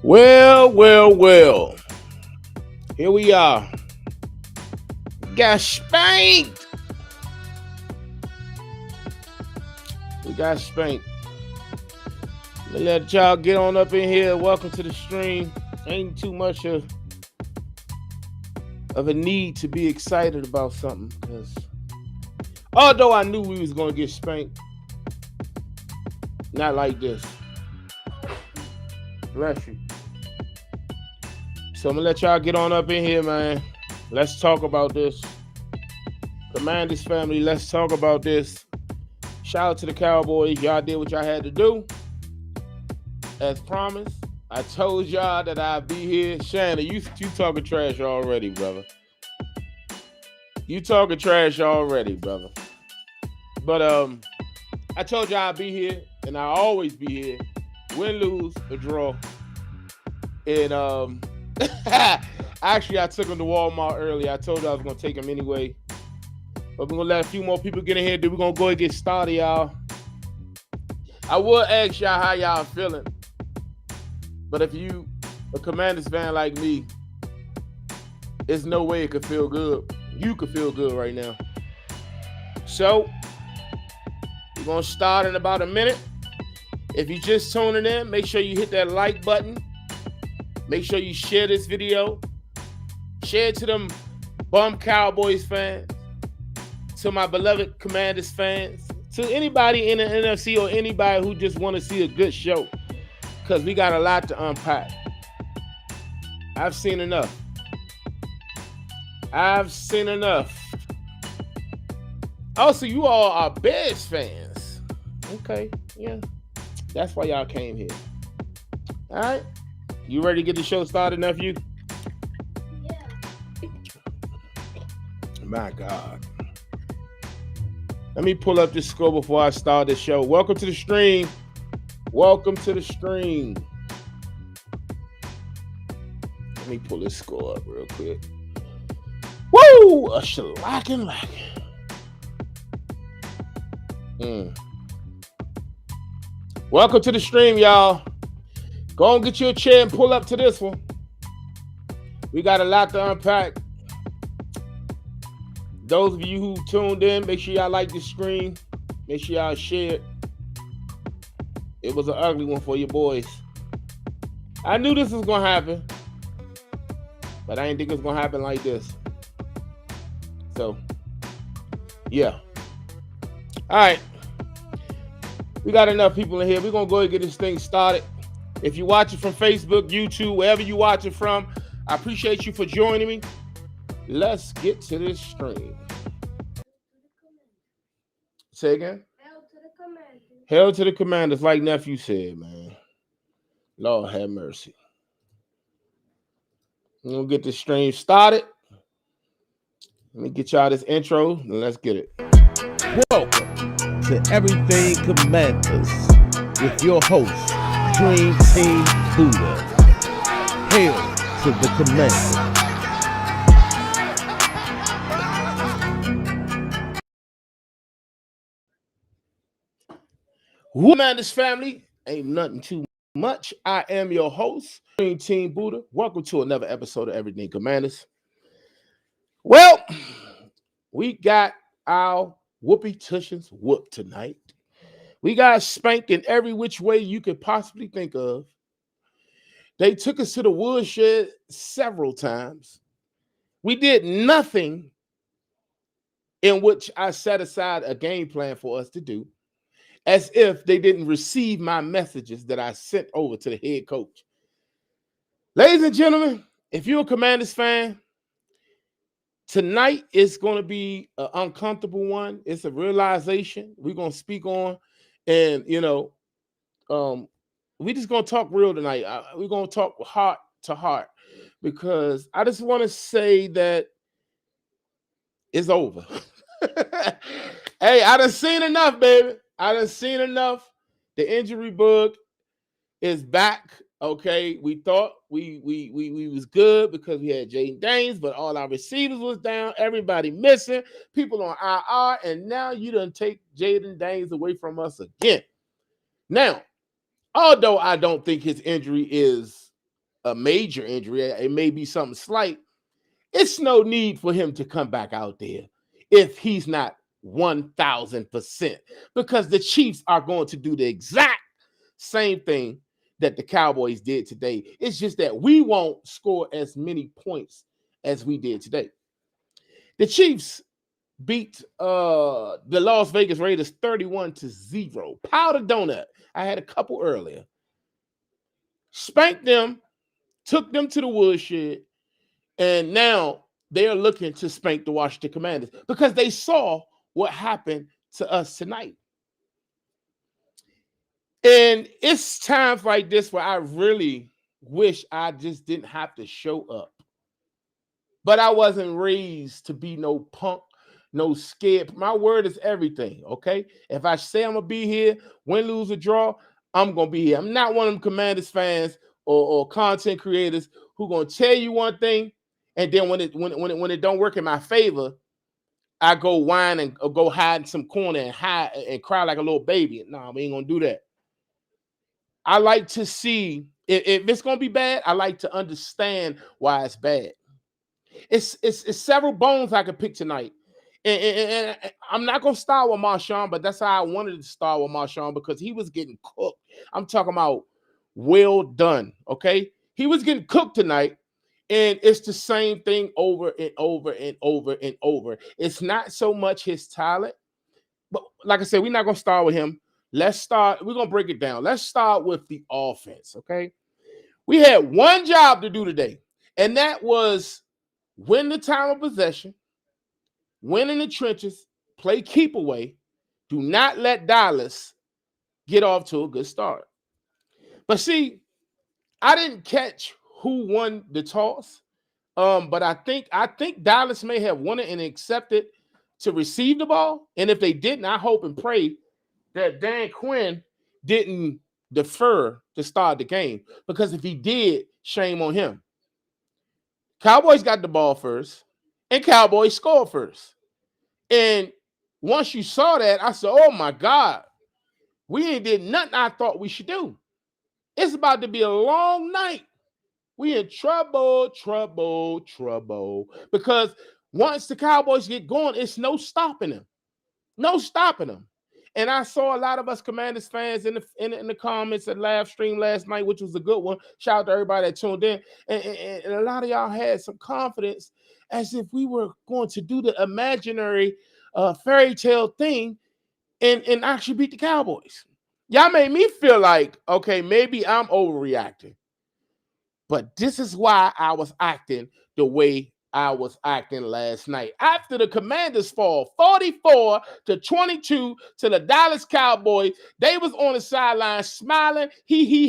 Well. Here we are. Got spanked. We got spanked. Let me let y'all get on up in here. Welcome to the stream. Ain't too much of a need to be excited about something, because although I knew we was gonna get spanked, not like this. Bless you. So I'm gonna let y'all get on up in here, man. Let's talk about this. Commanders family, let's talk about this. Shout out to the Cowboys. Y'all did what y'all had to do. As promised, I told y'all that I'd be here. Shannon, you talking trash already, brother. You talking trash already, brother. But I told y'all I'd be here, and I'll always be here. Win, lose, or draw. And actually, I took him to Walmart early. I told you I was gonna take him anyway. But we're gonna let a few more people get in here. Then we're gonna go and get started, y'all. I will ask y'all how y'all feeling. But if you a Commanders fan like me, there's no way it could feel good. You could feel good right now. So we're gonna start in about a minute. If you just tuning in, make sure you hit that like button. Make sure you share this video. Share it to them bum Cowboys fans, to my beloved Commanders fans, to anybody in the NFC or anybody who just want to see a good show, because we got a lot to unpack. I've seen enough. Also, you all are Bears fans. Okay, yeah. That's why y'all came here. All right? You ready to get the show started, nephew? Yeah. My God. Let me pull up this score before I start the show. Welcome to the stream. Let me pull this score up real quick. Woo! A shellacking. Welcome to the stream, y'all. Go and get you a chair and pull up to this one. We got a lot to unpack. Those of you who tuned in, make sure y'all like this stream. Make sure y'all share it. It was an ugly one for you boys. I knew this was going to happen, but I didn't think it was going to happen like this. So, yeah. All right. We got enough people in here. We're going to go ahead and get this thing started. If you're watching from Facebook, YouTube, wherever you're watching from, I appreciate you for joining me. Let's get to this stream. Say again? Hail to the Commanders. Hail to the Commanders, like nephew said, man. Lord have mercy. We're going to get this stream started. Let me get y'all this intro, and let's get it. Welcome to Everything Commanders with your host, Dream Team Buddha. Hail to the Commanders. Commanders family, ain't nothing too much. I am your host, Dream Team Buddha. Welcome to another episode of Everything Commanders. Well, we got our whoopee cushions whooped tonight. We got spanked in every which way you could possibly think of. They took us to the woodshed several times. We did nothing in which I set aside a game plan for us to do, as if they didn't receive my messages that I sent over to the head coach. Ladies and gentlemen, if you're a Commanders fan, tonight is going to be an uncomfortable one. It's a realization we're going to speak on. And, we just going to talk real tonight. We're going to talk heart to heart, because I just want to say that it's over. Hey, I done seen enough, baby. I done seen enough. The injury bug is back. Okay, we thought we was good because we had Jaden Daniels, but all our receivers was down. Everybody missing. People on IR, and now you done take Jaden Daniels away from us again. Now, although I don't think his injury is a major injury. It may be something slight. It's no need for him to come back out there if he's not 1,000%, because the Chiefs are going to do the exact same thing that the Cowboys did today. It's just that we won't score as many points as we did today. The Chiefs beat the Las Vegas Raiders 31-0. Powder donut. I had a couple earlier. Spanked them, took them to the woodshed, and now they're looking to spank the Washington Commanders because they saw what happened to us tonight. And it's times like this where I really wish I just didn't have to show up. But I wasn't raised to be no punk, no scared. My word is everything, okay? If I say I'm going to be here, win, lose, or draw, I'm going to be here. I'm not one of them Commanders fans or content creators who going to tell you one thing, and then when it don't work in my favor, I go whine and go hide in some corner and hide and cry like a little baby. No, we ain't going to do that. I like to see, if it's going to be bad, I like to understand why it's bad. It's several bones I could pick tonight. And I'm not going to start with Marshawn, but that's how I wanted to start with Marshawn because he was getting cooked. I'm talking about well done, okay? He was getting cooked tonight, and it's the same thing over and over and over and over. It's not so much his talent, but like I said, we're not going to start with him. We're going to break it down. Let's start with the offense, okay? We had one job to do today, and that was win the time of possession, win in the trenches, play keep away. Do not let Dallas get off to a good start. But see, I didn't catch who won the toss, but I think Dallas may have won it and accepted to receive the ball. And if they didn't, I hope and pray that Dan Quinn didn't defer to start the game, because if he did, shame on him. Cowboys got the ball first, and Cowboys scored first. And once you saw that, I said, oh my God, we ain't did nothing I thought we should do. It's about to be a long night. We in trouble. Because once the Cowboys get going, it's no stopping them. No stopping them. And I saw a lot of us Commanders fans in the comments and live stream last night, which was a good one. Shout out to everybody that tuned in. And a lot of y'all had some confidence as if we were going to do the imaginary fairy tale thing and actually beat the Cowboys. Y'all made me feel like, okay, maybe I'm overreacting. But this is why I was acting the way I was acting last night. After the Commanders fall 44-22 to the Dallas Cowboys, they was on the sideline smiling,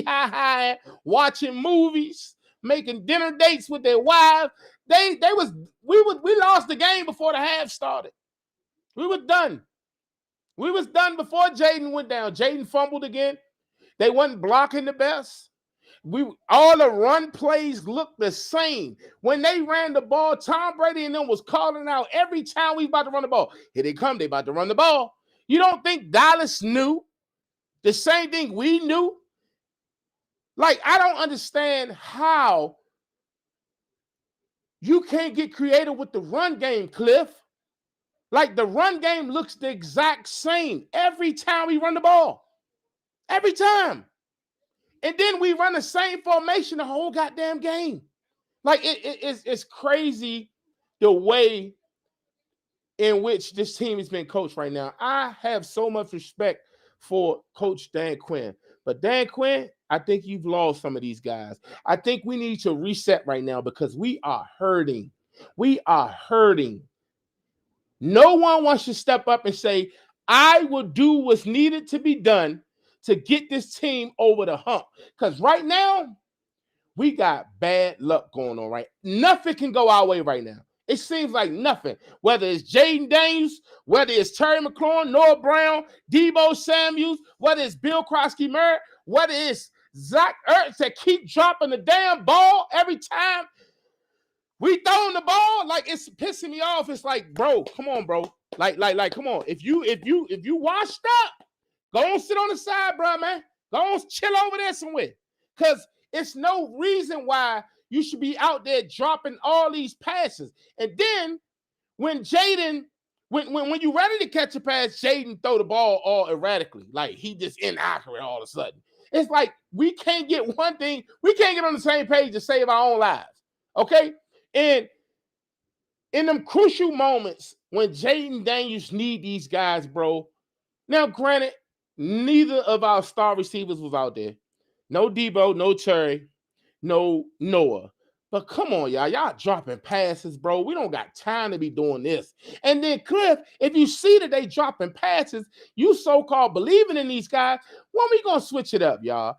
ha, watching movies, making dinner dates with their wives. We lost the game before the half started. We were done. We was done before Jaden went down. Jaden fumbled again. They wasn't blocking the best. All the run plays looked the same. When they ran the ball, Tom Brady and them was calling out every time we about to run the ball. Here they come. They about to run the ball. You don't think Dallas knew the same thing we knew? Like, I don't understand how you can't get creative with the run game, Cliff. Like, the run game looks the exact same every time we run the ball. Every time. And then we run the same formation the whole goddamn game. Like, it's crazy the way in which this team has been coached right now. I have so much respect for Coach Dan Quinn. But Dan Quinn, I think you've lost some of these guys. I think we need to reset right now because we are hurting. We are hurting. No one wants to step up and say, I will do what's needed to be done to get this team over the hump. Because right now, we got bad luck going on, right? Nothing can go our way right now. It seems like nothing. Whether it's Jaden Daniels, whether it's Terry McLaurin, Noah Brown, Deebo Samuels, whether it's Bill Krosky-Murray, whether it's Zach Ertz that keep dropping the damn ball every time we throwing the ball, like, it's pissing me off. It's like, bro, come on, bro. Like, come on. If you washed up, go on, sit on the side, bro, man. Go on, chill over there somewhere. Because It's no reason why you should be out there dropping all these passes. And then when Jaden, when you're ready to catch a pass, Jaden throw the ball all erratically. Like he just inaccurate all of a sudden. It's like we can't get one thing, we can't get on the same page to save our own lives. Okay? And in them crucial moments when Jaden Daniels need these guys, bro. Now, granted, neither of our star receivers was out there. No Debo, no Terry, no Noah. But come on, y'all. Y'all dropping passes, bro. We don't got time to be doing this. And then, Cliff, if you see that they dropping passes, you so-called believing in these guys, when we going to switch it up, y'all?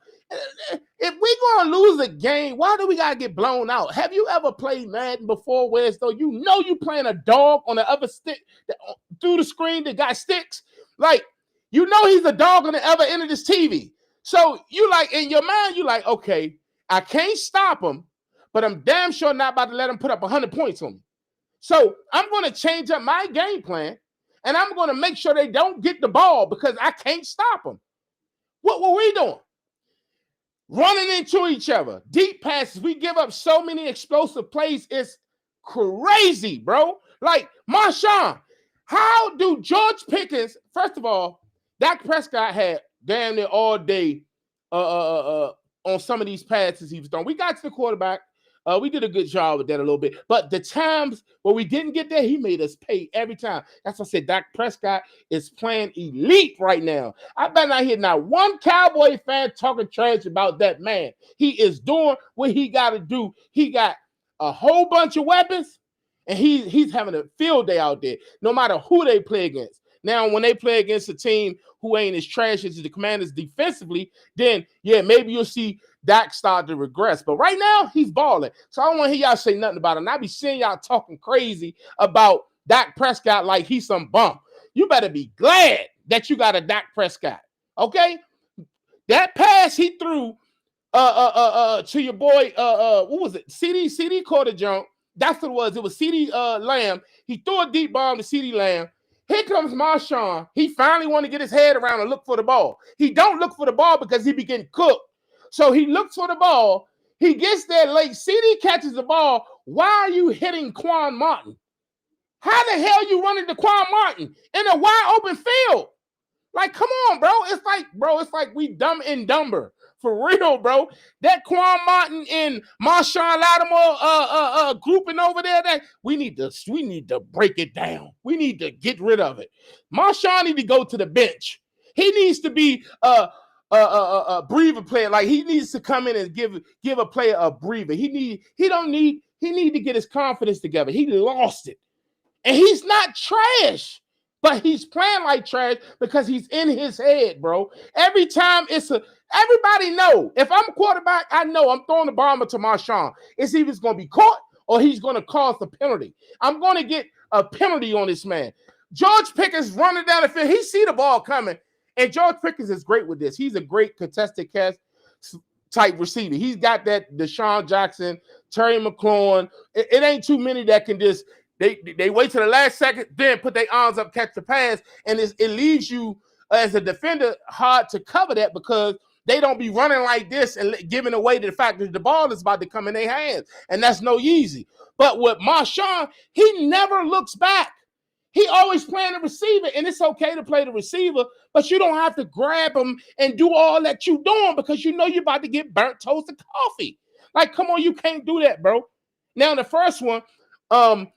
If we going to lose a game, why do we got to get blown out? Have you ever played Madden before where as though you know you playing a dog on the other stick through the screen that got sticks? Like, you know he's a dog on the other end of this TV. So you like, in your mind, you like, okay, I can't stop him, but I'm damn sure not about to let him put up 100 points on me. So I'm going to change up my game plan, and I'm going to make sure they don't get the ball because I can't stop them. What were we doing? Running into each other. Deep passes. We give up so many explosive plays. It's crazy, bro. Like, Marshawn, how do George Pickens, first of all, Dak Prescott had damn near all day on some of these passes he was throwing. We got to the quarterback. We did a good job with that a little bit. But the times where we didn't get there, he made us pay every time. That's why I said Dak Prescott is playing elite right now. I bet not hear not one Cowboy fan talking trash about that man. He is doing what he got to do. He got a whole bunch of weapons, and he's having a field day out there, no matter who they play against. Now, when they play against a team who ain't as trash as the Commanders defensively, then, yeah, maybe you'll see Dak start to regress. But right now, he's balling. So I don't want to hear y'all say nothing about him. I be seeing y'all talking crazy about Dak Prescott like he's some bum. You better be glad that you got a Dak Prescott, okay? That pass he threw to your boy, what was it? CD caught a jump. That's what it was. It was CD Lamb. He threw a deep bomb to CD Lamb. Here comes Marshawn. He finally want to get his head around and look for the ball. He don't look for the ball because he be getting cooked. So he looks for the ball. He gets there late. CD catches the ball. Why are you hitting Quan Martin? How the hell you running to Quan Martin in a wide open field? Like, come on, bro. It's like we dumb and dumber. For real, bro. That Quan Martin and Marshawn Lattimore grouping over there, that we need to break it down. We need to get rid of it. Marshawn need to go to the bench. He needs to be a breather player. Like, he needs to come in and give a player a breather. He need to get his confidence together. He lost it. And he's not trash. But he's playing like trash because he's in his head, bro. Every time everybody know. If I'm a quarterback, I know I'm throwing the bomber to Marshawn. It's either going to be caught or he's going to cause the penalty. I'm going to get a penalty on this man. George Pickens running down the field. He see the ball coming. And George Pickens is great with this. He's a great contested catch type receiver. He's got that Deshaun Jackson, Terry McLaurin. It ain't too many that can just They wait till the last second, then put their arms up, catch the pass, and it leaves you as a defender hard to cover that because they don't be running like this and giving away to the fact that the ball is about to come in their hands, and that's no easy. But with Marshawn, he never looks back. He always playing the receiver, and it's okay to play the receiver, but you don't have to grab him and do all that you doing because you know you're about to get burnt toast and coffee. Like, come on, you can't do that, bro. Now, in the first one,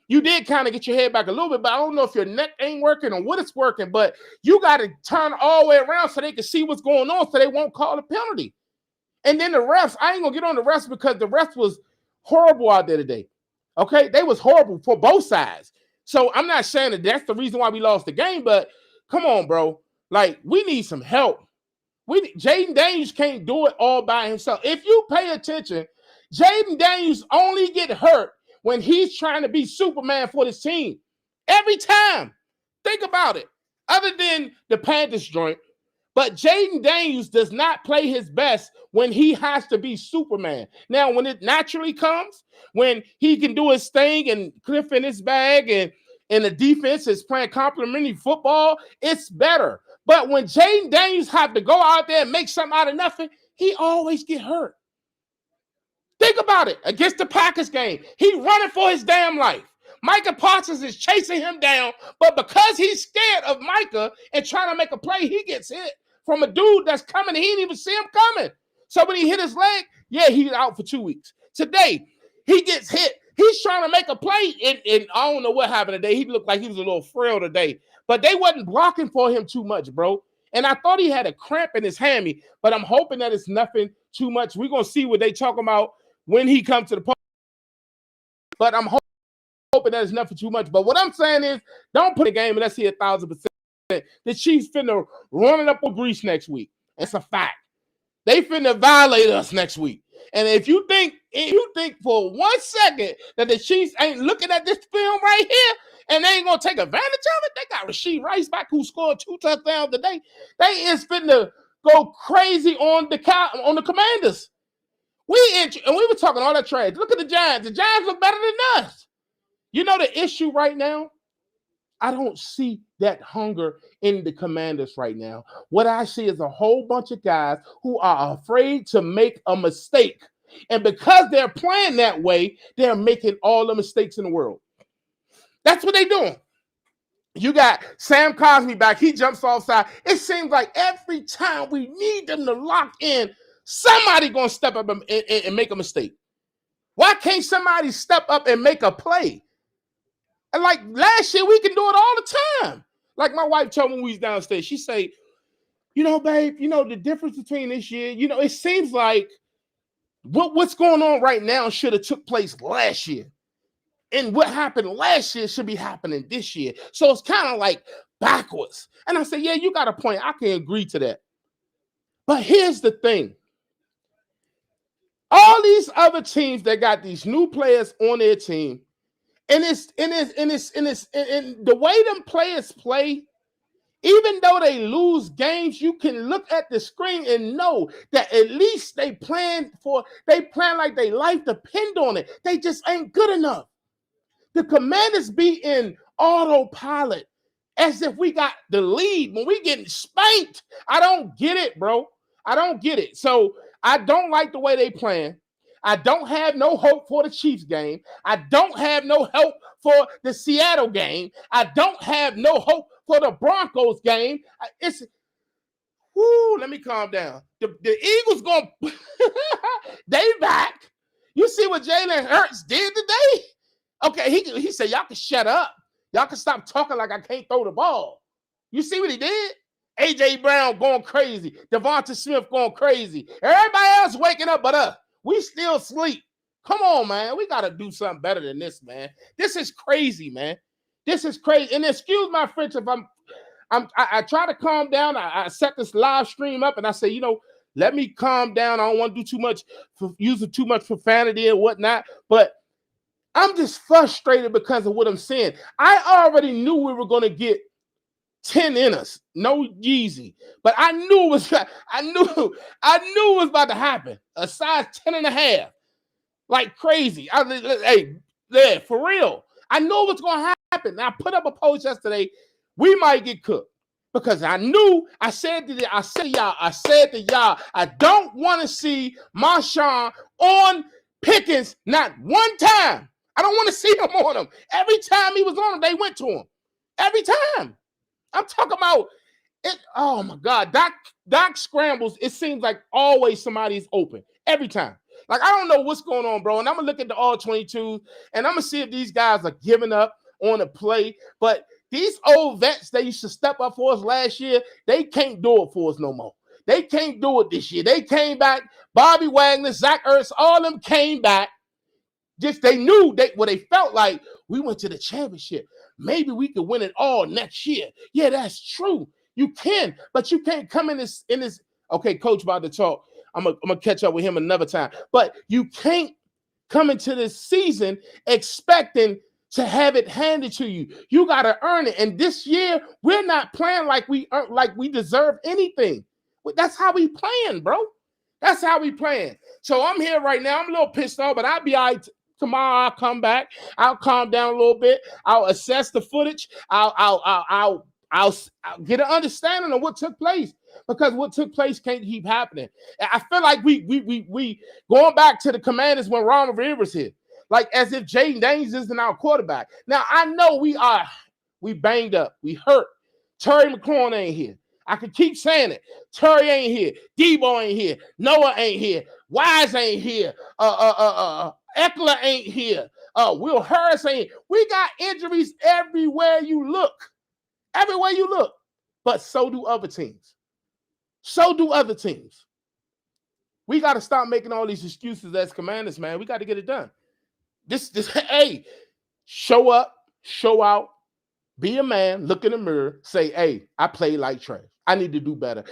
you did kind of get your head back a little bit, but I don't know if your neck ain't working or what it's working, but you got to turn all the way around so they can see what's going on so they won't call a penalty. And then the refs, I ain't going to get on the refs because the refs was horrible out there today. Okay? They was horrible for both sides. So I'm not saying that that's the reason why we lost the game, but come on, bro. Like, we need some help. Jaden Daniels can't do it all by himself. If you pay attention, Jaden Daniels only get hurt when he's trying to be Superman for this team. Every time. Think about it. Other than the Panthers joint. But Jaden Daniels does not play his best when he has to be Superman. Now, when it naturally comes, when he can do his thing and Cliff in his bag and the defense is playing complimentary football, it's better. But when Jaden Daniels have to go out there and make something out of nothing, he always get hurt. Think about it. Against the Packers game, he running for his damn life. Micah Parsons is chasing him down, but because he's scared of Micah and trying to make a play, he gets hit from a dude that's coming. He didn't even see him coming. So when he hit his leg, yeah, he's out for 2 weeks. Today, he gets hit. He's trying to make a play, and I don't know what happened today. He looked like he was a little frail today, but they wasn't blocking for him too much, bro. And I thought he had a cramp in his hammy, but I'm hoping that it's nothing too much. We're going to see what they talking about when he comes to the post. But I'm hoping that it's nothing too much. But what I'm saying is, don't put a game unless he 1,000%. The Chiefs finna run it up on Greece next week. It's a fact. They finna violate us next week. And if you think for 1 second that the Chiefs ain't looking at this film right here and they ain't gonna take advantage of it, they got Rashee Rice back who scored 2 touchdowns today. They is finna go crazy on the Commanders. And we were talking all that trash. Look at the Giants. The Giants look better than us. You know the issue right now? I don't see that hunger in the Commanders right now. What I see is a whole bunch of guys who are afraid to make a mistake. And because they're playing that way, they're making all the mistakes in the world. That's what they're doing. You got Sam Cosmi back. He jumps offside. It seems like every time we need them to lock in, somebody going to step up and make a mistake. Why can't somebody step up and make a play? And like last year, we can do it all the time. Like my wife told me when we was downstairs, she say, babe, the difference between this year, it seems like what's going on right now should have took place last year. And what happened last year should be happening this year. So it's kind of like backwards. And I said, yeah, you got a point. I can agree to that. But here's the thing. All these other teams that got these new players on their team, and the way them players play, even though they lose games, you can look at the screen and know that at least they plan like their life depend on it. They just ain't good enough. The Commanders be in autopilot as if we got the lead when we getting spanked. I don't get it, bro. I don't get it. So I don't like the way they playing. I don't have no hope for the Chiefs game. I don't have no hope for the Seattle game. I don't have no hope for the Broncos game. Let me calm down. The Eagles going, they back. You see what Jalen Hurts did today? Okay, he said, y'all can shut up. Y'all can stop talking like I can't throw the ball. You see what he did? A.J. Brown going crazy. Devonta Smith going crazy. Everybody else waking up but us. We still sleep. Come on, man. We got to do something better than this, man. This is crazy, man. This is crazy. And excuse my French if I try to calm down. I set this live stream up and I say, let me calm down. I don't want to do too much, using too much profanity and whatnot. But I'm just frustrated because of what I'm saying. I already knew we were going to get 10 in us, no Yeezy, but I knew it was about to happen. A size 10.5, like crazy. For real. I know what's going to happen. I put up a post yesterday. We might get cooked because I said to y'all, I don't want to see Marshawn on Pickens not one time. I don't want to see him on him. Every time he was on him, they went to him. Every time. I'm talking about it. Oh my God. Doc scrambles. It seems like always somebody's open every time. Like, I don't know what's going on, bro. And I'm going to look at the all 22 and I'm going to see if these guys are giving up on the play. But these old vets, they used to step up for us last year. They can't do it for us no more. They can't do it this year. They came back. Bobby Wagner, Zach Ertz, all of them came back. Just they knew what they felt like. We went to the championship. Maybe we could win it all next year. Yeah, that's true. You can, but you can't come in this. Okay, coach about to talk. I'm gonna catch up with him another time. But you can't come into this season expecting to have it handed to you. You gotta earn it. And this year, we're not playing like we deserve anything. That's how we playing, bro. That's how we playing. So I'm here right now. I'm a little pissed off, but I'll be all right. Tomorrow I'll come back. I'll calm down a little bit. I'll assess the footage. I'll I'll get an understanding of what took place, because what took place can't keep happening. I feel like we going back to the Commanders when Ron Rivera was here, like as if Jayden Daniels isn't our quarterback. Now I know we banged up, we hurt. Terry McLaurin ain't here. I could keep saying it. Terry ain't here. Debo ain't here. Noah ain't here. Wise ain't here. Eckler ain't here. Will Harris ain't here. We got injuries everywhere you look. Everywhere you look. But so do other teams. So do other teams. We got to stop making all these excuses as Commanders, man. We got to get it done. This, hey, show up, show out, be a man, look in the mirror, say, hey, I play like trash. I need to do better.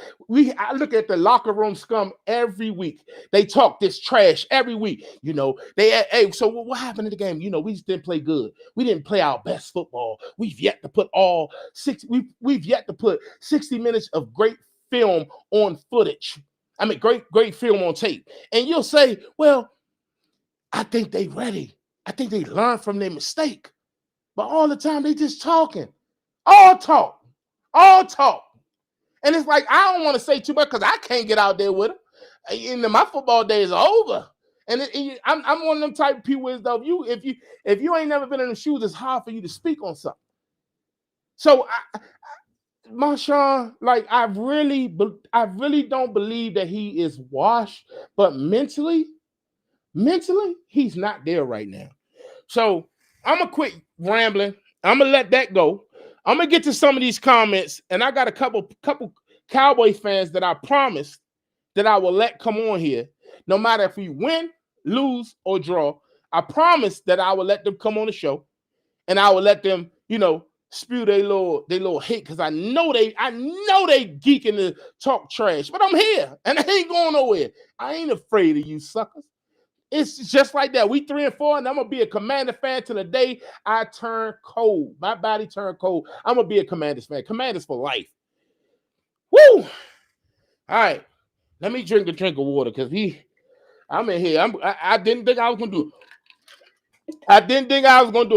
I look at the locker room scum every week. They talk this trash every week. You know, hey, so what happened in the game? You know, we just didn't play good. We didn't play our best football. We've yet to put we've yet to put 60 minutes of great film on footage. I mean, great film on tape. And you'll say, well, I think they ready. I think they learned from their mistake. But all the time they just talking. All talk. And it's like, I don't want to say too much because I can't get out there with them. And my football days are over. And I'm one of them type of people is though, if you ain't never been in the shoes, it's hard for you to speak on something. So Marshawn, like I really don't believe that he is washed, but mentally, he's not there right now. So I'm gonna quit rambling. I'm gonna let that go. I'm gonna get to some of these comments, and I got a couple Cowboy fans that I promised that I will let come on here, no matter if we win, lose, or draw. I promised that I will let them come on the show, and I will let them, you know, spew their little hate, because I know they geeking to talk trash, but I'm here and I ain't going nowhere. I ain't afraid of you suckers. It's just like that. We 3-4, and I'm gonna be a Commander fan till the day I turn cold. My body turn cold. I'm gonna be a Commanders fan. Commanders for life. Woo! All right. Let me drink a drink of water because I'm in here. I didn't think I was gonna do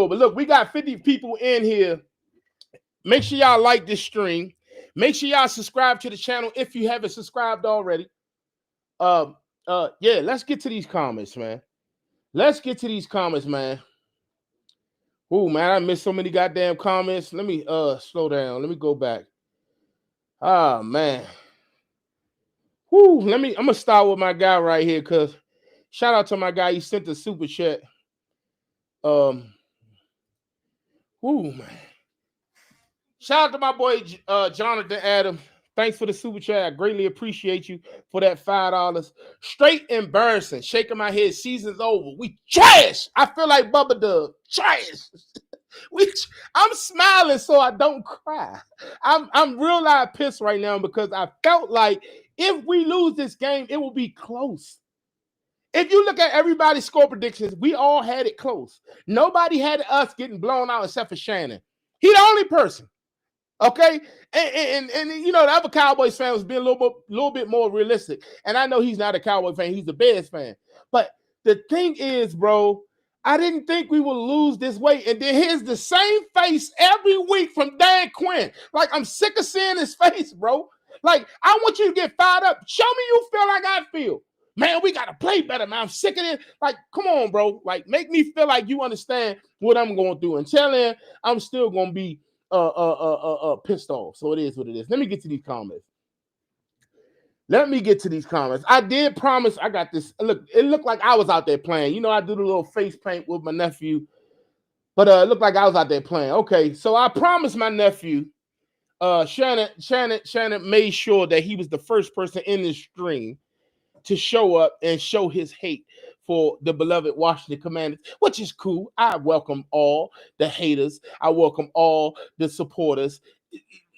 it. But look, we got 50 people in here. Make sure y'all like this stream. Make sure y'all subscribe to the channel if you haven't subscribed already. Yeah, let's get to these comments, man. Oh, man, I missed so many goddamn comments. Let me slow down. Let me go back. Ah, man. Whoo, I'm gonna start with my guy right here, because shout out to my guy. He sent the super chat. Whoo, man. Shout out to my boy Jonathan Adams. Thanks for the super chat. I greatly appreciate you for that $5. Straight embarrassing. Shaking my head. Season's over. We trash. I feel like Bubba Dub. Trash. I'm smiling so I don't cry. I'm real live pissed right now because I felt like if we lose this game, it will be close. If you look at everybody's score predictions, we all had it close. Nobody had us getting blown out except for Shannon. He the only person. Okay, and you know the other Cowboys fan was being a little bit more realistic. And I know he's not a Cowboy fan; he's a Bears fan. But the thing is, bro, I didn't think we would lose this way. And then here's the same face every week from Dan Quinn. Like I'm sick of seeing his face, bro. Like I want you to get fired up. Show me you feel like I feel. Man, we gotta play better, man. I'm sick of it. Like, come on, bro. Like, make me feel like you understand what I'm going through. Until then, I'm still gonna be pissed off. So it is what it is. Let me get to these comments. I did promise I got this. Look, it looked like I was out there playing. You know, I do the little face paint with my nephew, but it looked like I was out there playing. Okay, so I promised my nephew, Shannon made sure that he was the first person in this stream to show up and show his hate for the beloved Washington Commanders, which is cool. I welcome all the haters. I welcome all the supporters.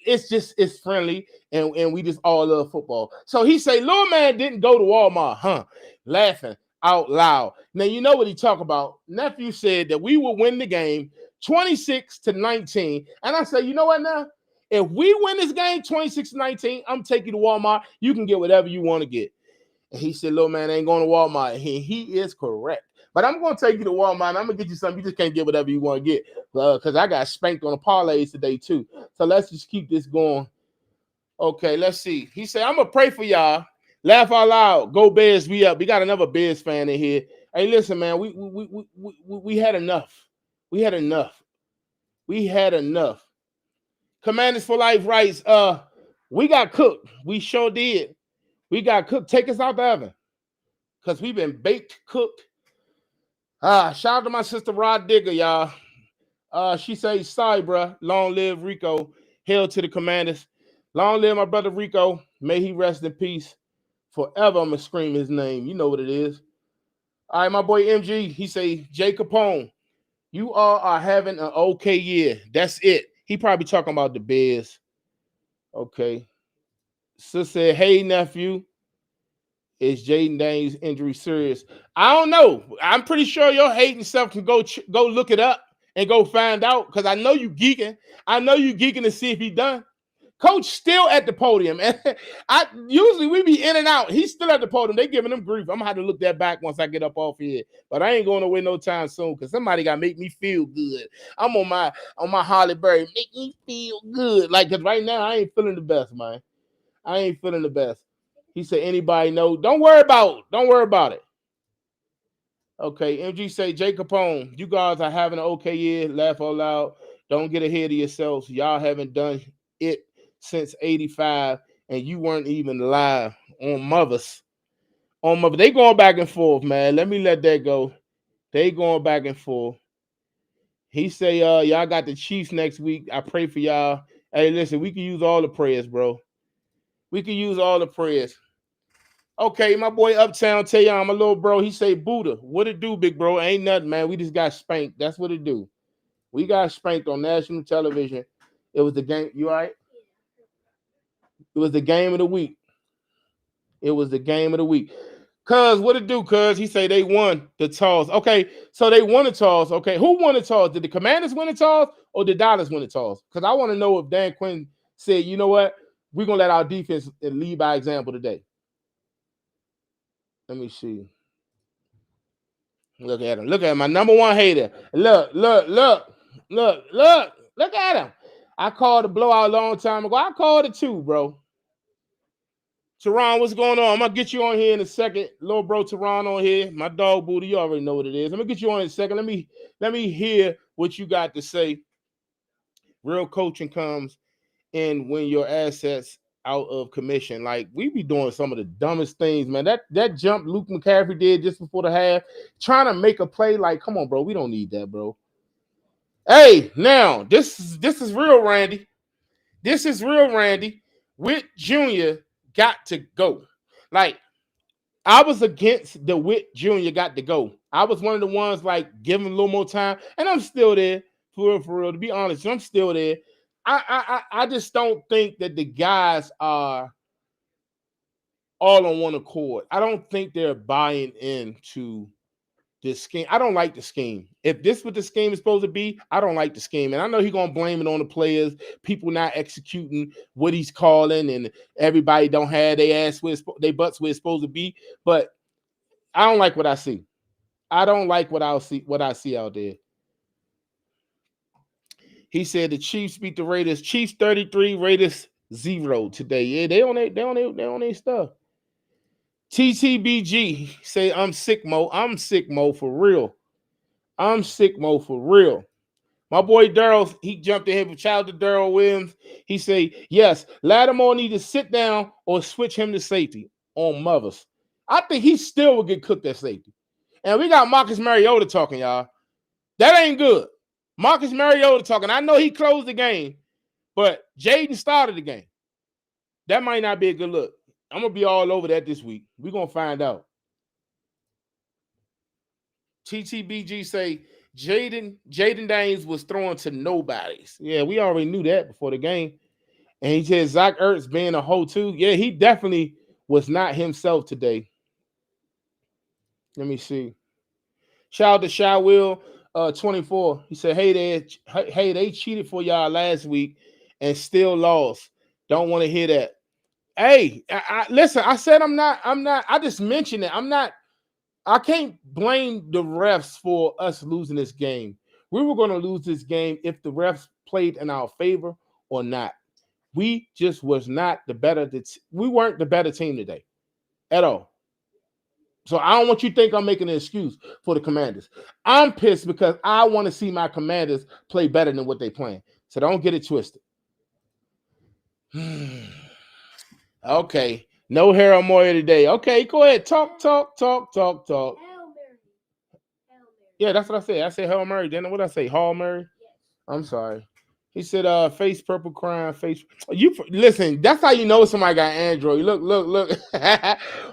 It's friendly, and we just all love football. So he say, little man didn't go to Walmart, huh? Laughing out loud. Now, you know what he talk about. Nephew said that we will win the game 26-19. And I say, you know what now? If we win this game 26-19, I'm taking you to Walmart. You can get whatever you want to get. And he said, little man ain't going to Walmart. He is correct. But I'm gonna take you to Walmart. I'm gonna get you something. You just can't get whatever you want to get, because I got spanked on the parlays today too. So let's just keep this going. Okay, let's see. He said, "I'm gonna pray for y'all. Laugh out loud. Go Bears. We up. We got another Bears fan in here. Hey, listen, man. We had enough. We had enough. We had enough. Commanders for Life writes, we got cooked. We sure did. We got cooked. Take us out the oven, because we've been baked, cooked. Shout out to my sister Rod Digger, y'all. She says, sorry, bro. Long live Rico. Hail to the Commanders. Long live my brother Rico. May he rest in peace. Forever I'm going to scream his name. You know what it is. All right, my boy MG, he say, Jay Capone, you all are having an okay year. That's it. He probably talking about the Bears. Okay. Sis said, hey, nephew, is Jaden Daniels' injury serious? I don't know. I'm pretty sure your hating self can go look it up and go find out, because I know you geeking. I know you geeking to see if he done. Coach still at the podium. And usually we be in and out. He's still at the podium. They giving him grief. I'm gonna have to look that back once I get up off here. But I ain't going away no time soon, because somebody gotta make me feel good. I'm on my Holly Berry. Make me feel good. Like, because right now I ain't feeling the best, man. I ain't feeling the best. He said, anybody know? Don't worry about it. Okay, MG say, Jay Capone, you guys are having an okay year. Laugh out loud. Don't get ahead of yourselves. Y'all haven't done it since 85, and you weren't even alive. On mothers. They going back and forth, man. Let me let that go. They going back and forth. He say, y'all got the Chiefs next week. I pray for y'all. Hey, listen, we can use all the prayers, bro. We can use all the prayers. Okay, my boy Uptown tell y'all, my little bro, he say, Buddha, what it do, big bro? Ain't nothing, man. We just got spanked. That's what it do. We got spanked on national television. It was the game. You all right? It was the game of the week. It was the game of the week. Cuz, what it do, cuz? He say they won the toss. Okay, so they won the toss. Okay, who won the toss? Did the Commanders win the toss, or did Dallas win the toss? Because I want to know if Dan Quinn said, you know what? We're going to let our defense lead by example today. Let me see. Look at him. Look at him. My number one hater. Look at him. I called a blowout a long time ago. I called it too, bro. Teron, what's going on? I'm going to get you on here in a second. Little bro Teron on here. My dog booty. You already know what it is. I'm going to get you on in a second. Let me hear what you got to say. Real coaching comes in when your assets out of commission. Like, we be doing some of the dumbest things, man. That jump Luke McCaffrey did just before the half, trying to make a play. Like, come on, bro. We don't need that, bro. Hey, now this is real, Randy. This is real, Randy. Witt Jr. got to go. Like, I was against the Witt Jr. got to go. I was one of the ones like giving a little more time, and I'm still there for real. To be honest, I'm still there. I just don't think that the guys are all on one accord. I don't think they're buying into this scheme. I don't like the scheme. If this what the scheme is supposed to be, I don't like the scheme. And I know he's going to blame it on the players, people not executing what he's calling, and everybody don't have their butts where it's supposed to be. But I don't like what I see. I don't like what I see out there. He said the Chiefs beat the Raiders. Chiefs 33, Raiders 0 today. Yeah, they on their stuff. TTBG say I'm sick, Mo. I'm sick, Mo, for real. I'm sick, Mo, for real. My boy Daryl, he jumped in here with child to Daryl Williams. He say, yes, Lattimore need to sit down or switch him to safety on mothers. I think he still will get cooked at safety. And we got Marcus Mariota talking, y'all. That ain't good. Marcus Mariota talking. I know he closed the game, but Jaden started the game. That might not be a good look. I'm going to be all over that this week. We're going to find out. TTBG say Jaden Daniels was throwing to nobodies. Yeah, we already knew that before the game. And he said Zach Ertz being a hoe too. Yeah, he definitely was not himself today. Let me see. Shout out to Shy Will 24. He said, hey, they cheated for y'all last week and still lost. Don't want to hear that. Hey, listen, I said I'm not. I just mentioned it. I'm not I can't blame the refs for us losing this game. We were going to lose this game if the refs played in our favor or not. We just was not the better. We weren't the better team today at all. So I don't want you to think I'm making an excuse for the Commanders. I'm pissed because I want to see my Commanders play better than what they playing. So don't get it twisted. Okay. No Harold Moyer today. Okay, go ahead. Talk. Yeah, that's what I said. I said Hail Mary. Then what did I say? Hall Mary? I'm sorry. He said, face purple crying, face. You listen, that's how you know somebody got Android. Look.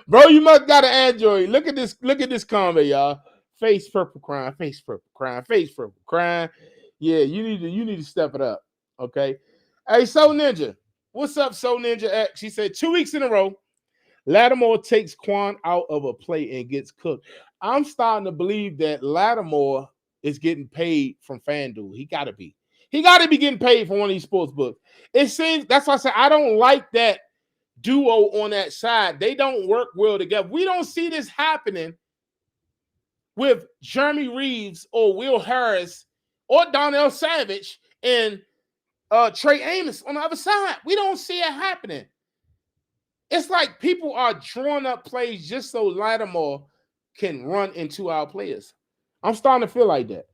Bro, you must got an Android. Look at this comment, y'all. Face purple crying, face purple crying, face purple crying. Yeah, you need to step it up. Okay. Hey, So Ninja. What's up, So Ninja X? He said 2 weeks in a row, Lattimore takes Quan out of a play and gets cooked. I'm starting to believe that Lattimore is getting paid from FanDuel. He got to be. He got to be getting paid for one of these sports books. It seems that's why I say I don't like that duo on that side. They don't work well together. We don't see this happening with Jeremy Reeves or Will Harris or Donnell Savage and Trey Amos on the other side. We don't see it happening. It's like people are drawing up plays just so Lattimore can run into our players. I'm starting to feel like that.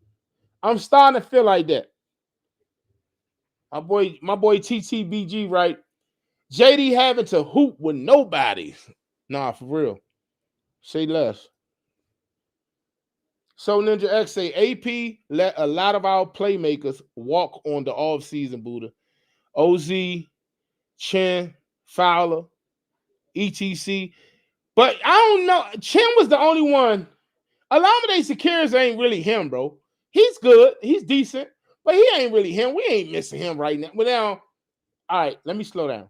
My boy TTBG, right? JD having to hoop with nobody. Nah, for real. Say less. So Ninja X say AP let a lot of our playmakers walk on the offseason, Buddha. OZ, Chen, Fowler, ETC. But I don't know. Chen was the only one. Olamide Securis ain't really him, bro. He's good. He's decent. But he ain't really him. We ain't missing him right now. But now, all right, let me slow down.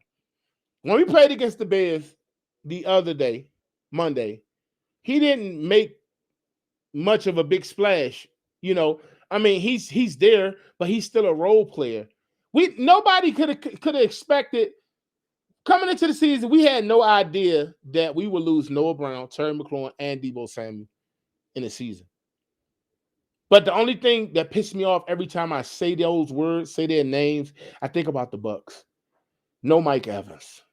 When we played against the Bears the other day, Monday, he didn't make much of a big splash. You know, I mean, he's there, but he's still a role player. Nobody could have expected coming into the season. We had no idea that we would lose Noah Brown, Terry McLaurin, and Deebo Samuel in the season. But the only thing that pissed me off every time I say those words, say their names, I think about the Bucs. No Mike Evans,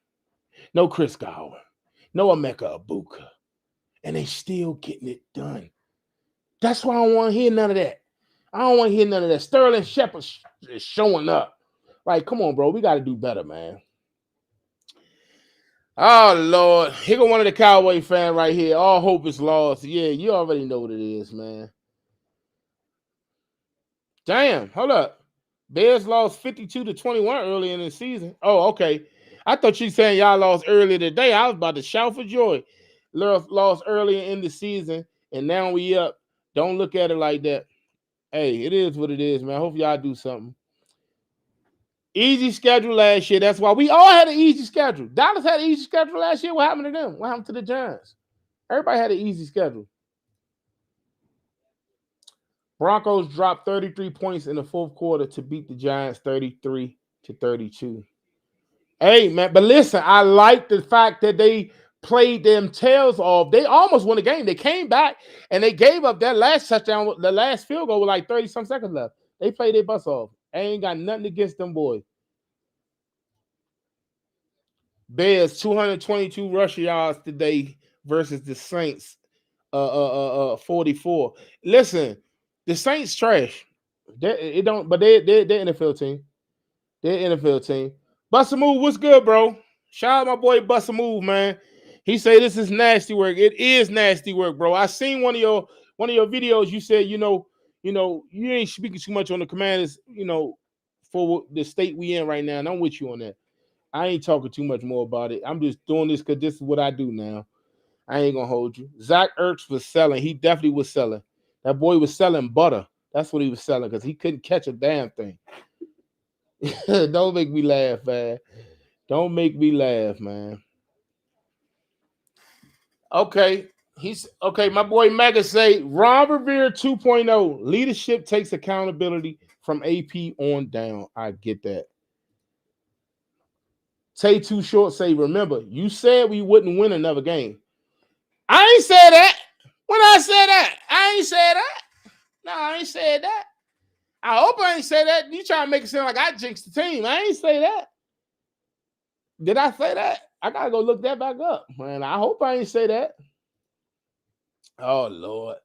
no Chris Godwin, no Emeka Egbuka, and they still getting it done. That's why I don't want to hear none of that. I don't want to hear none of that. Sterling Shepard is showing up. Like, come on, bro. We got to do better, man. Oh, Lord. Here go one of the Cowboy fans right here. All hope is lost. Yeah, you already know what it is, man. Damn, hold up. Bears lost 52-21 early in the season. Oh, okay. I thought you saying y'all lost earlier today. I was about to shout for joy. Lost earlier in the season, and now we up. Don't look at it like that. Hey, it is what it is, man. I hope y'all do something. Easy schedule last year. That's why we all had an easy schedule. Dallas had an easy schedule last year. What happened to them? What happened to the Giants? Everybody had an easy schedule. Broncos dropped 33 points in the fourth quarter to beat the Giants 33-32. Hey, man, but listen, I like the fact that they played them tails off. They almost won the game. They came back and they gave up that last touchdown, the last field goal with like 30-some seconds left. They played their butts off. I ain't got nothing against them boys. Bears 222 rushing yards today versus the Saints 44. Listen, the Saints trash. They're NFL team. They're NFL team. Busta Move, what's good, bro? Shout out my boy Busta Move, man. He say this is nasty work. It is nasty work, bro. I seen one of your videos. You said, you ain't speaking too much on the Commanders, for the state we in right now. And I'm with you on that. I ain't talking too much more about it. I'm just doing this because this is what I do now. I ain't gonna hold you. Zach Ertz was selling. He definitely was selling. That boy was selling butter. That's what he was selling because he couldn't catch a damn thing. Don't make me laugh, man. Don't make me laugh, man. Okay. My boy Mega say Ron Rivera 2.0. Leadership takes accountability from AP on down. I get that. Tay Too Short say, remember, you said we wouldn't win another game. I ain't said that. When I ain't said that. I hope I ain't say that. You trying to make it sound like I jinxed the team. I ain't say that. Did I say that? I gotta go look that back up, man. I hope I ain't say that. Oh Lord,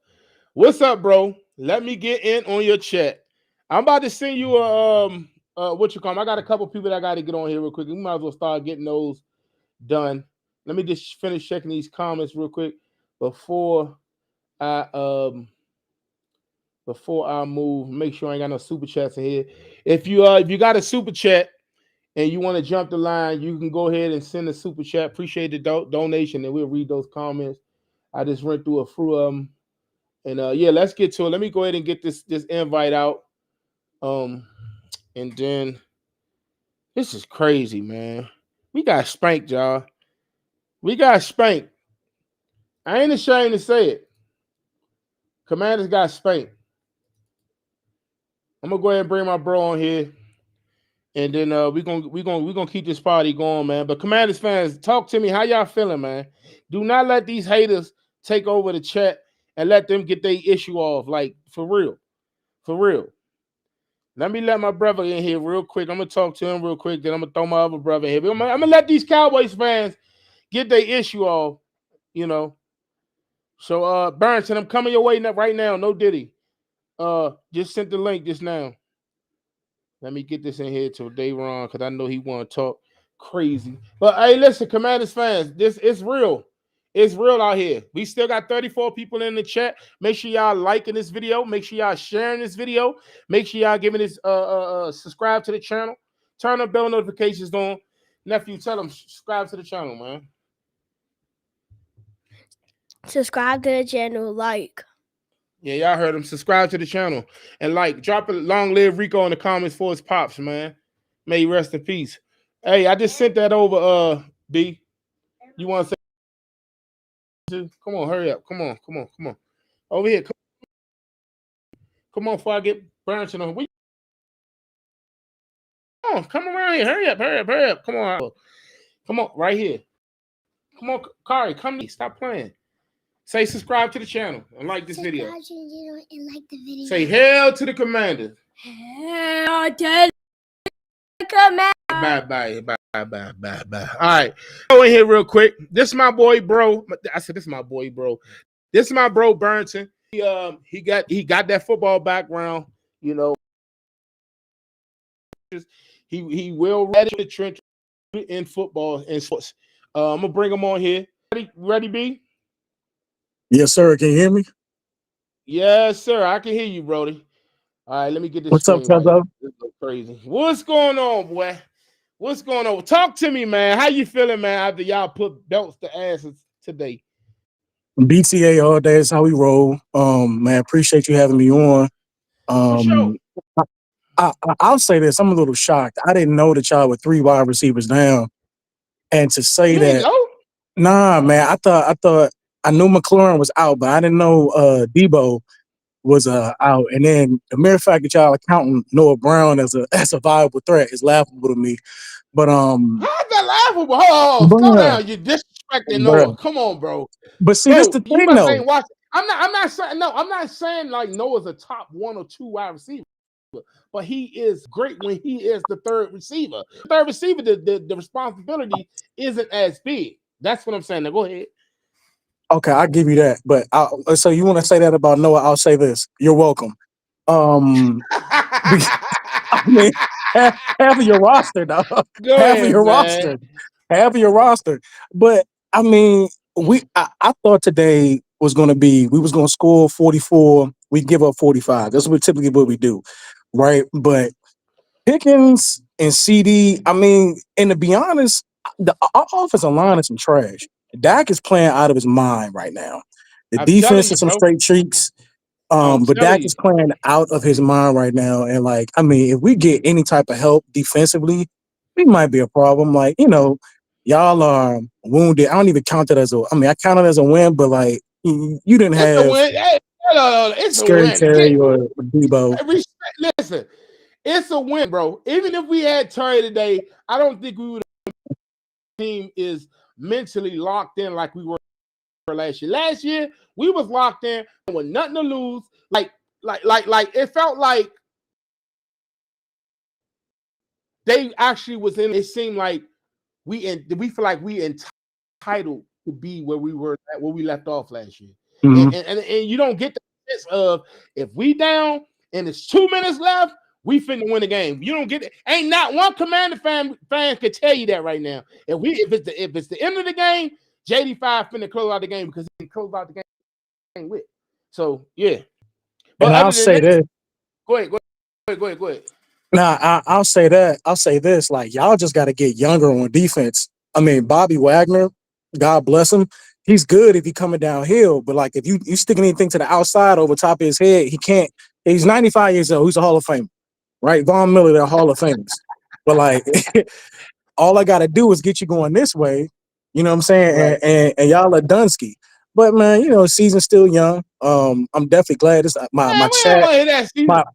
what's up, bro? Let me get in on your chat. I'm about to send you a what you call them. I got a couple people that I got to get on here real quick. We might as well start getting those done. Let me just finish checking these comments real quick before I move. Make sure I ain't got no super chats in here. If you got a super chat and you want to jump the line, you can go ahead and send a super chat. Appreciate the donation, and we'll read those comments. I just went through a few of them, and yeah, let's get to it. Let me go ahead and get this invite out. And then this is crazy, man. We got spanked, y'all. We got spanked. I ain't ashamed to say it. Commanders got spanked. I'm gonna go ahead and bring my bro on here, and then we gonna keep this party going, man. But Commanders fans, talk to me. How y'all feeling, man? Do not let these haters take over the chat and let them get their issue off. Like for real, for real. Let me let my brother in here real quick. I'm gonna talk to him real quick. Then I'm gonna throw my other brother in here. I'm gonna let these Cowboys fans get their issue off. You know. So Barrington, I'm coming your way right now. No Diddy. Just sent the link just now. Let me get this in here to Dayron because I know he want to talk crazy. But hey, listen, Commanders fans, this is real. It's real out here. We still got 34 people in the chat. Make sure y'all liking this video. Make sure y'all sharing this video. Make sure y'all giving this subscribe to the channel. Turn the bell notifications on. Nephew, tell them subscribe to the channel, man. Subscribe to the channel, like. Yeah, y'all heard him. Subscribe to the channel and like. Drop a long live Rico in the comments for his pops, man. May he rest in peace. Hey, I just sent that over. B, you want to say? Come on, hurry up. Come on. Over here. Come on, before I get Barrington on. Come on, come around here. Hurry up. Come on, right here. Come on, Kari, come here. Stop playing. Say subscribe to the channel and like this video. And like the video. Say hail to the Commanders. Hail to the Commanders. Bye. All right. Go in here real quick. This is my boy, bro. I said this is my boy, bro. This is my bro, Barrington. He got that football background, you know. He will ready the trench in football and sports. I'm gonna bring him on here. Ready, B? Yes, sir. Can you hear me? Yes, sir. I can hear you, Brody. All right, let me get this. What's up, Cuzzo? This is crazy. What's going on, boy? What's going on? Talk to me, man. How you feeling, man, after y'all put belts to asses today? BTA all day is how we roll. Man, appreciate you having me on. For sure. I'll say this. I'm a little shocked. I didn't know that y'all were 3 wide receivers down. And to say You that, nah, man, I thought I knew McLaurin was out, but I didn't know Debo was out. And then the mere fact that y'all are counting Noah Brown as a viable threat is laughable to me. But how's that laughable? Oh, slow down. You're disrespecting Noah. Come on, bro. But see, bro, this the thing though. Ain't watching. I'm not saying like Noah's a top 1 or 2 wide receiver, but he is great when he is the third receiver. The responsibility isn't as big. That's what I'm saying. Now go ahead. Okay, I'll give you that. But so you want to say that about Noah? I'll say this. You're welcome. I mean, half of your roster, dog. Half of your roster. But I mean, I thought today was going to be we was going to score 44. We give up 45. That's typically what we do, right? But Pickens and CD. I mean, and to be honest, our offensive line is some trash. Dak is playing out of his mind right now. The defense is some straight treats. But Dak is playing out of his mind right now. And like, I mean, if we get any type of help defensively, we might be a problem. Like, you know, y'all are wounded. I don't even count it as I count it as a win, but like you didn't have a win. Hey, it's Scary Terry or Debo. Listen, it's a win, bro. Even if we had Terry today, I don't think we would have. Team is mentally locked in like we were last year. Last year, we was locked in with nothing to lose. Like like it felt like they actually was in. It seemed like we feel like we entitled to be where we were at, where we left off last year. Mhm. And you don't get the sense of if we down and it's 2 minutes left, we finna win the game. You don't get it. Ain't not one Commander fan could tell you that right now. If it's the end of the game, JD5 finna close out the game because he closed out the game with. So yeah. But and I'll say this. Go ahead. Nah, I'll say that. I'll say this. Like, y'all just got to get younger on defense. I mean, Bobby Wagner, God bless him. He's good if he coming downhill, but like if you sticking anything to the outside over top of his head, he can't. He's 95 years old. He's a Hall of Famer, right? Von Miller, they're Hall of Famers. But like, all I got to do is get you going this way. You know what I'm saying? Right. And y'all are Dunsky. But man, you know, season's still young. I'm definitely glad. This my chat,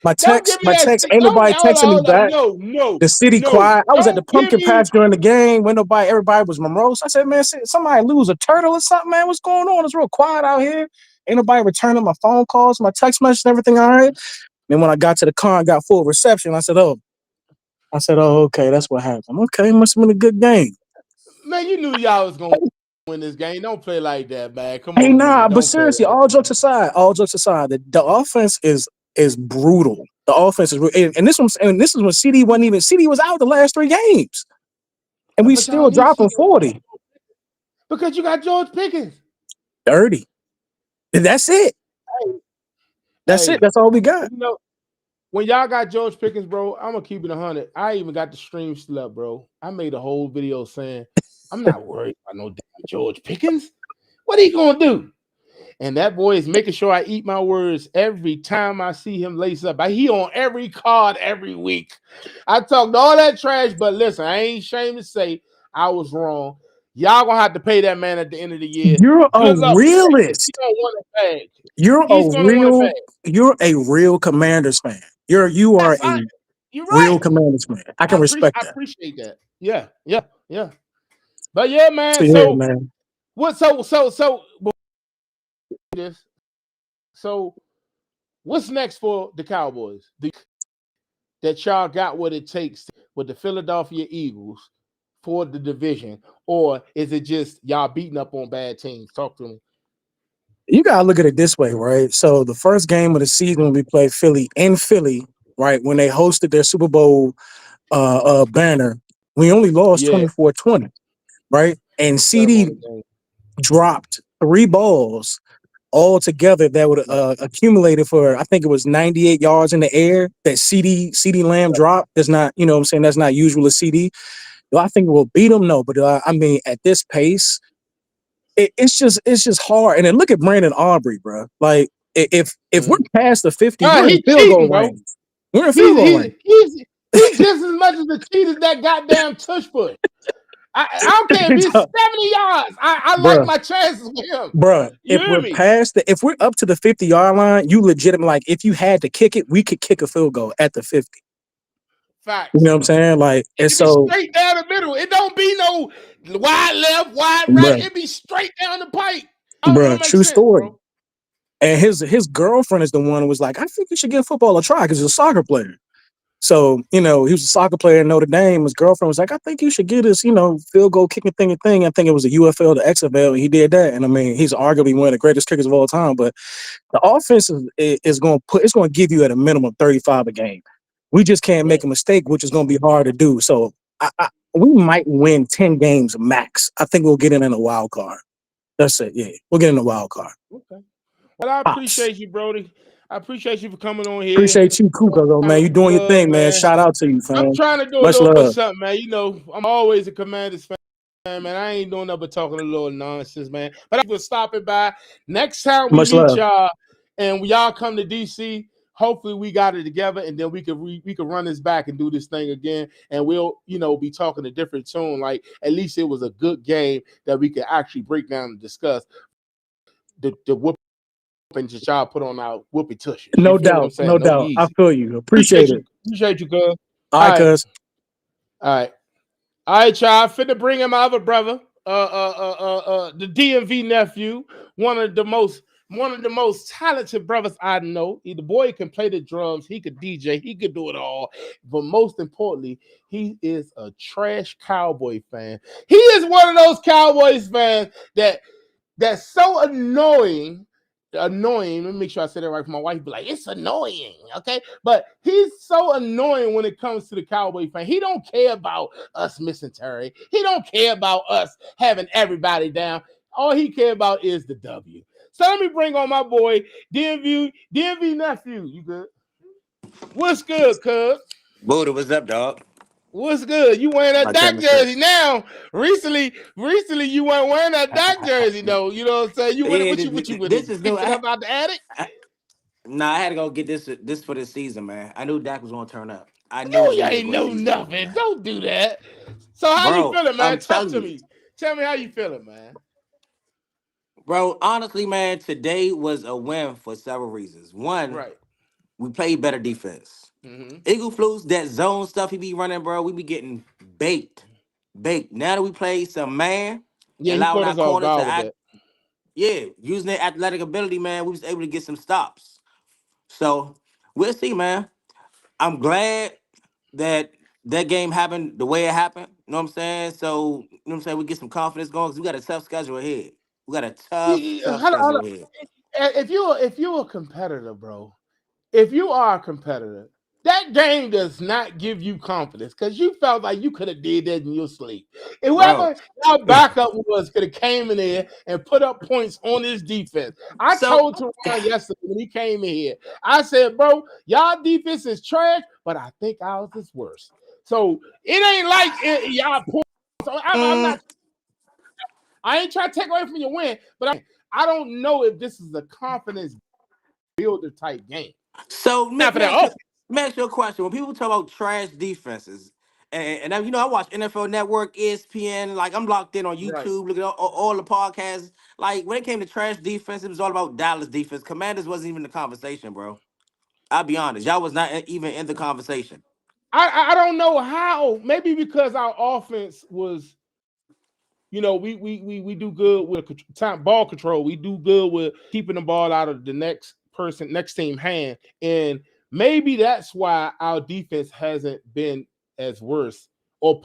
my text. Ain't nobody texting me back. No. The city quiet. I was at the pumpkin patch during the game. When everybody was morose. I said, man, somebody lose a turtle or something, man. What's going on? It's real quiet out here. Ain't nobody returning my phone calls, my text messages, and everything. All right. Then when I got to the car and got full reception, I said, oh, okay, that's what happened. Okay, must have been a good game. Man, you knew y'all was gonna win this game. Don't play like that, man. Come on. Hey, nah, man. but seriously, all jokes aside, the offense is brutal. The offense is, and this is when CD was out the last 3 games, and we still dropping 40 because you got George Pickens 30. And that's it. That's it. That's all we got. You know, when y'all got George Pickens, bro, I'm gonna keep it 100. I even got the stream still up, bro. I made a whole video saying I'm not worried about no damn George Pickens. What he gonna do? And that boy is making sure I eat my words every time I see him lace up. He on every card every week. I talked all that trash, but listen, I ain't ashamed to say I was wrong. Y'all gonna have to pay that man at the end of the year. You're a realist. You're a real Commanders fan. You are a real Commanders fan. I can respect that. I appreciate that. Yeah. But yeah, man. Man. What? So what's next for the Cowboys? That y'all got what it takes with the Philadelphia Eagles for the division, or is it just y'all beating up on bad teams? Talk to me. You gotta look at it this way, right? So the first game of the season when we played Philly in Philly, right, when they hosted their Super Bowl banner, we only lost 24-20, right? And CD dropped 3 balls all together that would accumulated for, I think it was 98 yards in the air that CD Lamb dropped. That's not, you know what I'm saying, that's not usual of CD. Do I think we'll beat them? No, but I mean, at this pace, it's just hard. And then look at Brandon Aubrey, bro. Like, if we're past the 50, we're in field goal range. We're in field goal range. He's just as much of the cheat as that goddamn tush foot. I don't care if he's 70 yards. I like my chances with him. Bro, if we're up to the 50-yard line, you legitimately, like, if you had to kick it, we could kick a field goal at the 50. Facts. You know what I'm saying? Like, it's so straight down the middle. It don't be no wide left, wide right. It be straight down the pipe. Bro, true story. Bro. And his girlfriend is the one who was like, I think you should give football a try because he's a soccer player. So, you know, he was a soccer player in Notre Dame. His girlfriend was like, I think you should get this, you know, field goal kicking thing. I think it was a UFL to XFL, and he did that. And I mean, he's arguably one of the greatest kickers of all time. But the offense is going to give you at a minimum 35 a game. We just can't make a mistake, which is going to be hard to do. So we might win 10 games max. I think we'll get in a wild card. That's it. Yeah, we'll get in a wild card. Okay. Well, I appreciate you, Brody. I appreciate you for coming on here. Appreciate you, Kuko, man. You doing your thing, man. Shout out to you, fam. I'm trying to do a little bit of something, man. You know, I'm always a Commanders fan, man. I ain't doing nothing but talking a little nonsense, man. But I'm stopping by. Next time we meet y'all and y'all come to DC, hopefully we got it together, and then we could run this back and do this thing again, and we'll, you know, be talking a different tune. Like, at least it was a good game that we could actually break down and discuss. The whoop and that y'all put on our whoopee tush. No doubt. I feel you. Appreciate it. Appreciate you, cuz. All right, cuz. All right, y'all. Finna bring in my other brother, the DMV nephew, one of the most one of the most talented brothers I know. The boy can play the drums, he could DJ, he could do it all. But most importantly, he is a trash Cowboy fan. He is one of those Cowboys fans that's so annoying. Let me make sure I said it right for my wife. Be like, it's annoying, okay? But he's so annoying when it comes to the Cowboy fan. He don't care about us missing Terry. He don't care about us having everybody down. All he care about is the W. So let me bring on my boy, DMV nephew. You good? What's good, cuz? Buddha, what's up, dog? What's good? You wearing that Dak jersey now? Recently, you weren't wearing that Dak jersey though. You know what I'm saying? You went what you this is new. Up out the attic? I had to go get this for the season, man. I knew Dak was gonna turn up. I knew no, you ain't know nothing. Man. Don't do that. So how you feeling, man? Talk to me. Tell me how you feeling, man. Bro, honestly, man, today was a win for several reasons. One, we played better defense. Mm-hmm. Eagle Flus, that zone stuff he be running, bro, we be getting baked. Now that we play some man, allowing our corners to act, using their athletic ability, man, we was able to get some stops. So we'll see, man. I'm glad that game happened the way it happened. You know what I'm saying? So, you know what I'm saying? We get some confidence going because we got a tough schedule ahead. We got a tough schedule ahead. If you're a competitor, bro, if you are a competitor, that game does not give you confidence because you felt like you could have did that in your sleep. And whoever our backup was could have came in there and put up points on his defense. I told Teron yesterday when he came in here, I said, bro, y'all defense is trash, but I think ours is worse. So it ain't like y'all poor. So I'm not. I ain't trying to take away from your win, but I don't know if this is a confidence builder type game. So not for that. Let me ask you a question. When people talk about trash defenses, and you know, I watch NFL Network, ESPN, like I'm locked in on YouTube, looking at all the podcasts. Like when it came to trash defense, it was all about Dallas defense. Commanders wasn't even in the conversation, bro. I'll be honest, y'all was not even in the conversation. I don't know how. Maybe because our offense was, you know, we do good with ball control. We do good with keeping the ball out of the next team hand, and maybe that's why our defense hasn't been as worse or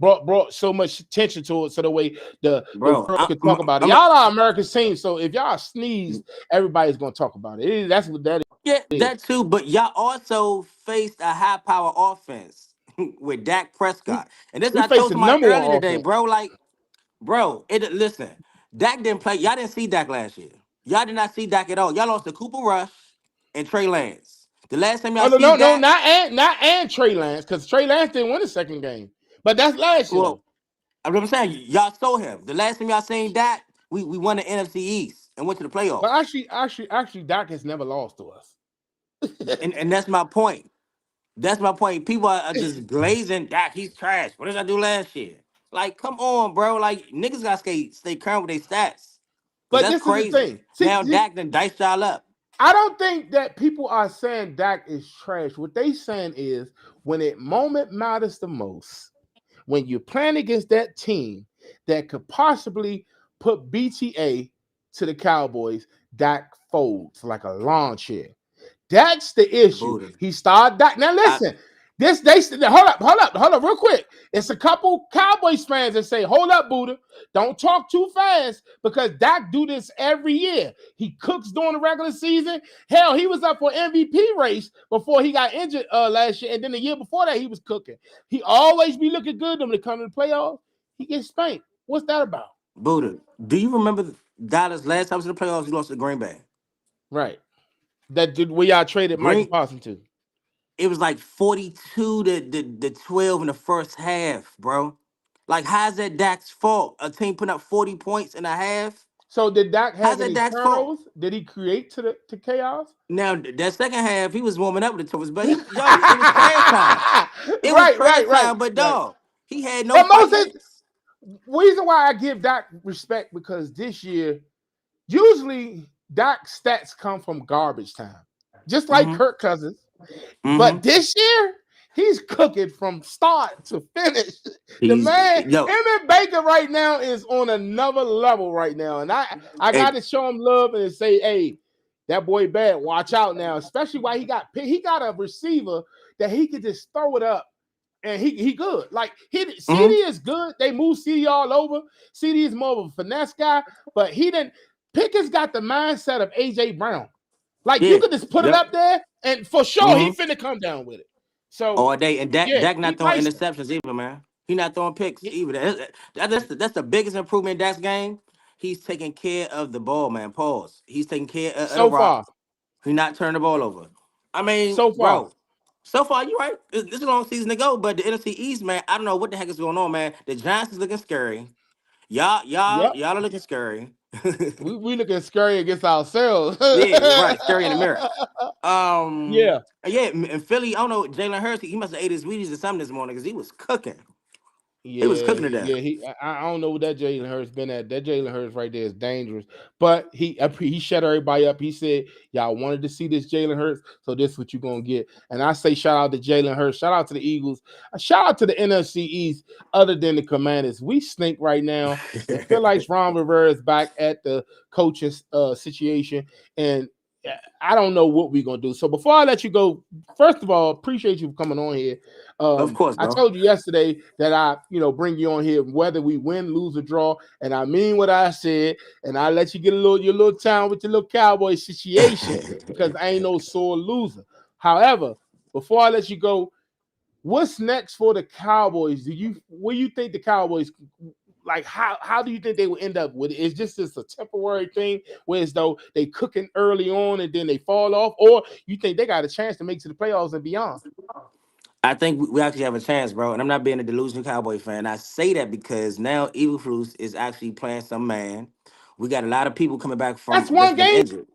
brought so much attention to it. So the way the world could talk about it. Y'all are America's team, so if y'all sneeze, everybody's gonna talk about it. That's what that is. Yeah, that too. But y'all also faced a high power offense with Dak Prescott, and this I told somebody earlier today, bro. Like, bro, listen, Dak didn't play. Y'all didn't see Dak last year. Y'all did not see Dak at all. Y'all lost to Cooper Rush and Trey Lance. The last time y'all see Dak, not Trey Lance, because Trey Lance didn't win the second game. But that's last year. Well, I'm saying y'all stole him. The last time y'all seen Dak, we won the NFC East and went to the playoffs. But actually, Dak has never lost to us. and that's my point. That's my point. People are just glazing Dak. He's trash. What did I do last year? Like, come on, bro. Like, niggas gotta stay current with their stats. But that's crazy. Is the thing. Now Dak done diced y'all up. I don't think that people are saying Dak is trash. What they saying is when it moment matters the most, when you're playing against that team that could possibly put BTA to the Cowboys, Dak folds like a lawn chair. That's the issue. Buddha. He started Dak. Now listen, hold up, real quick. It's a couple Cowboys fans that say, hold up, Buddha. Don't talk too fast because Dak do this every year. He cooks during the regular season. Hell, he was up for MVP race before he got injured last year. And then the year before that, he was cooking. He always be looking good when it comes to the playoffs. He gets spanked. What's that about? Buddha, do you remember Dallas last time in the playoffs, he lost to Green Bay? Right. That did where y'all traded Mike Parsons to. It was like 42 to 12 in the first half, bro. Like, how's that Dak's fault? A team putting up 40 points in a half? So did Dak have any turnovers? Did he create to chaos? Now, that second half, he was warming up with the turnovers, but it was trash time. It was trash time, but dog, he had no reason why I give Dak respect because this year, usually Dak's stats come from garbage time, just like Kirk Cousins. Mm-hmm. But this year, He's cooking from start to finish. The man, him and Baker right now is on another level right now. And I got to show him love and say, hey, that boy bad. Watch out now. Especially why he got a receiver that he could just throw it up. And he good. Like CD is good. They move CD all over. CD is more of a finesse guy, but he didn't. Pickett's got the mindset of AJ Brown. Like you could just put it up there, and for sure he finna come down with it. So all day, and Dak not throwing interceptions either, man. He not throwing picks either. That's the biggest improvement in Dak's game. He's taking care of the ball, man. Pause. He's taking care of so far. He's not turning the ball over. I mean, so far. So far, you're right. This is a long season to go, but the NFC East, man, I don't know what the heck is going on, man. The Giants is looking scary. Y'all are looking scary. we looking scary against ourselves. Yeah, right. Scary in the mirror. Yeah. In Philly, I don't know, Jalen Hurts, he must have ate his Wheaties or something this morning because he was cooking. Yeah, he was cooking to death. Yeah, I don't know what that Jalen Hurts been at. That Jalen Hurts right there is dangerous. But he shut everybody up. He said, y'all wanted to see this Jalen Hurts, so this is what you're going to get. And I say shout out to Jalen Hurts. Shout out to the Eagles. Shout out to the NFC East other than the Commanders. We stink right now. It feels like Ron Rivera is back at the coaching situation. And I don't know what we're going to do. So before I let you go, first of all, appreciate you for coming on here. Of course, bro. I told you yesterday that I, bring you on here, whether we win, lose, or draw. And I mean what I said. And I let you get your little time with your little Cowboy situation because I ain't no sore loser. However, before I let you go, what's next for the Cowboys? What do you think the Cowboys, like, how do you think they will end up with it? Is just a temporary thing where as though they cooking early on and then they fall off? Or you think they got a chance to make to the playoffs and beyond? I think we actually have a chance, bro. And I'm not being a delusional Cowboy fan. I say that because now Eberflus is actually playing some man. We got a lot of people coming back from that's one game injured.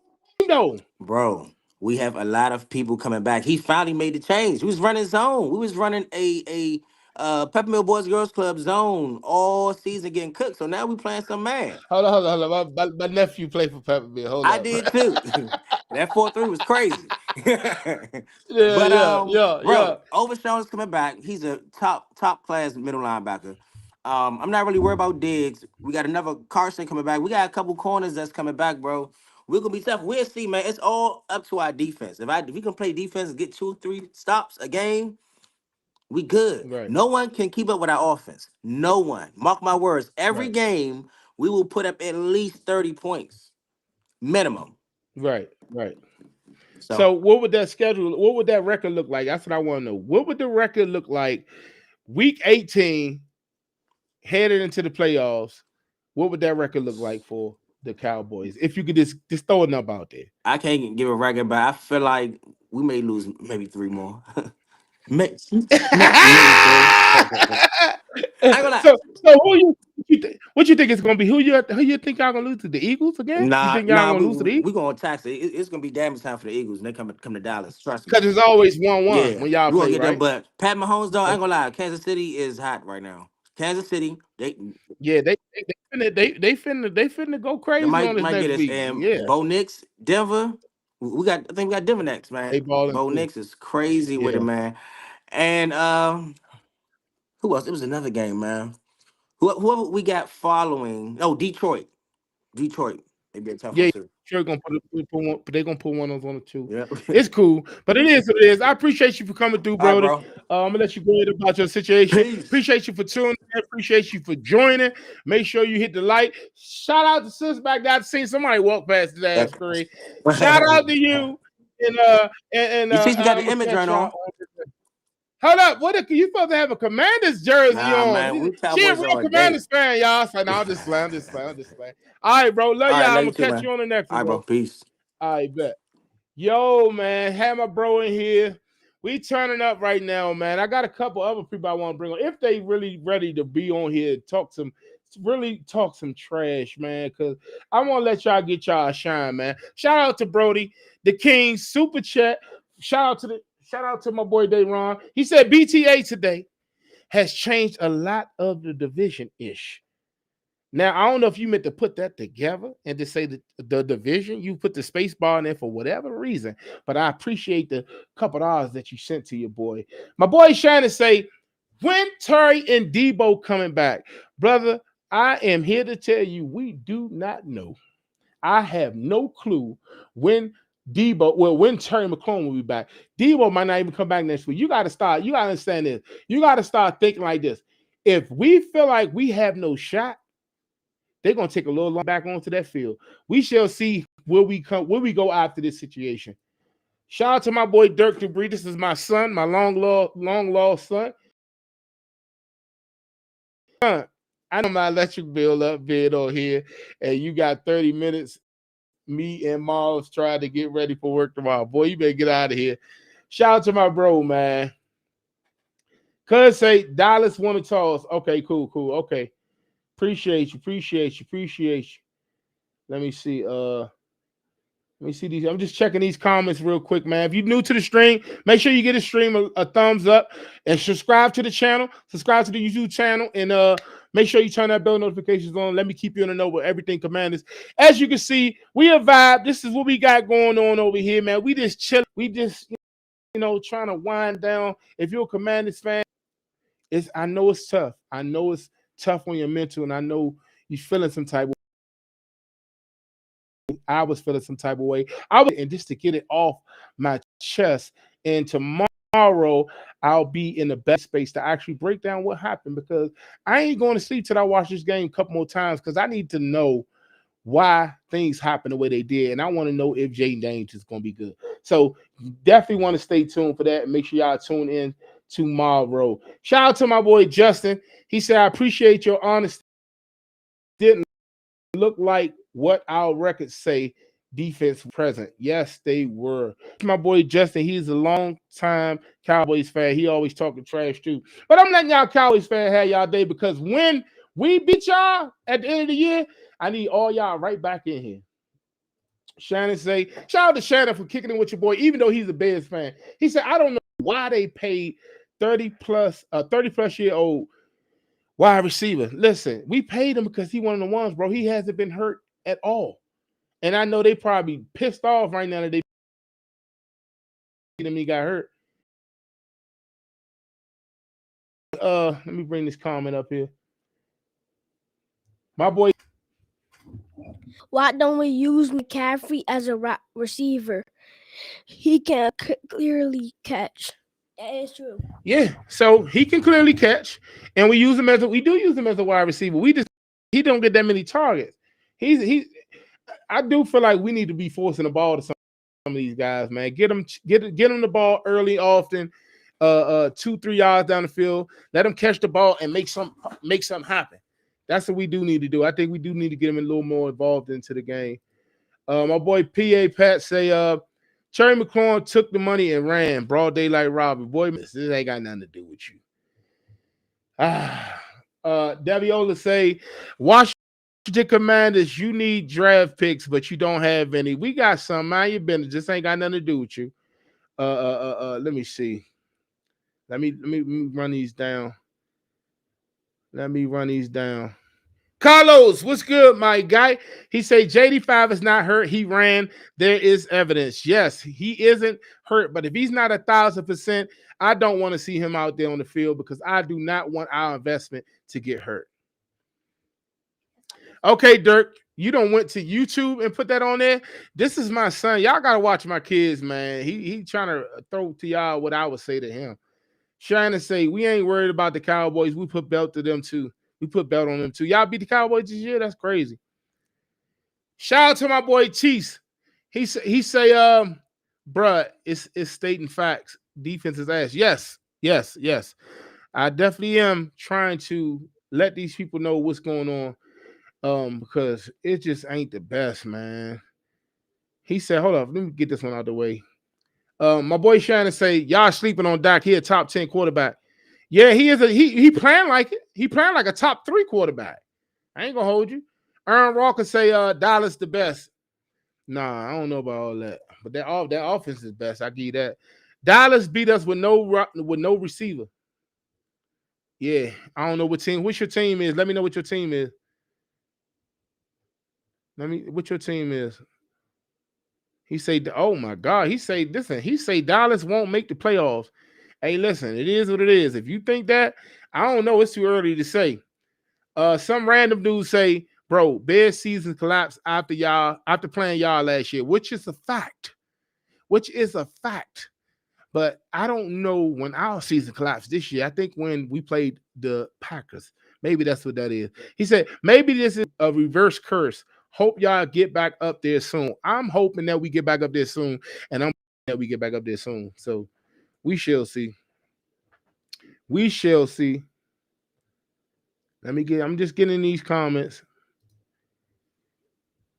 though. Bro, we have a lot of people coming back. He finally made the change. We was running zone. We was running a Peppermill Boys Girls Club zone all season getting cooked. So now we playing some man. Hold on. My nephew played for Peppermill. I did too. That 4-3 was crazy. Overshawn is coming back. He's a top class middle linebacker. I'm not really worried about Diggs. We got another Carson coming back. We got a couple corners that's coming back, bro. We're gonna be tough. We'll see, man. It's all up to our defense. If we can play defense and get 2-3 stops a game, we good. Right. No one can keep up with our offense. No one. Mark my words. Every game we will put up at least 30 points, minimum. Right. So what would that record look like? That's what I want to know. What would the record look like week 18 headed into the playoffs? What would that record look like for the Cowboys? If you could just throw a number out there. I can't give a record, but I feel like we may lose maybe 3 more. So what you think it's gonna be? Who you think y'all gonna lose to? The Eagles again? Nah, you think y'all gonna lose to the Eagles? We're gonna tax it. It's gonna be damage time for the Eagles, and they come to Dallas. Trust me. Because it's always 1-1 when y'all play, get right? them, but Pat Mahomes, though, I ain't gonna lie, Kansas City is hot right now. Kansas City, they finna go crazy on this next week. And Bo Nix, Denver. I think we got Denver next, man. Bo Nix is crazy with it, man. And who else? It was another game, man. Whoever we got following. Oh, Detroit. They be a tough one too. Sure, they're gonna put one on the 2. Yeah. It's cool, but it is what it is. I appreciate you for coming through, brother. Right, bro. I'm gonna let you go ahead about your situation. Peace. Appreciate you for tuning in. Appreciate you for joining. Make sure you hit the like. Shout out to sis back there. I seen somebody walk past the last screen. Shout out to you. And you see, you got the image right on. Hold up, you supposed to have a Commanders jersey on? Man, she a real Commanders fan, y'all. So now I'm just playing. All right, bro. Love y'all. I'm gonna catch you on the next one. All right, bro. Peace. All right, bet. Yo, man, have my bro in here. We turning up right now, man. I got a couple other people I want to bring on if they really ready to be on here. Talk some trash, man. Cause I want to let y'all get y'all shine, man. Shout out to Brody, the King, super chat. Shout out to my boy Dayron. He said BTA today has changed a lot of the division-ish. Now, I don't know if you meant to put that together and to say the division. You put the space bar in there for whatever reason, but I appreciate the couple dollars that you sent to your boy. My boy Shannon say, when Terry and Debo coming back? Brother, I am here to tell you we do not know. I have no clue when when Terry McLaurin will be back. Debo might not even come back next week. You got to understand this. You got to start thinking like this. If we feel like we have no shot, they're gonna take a little long back onto that field. We shall see where we go after this situation. Shout out to my boy Dirk Debris. This is my son, my long lost son. I know my electric bill up bid on here, and you got 30 minutes. Me and Miles trying to get ready for work tomorrow. Boy, you better get out of here. Shout out to my bro, man. Cuz say Dallas want to toss. Okay, cool. Okay. Appreciate you. Let me see. These. I'm just checking these comments real quick, man. If you're new to the stream, make sure you get a stream a thumbs up and subscribe to the channel. Subscribe to the YouTube channel and make sure you turn that bell notifications on. Let me keep you in the know with everything Commanders. As you can see, we a vibe. This is what we got going on over here, man. We just chill. We just trying to wind down. If you're a Commanders fan, I know it's tough. I know it's tough on your mental, and I know you're feeling some type of way. I was feeling some type of way. And just to get it off my chest. And tomorrow, I'll be in the best space to actually break down what happened, because I ain't going to sleep till I watch this game a couple more times, because I need to know why things happen the way they did. And I want to know if Jayden Daniels is going to be good. So definitely want to stay tuned for that. And make sure y'all tune in tomorrow. Shout out to my boy Justin. He said, I appreciate your honesty. Didn't look like what our records say defense present. Yes, they were. My boy Justin, he's a long time Cowboys fan. He always talking trash too. But I'm letting y'all Cowboys fan have y'all day, because when we beat y'all at the end of the year, I need all y'all right back in here. Shannon say, shout out to Shannon for kicking in with your boy, even though he's a Bears fan. He said, I don't know why they paid 30 plus year old wide receiver. Listen, we paid him because he one of the ones, bro. He hasn't been hurt at all. And I know they probably pissed off right now that they he got hurt. Let me bring this comment up here. My boy. Why don't we use McCaffrey as a receiver? He can clearly catch. That is true. Yeah, so he can clearly catch, and we do use him as a wide receiver. He don't get that many targets. I do feel like we need to be forcing the ball to some of these guys, man. Get them the ball early, often, 2-3 yards down the field. Let them catch the ball and make something happen. That's what we do need to do. I think we do need to get them a little more involved into the game. My boy PA Pat say, Terry McLaurin took the money and ran. Broad daylight robbery. Boy, this ain't got nothing to do with you. Daviola say, Washington Commanders, you need draft picks, but you don't have any. We got some, man. Your business just ain't got nothing to do with you. Let me see. Let me run these down. Carlos, what's good, my guy? He say JD5 is not hurt. He ran. There is evidence. Yes, he isn't hurt, but if he's not 1,000%, I don't want to see him out there on the field, because I do not want our investment to get hurt. Okay, Dirk, you done went to YouTube and put that on there. This is my son. Y'all gotta watch my kids, man. He trying to throw to y'all what I would say to him. Shannon say, we ain't worried about the Cowboys. We put belt to them too. We put belt on them too. Y'all beat the Cowboys this year? That's crazy. Shout out to my boy Cheese. He say, bruh, it's stating facts. Defense is ass. Yes. I definitely am trying to let these people know what's going on, because it just ain't the best, man. He said, hold up, let me get this one out of the way. My boy Shannon say, y'all sleeping on Dak. He a top 10 quarterback. Yeah, he is. He playing like it. He playing like a top 3 quarterback. I ain't gonna hold you. Aaron Walker say Dallas the best. Nah, I don't know about all that. But that offense is best. I give you that. Dallas beat us with no receiver. Yeah, I don't know what team. What's your team is? Let me know what your team is. What your team is? He say, oh my God. He say, listen, Dallas won't make the playoffs. Hey, listen, it is what it is. If you think that, I don't know. It's too early to say. Some random dudes say, bro, Bears season collapsed after playing y'all last year, which is a fact. But I don't know when our season collapsed this year. I think when we played the Packers. Maybe that's what that is. He said, maybe this is a reverse curse. Hope y'all get back up there soon. I'm hoping that we get back up there soon, and I'm hoping that we get back up there soon. So we shall see. We shall see. I'm just getting these comments.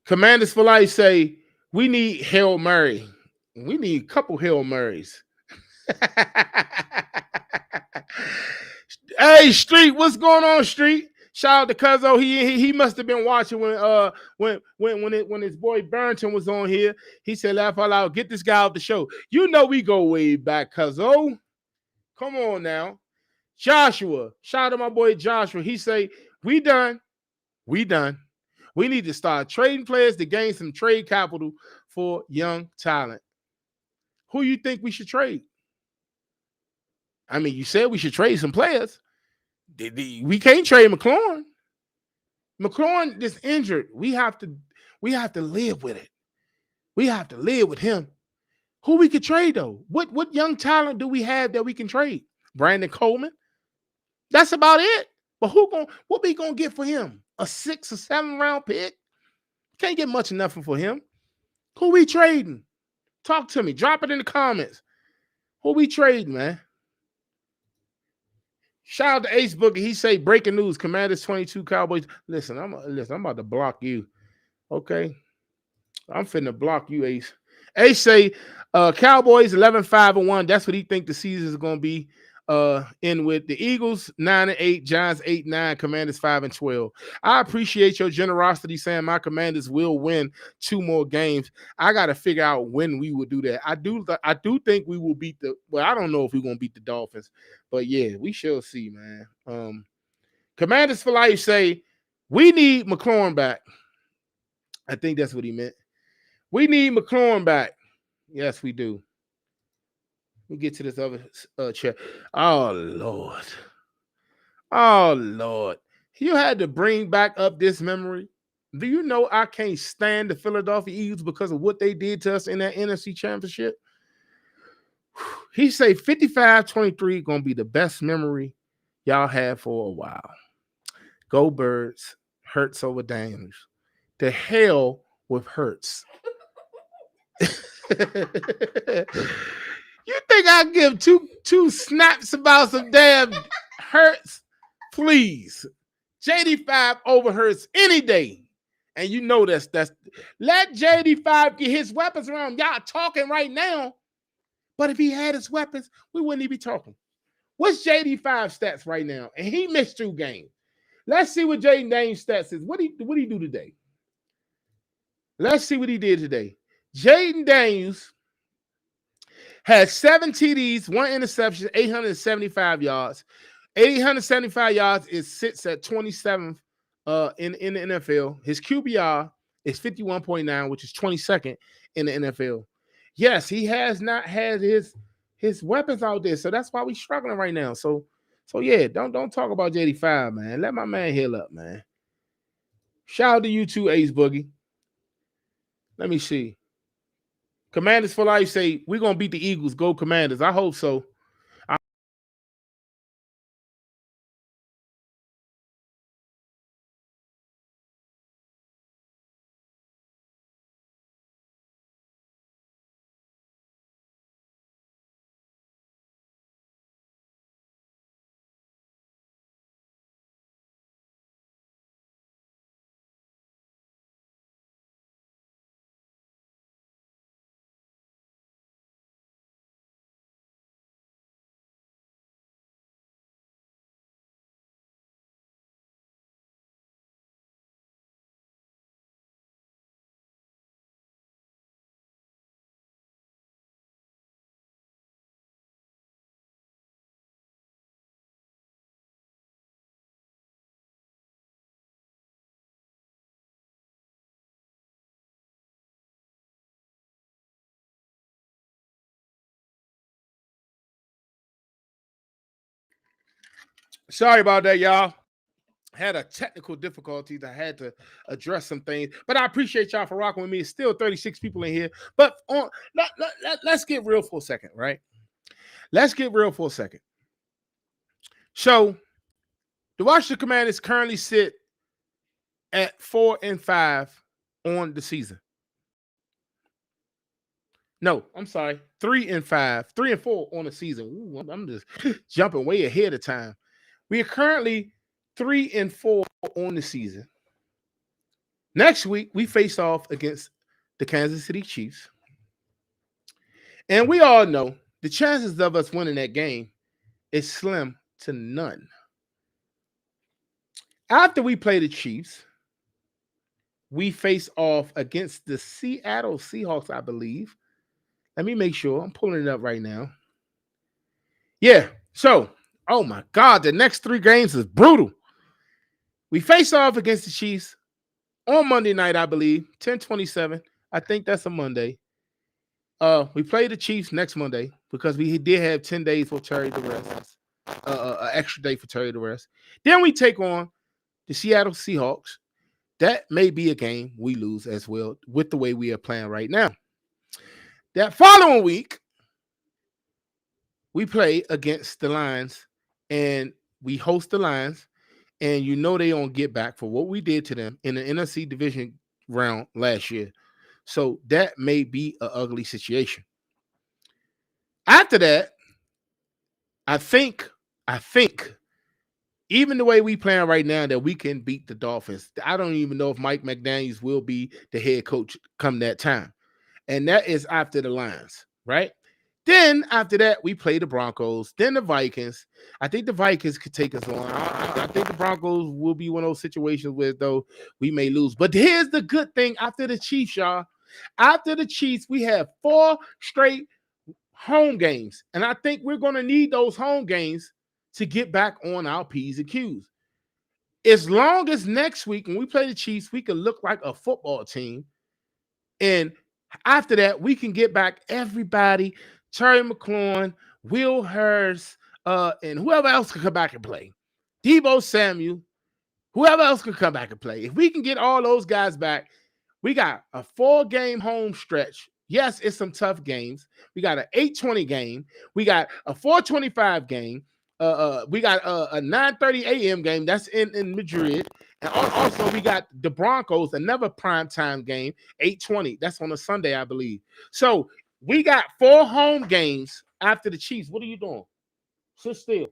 Commanders for Life say, we need Hail Mary. We need a couple Hail Marys. Hey, Street, what's going on, Street? Shout out to Cuzzo. He must have been watching when his boy Barrington was on here. He said, laugh out loud, get this guy off the show. You know we go way back, Cuzzo. Come on now. Joshua, shout out to my boy Joshua. He say, we done. We need to start trading players to gain some trade capital for young talent. Who you think we should trade? I mean, you said we should trade some players. We can't trade McLaurin. McLaurin is injured. We have to live with it. We have to live with him. Who we could trade though? What young talent do we have that we can trade? Brandon Coleman. That's about it. But what we gonna get for him? A 6 or 7 round pick? Can't get much nothing for him. Who we trading? Talk to me. Drop it in the comments. Who we trading, man? Shout out to Ace Boogie. He say breaking news: Commanders 22, Cowboys. Listen, I'm about to block you. Okay, I'm finna block you, Ace. Ace say Cowboys 11-5-1. That's what he think the season is gonna be. In with the Eagles 9-8, Giants 8-9, Commanders 5-12. I appreciate your generosity saying my Commanders will win 2 more games. I got to figure out when we will do that. I do think we will beat I don't know if we're gonna beat the Dolphins, but yeah, we shall see, man. Commanders for Life say we need McLaurin back. I think that's what he meant. We need McLaurin back. Yes, we do. Let me get to this other chat. Oh, Lord. You had to bring back up this memory. Do you know I can't stand the Philadelphia Eagles because of what they did to us in that NFC Championship? He say 55-23 going to be the best memory y'all had for a while. Go Birds. Hurts over Daniels. The hell with Hurts. You think I give two snaps about some damn Hurts? Please. JD5 over Hurts any day. And you know that's let JD5 get his weapons around. Y'all talking right now. But if he had his weapons, we wouldn't even be talking. What's JD5 stats right now? And he missed 2 games. Let's see what Jaden Daniels' stats is. What he do today? Let's see what he did today. Jaden Daniels had 7 TDs, 1 interception, 875 yards. 875 yards sits at 27th in the NFL. His QBR is 51.9, which is 22nd in the NFL. Yes, he has not had his weapons out there, so that's why we're struggling right now. So yeah, don't talk about JD5, man. Let my man heal up, man. Shout out to you too, Ace Boogie. Let me see. Commanders for Life say we're gonna beat the Eagles. Go Commanders. I hope so. Sorry about that, y'all. Had a technical difficulties. I had to address some things, but I appreciate y'all for rocking with me. It's still 36 people in here, but let's get real for a second, right? Let's get real for a second. So, the Washington Commanders currently sit at 4-5 on the season. No, I'm sorry, 3-5, 3-4 on the season. Ooh, I'm just jumping way ahead of time. We are currently 3-4 on the season. Next week, we face off against the Kansas City Chiefs. And we all know the chances of us winning that game is slim to none. After we play the Chiefs, we face off against the Seattle Seahawks, I believe. Let me make sure. I'm pulling it up right now. Yeah. So, oh my God, the next 3 games is brutal. We face off against the Chiefs on Monday night, I believe, 10/27. I think that's a Monday. We play the Chiefs next Monday because we did have 10 days for Terry to rest. An extra day for Terry to rest. Then we take on the Seattle Seahawks. That may be a game we lose as well with the way we are playing right now. That following week, we play against the Lions, and we host the Lions, and you know they don't get back for what we did to them in the NFC division round last year. So that may be an ugly situation. After that, I think even the way we playing right now that we can beat the Dolphins. I don't even know if Mike McDaniels will be the head coach come that time. And that is after the Lions, right? Then after that, we play the Broncos, then the Vikings. I think the Vikings could take us on. I think the Broncos will be one of those situations where, though, we may lose. But here's the good thing after the Chiefs, y'all. After the Chiefs, we have 4 straight home games. And I think we're going to need those home games to get back on our P's and Q's. As long as next week, when we play the Chiefs, we can look like a football team. And after that, we can get back everybody, Terry McLaurin, Will Hurst, and whoever else can come back and play. Deebo Samuel, whoever else can come back and play. If we can get all those guys back, we got a 4-game home stretch. Yes, it's some tough games. We got an 8:20 game. We got a 4:25 game. We got a 9:30 a.m. game. That's in Madrid. And also, we got the Broncos, another primetime game, 8:20. That's on a Sunday, I believe. So we got 4 home games after the Chiefs. What are you doing? Sit still.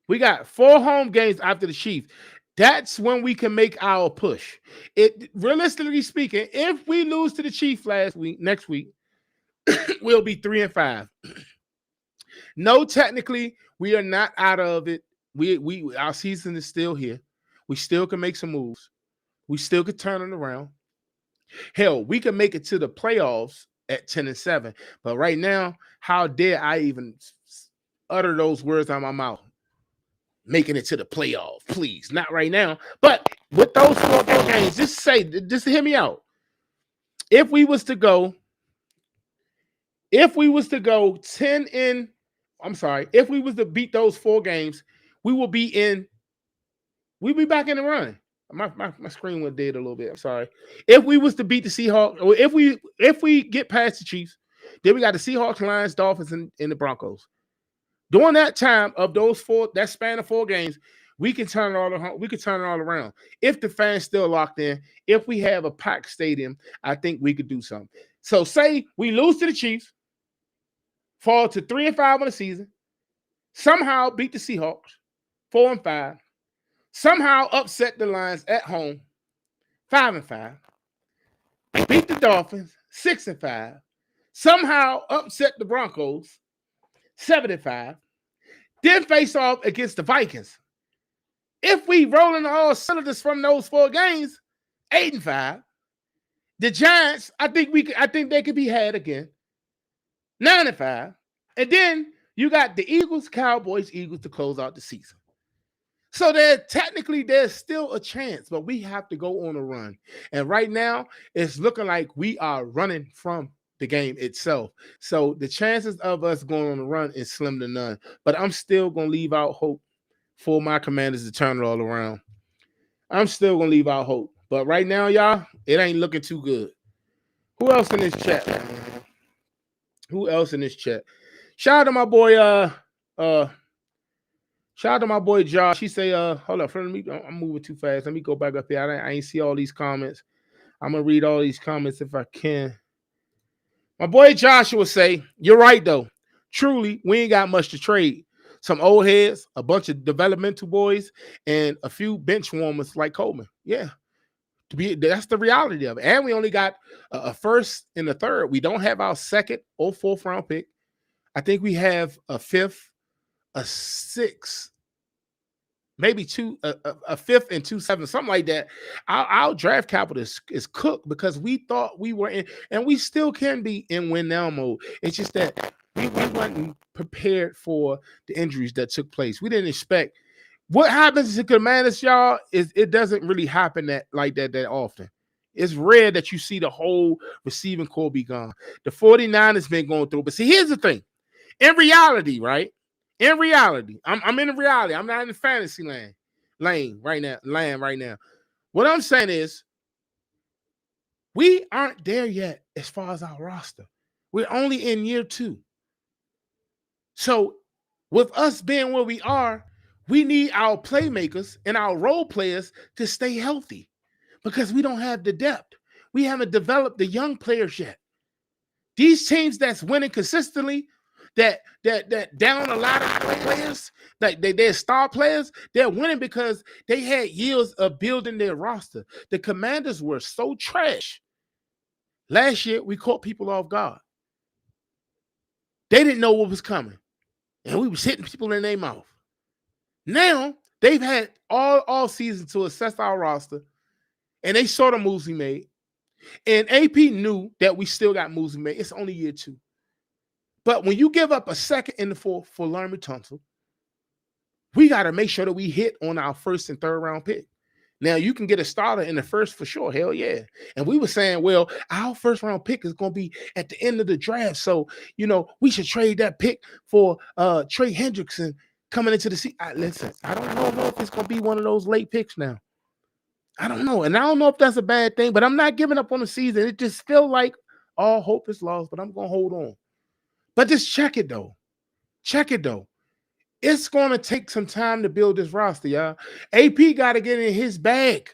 We got 4 home games after the Chiefs. That's when we can make our push. It realistically speaking, if we lose to the Chiefs next week, we'll be 3-5. No, technically, we are not out of it. Our season is still here. We still can make some moves. We still could turn it around. Hell, we can make it to the playoffs at 10-7. But right now, how dare I even utter those words out of my mouth? Making it to the playoff, please. Not right now. But with those 4 games, just hear me out. If we was to go 10 in, I'm sorry, if we was to beat those 4 games, we'll be back in the run. My screen went dead a little bit. I'm sorry. If we was to beat the Seahawks, or if we get past the Chiefs, then we got the Seahawks, Lions, Dolphins, and the Broncos. During that time of that span of 4 games, we can turn it all around. If the fans still locked in, if we have a packed stadium, I think we could do something. So say we lose to the Chiefs, fall to 3-5 on the season, somehow beat the Seahawks, 4-5, somehow upset the Lions at home, 5-5, beat the Dolphins, 6-5, somehow upset the Broncos, 7-5, then face off against the Vikings. If we roll in all cylinders from those 4 games, 8-5. The Giants, I think they could be had again, 9-5. And then you got the Eagles to close out the season. So there's still a chance, but we have to go on a run. And right now, it's looking like we are running from the game itself. So the chances of us going on a run is slim to none. But I'm still gonna leave out hope for my Commanders to turn it all around. I'm still gonna leave out hope. But right now, y'all, it ain't looking too good. Who else in this chat? Who else in this chat? Shout out to my boy, shout out to my boy Josh. He say, hold up, I'm moving too fast. Let me go back up here. I ain't see all these comments. I'm gonna read all these comments if I can. My boy Joshua say, you're right though. Truly, we ain't got much to trade. Some old heads, a bunch of developmental boys, and a few bench warmers like Coleman. Yeah. That's the reality of it. And we only got a first and a third. We don't have our second or fourth round pick. I think we have a fifth, a sixth, maybe a fifth and 2 7, something like that. Our draft capital is cooked because we thought we were in, and we still can be in win now mode. It's just that we weren't prepared for the injuries that took place. We didn't expect. What happens to Commanders, y'all, is it doesn't really happen that often. It's rare that you see the whole receiving core be gone. The 49ers been going through. But see, here's the thing. In reality, right? In reality, I'm in reality. I'm not in the fantasy lane right now. What I'm saying is we aren't there yet as far as our roster. We're only in year 2. So with us being where we are, we need our playmakers and our role players to stay healthy because we don't have the depth. We haven't developed the young players yet. These teams that's winning consistently, that down a lot of players, that they're star players, they're winning because they had years of building their roster. The Commanders were so trash. Last year, we caught people off guard. They didn't know what was coming, and we was hitting people in their mouth. Now, they've had all season to assess our roster, and they saw the moves we made. And AP knew that we still got moves we made. It's only year 2. But when you give up a second and the fourth for Laremy Tunsil, we got to make sure that we hit on our first and third round pick. Now, you can get a starter in the first for sure. Hell yeah. And we were saying, well, our first round pick is going to be at the end of the draft. So, we should trade that pick for Trey Hendrickson coming into the season. Listen, I don't know if it's going to be one of those late picks now. I don't know. And I don't know if that's a bad thing, but I'm not giving up on the season. It just feels like all hope is lost, but I'm going to hold on. But just check it, though. It's going to take some time to build this roster, y'all. AP got to get in his bag.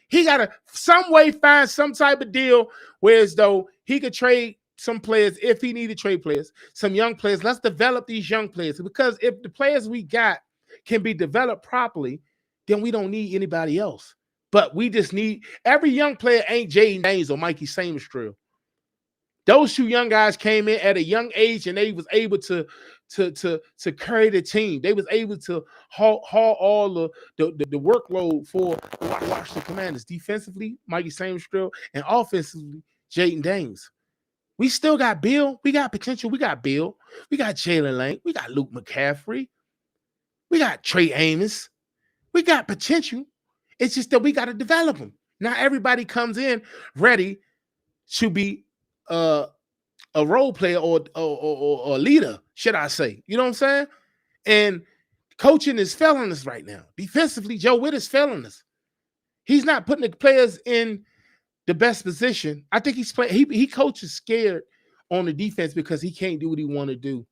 He got to some way find some type of deal where as though he could trade some players if he needed trade players, some young players. Let's develop these young players because if the players we got can be developed properly, then we don't need anybody else. But we just need every young player ain't Jaden Daniels or Mikey Sainristil. Those 2 young guys came in at a young age and they was able to carry the team. They was able to haul all the workload for Washington Commanders. Defensively, Mikey Sainristil, and offensively, Jaden Daniels. We still got Bill. We got potential. We got Bill. We got Jalen Lane. We got Luke McCaffrey. We got Trey Amos. We got potential. It's just that we got to develop them. Not everybody comes in ready to be a role player or a leader, should I say. You know what I'm saying? And coaching is failing us right now. Defensively, Joe Witt is failing us. He's not putting the players in the best position. I think he's playing. He coaches scared on the defense because he can't do what he want to do.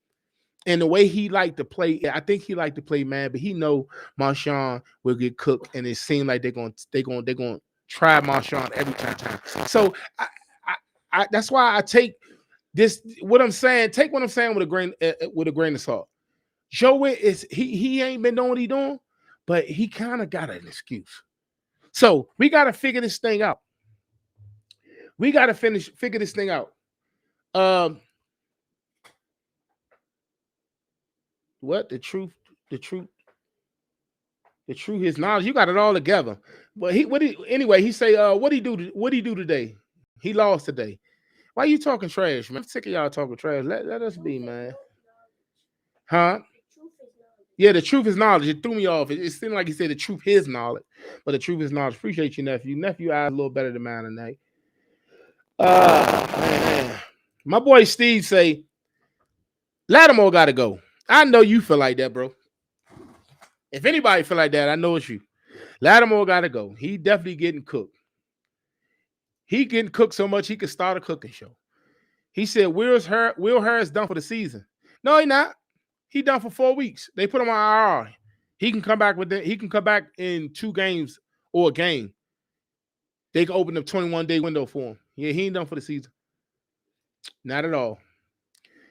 And the way he liked to play, I think he liked to play man, but he know Marshawn will get cooked, and it seems like they're going to try Marshawn every time. So that's why I take this. What I'm saying, take what I'm saying with a grain of salt. Joe Witt is he ain't been doing what he doing, but he kind of got an excuse. So we got to figure this thing out. Figure this thing out. What the truth, his knowledge. You got it all together. But he say, what he do today? He lost today. Why you talking trash, man? I'm sick of y'all talking trash. Let us be, man. Huh? Yeah, the truth is knowledge. It threw me off. It seemed like he said the truth is knowledge, but the truth is knowledge. Appreciate you, nephew. Nephew, eyes a little better than mine tonight. Man. My boy Steve say, Lattimore got to go. I know you feel like that, bro. If anybody feel like that, I know it's you. Lattimore got to go. He definitely getting cooked. He getting cooked so much he could start a cooking show. He said Will Harris done for the season. No, he not. He done for 4 weeks. They put him on IR. He can come back he can come back in 2 games or a game. They can open a 21-day window for him. Yeah, he ain't done for the season. Not at all.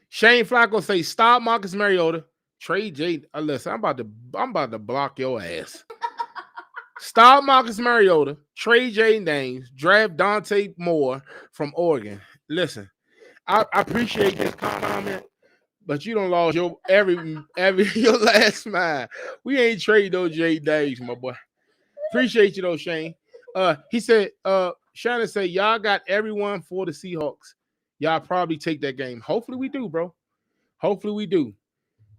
Shane Flacco say, stop Marcus Mariota. Trade Jay. Listen, I'm about to block your ass. Stop Marcus Mariota. Trade Jaden Daniels. Draft Dante Moore from Oregon. Listen, I appreciate this comment, but you don't lost your your last mind. We ain't trade those Jaden Daniels, my boy. Appreciate you though, Shane. He said, Shannon said, y'all got everyone for the Seahawks. Y'all probably take that game. Hopefully we do, bro. Hopefully we do.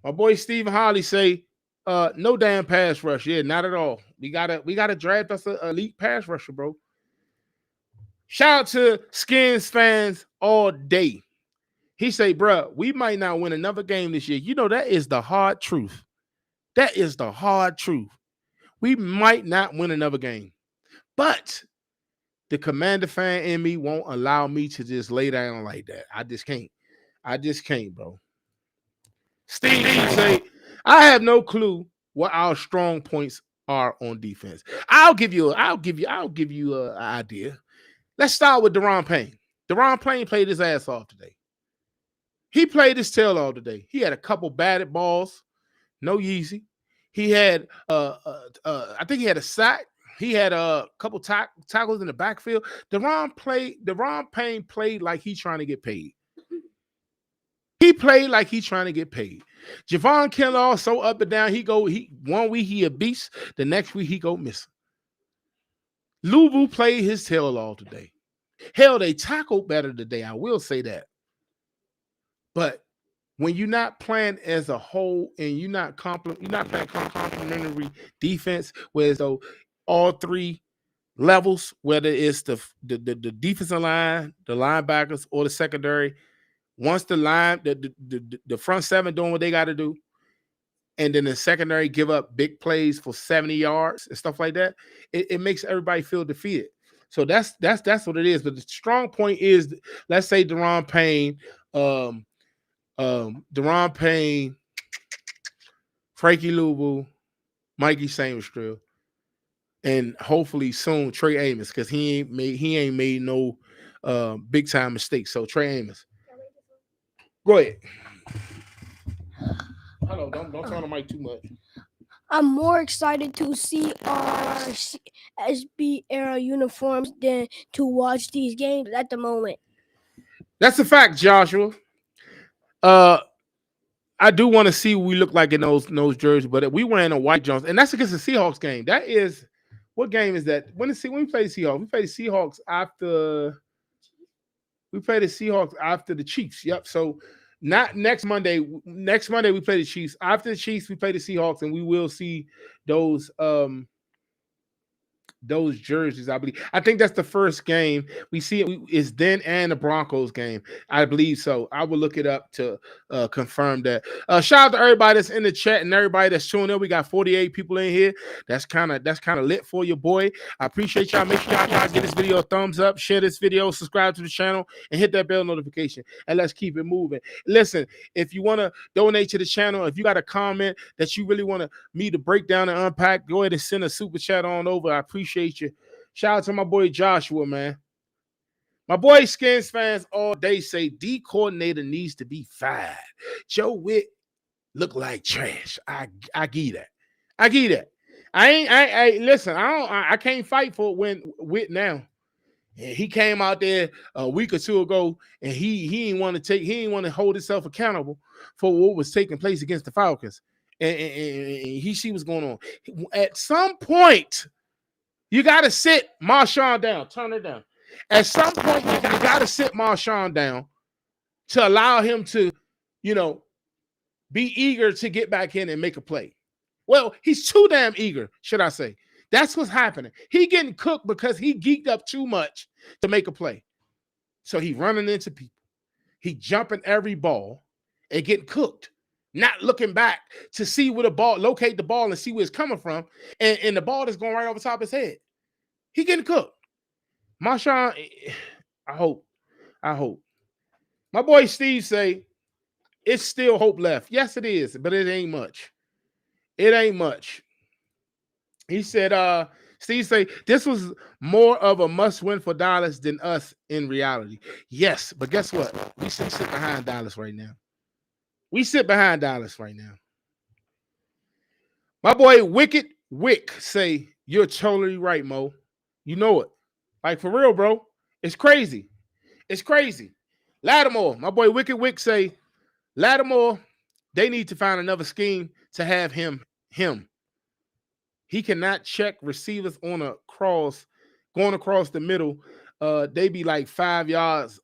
My boy Stephen Holly say, no damn pass rush. Yeah, not at all. We gotta draft us an elite pass rusher, bro. Shout out to Skins fans all day. He say, bro, we might not win another game this year. You know, that is the hard truth. That is the hard truth. We might not win another game. But the Commander fan in me won't allow me to just lay down like that. I just can't, bro. Steve say, I have no clue what our strong points are on defense. I'll give you an idea. Let's start with Deron Payne. Deron Payne played his ass off today. He played his tail off today. He had a couple batted balls, no Yeezy. He had I think he had a sack. He had a couple tackles in the backfield. Deron Payne played like he's trying to get paid. He played like he's trying to get paid. Javon Kinlaw so up and down. He 1 week he a beast. The next week he go missing. Luvu played his tail off today. Hell, they tackled better today. I will say that. But when you're not playing as a whole and you're not playing complementary defense, whereas though all 3 levels, whether it's the defensive line, the linebackers, or the secondary, once the front 7 doing what they got to do, and then the secondary give up big plays for 70 yards and stuff like that, it makes everybody feel defeated. So that's what it is. But the strong point is, let's say Deron Payne, Frankie Luvu, Mikey Sainristil, and hopefully soon Trey Amos, because he ain't made no big time mistakes. So Trey Amos. Go ahead. Hello, don't turn the mic too much. I'm more excited to see our SB era uniforms than to watch these games at the moment. That's a fact, Joshua. I do want to see what we look like in those jerseys, but we wearing a white Jones, and that's against the Seahawks game. That is, what game is that? When we play the Seahawks, we play the Seahawks after. We play the Seahawks after the Chiefs. Yep. So not next Monday. Next Monday we play the Chiefs. After the Chiefs, we play the Seahawks, and we will see those jerseys, I believe. I think that's the first game we see. It's then and the Broncos game, I believe so. I will look it up to confirm that. Shout out to everybody that's in the chat and everybody that's tuning in. We got 48 people in here. That's kind of lit for your boy. I appreciate y'all. Make sure y'all give this video a thumbs up, share this video, subscribe to the channel, and hit that bell notification. And let's keep it moving. Listen, if you want to donate to the channel, if you got a comment that you really want me to break down and unpack, go ahead and send a super chat on over. I appreciate you. Shout out to my boy Joshua, man. My boy Skins fans all day say D coordinator needs to be fired. Joe Witt look like trash. I get that. I get that. I listen. I can't fight for Witt now. And he came out there a week or two ago, and he didn't want to hold himself accountable for what was taking place against the Falcons, and he see what's going on. At some point, you got to sit Marshawn down. Turn it down. At some point, you got to sit Marshawn down to allow him to, be eager to get back in and make a play. Well, he's too damn eager, should I say. That's what's happening. He getting cooked because he geeked up too much to make a play. So he running into people. he jumping every ball and getting cooked, not looking back to see where the ball, locate the ball and see where it's coming from, and the ball is going right over top of his head. He getting cooked. Marshawn, I hope. My boy Steve say, it's still hope left. Yes, it is, but it ain't much. It ain't much. He said, Steve say, this was more of a must-win for Dallas than us in reality. Yes, but guess what? We sit behind Dallas right now. My boy Wicked Wick say, you're totally right, Mo. You know it. Like, for real, bro. It's crazy. Lattimore, my boy Wicked Wick say, Lattimore, they need to find another scheme to have him. He cannot check receivers on a cross, going across the middle. They be like 5 yards.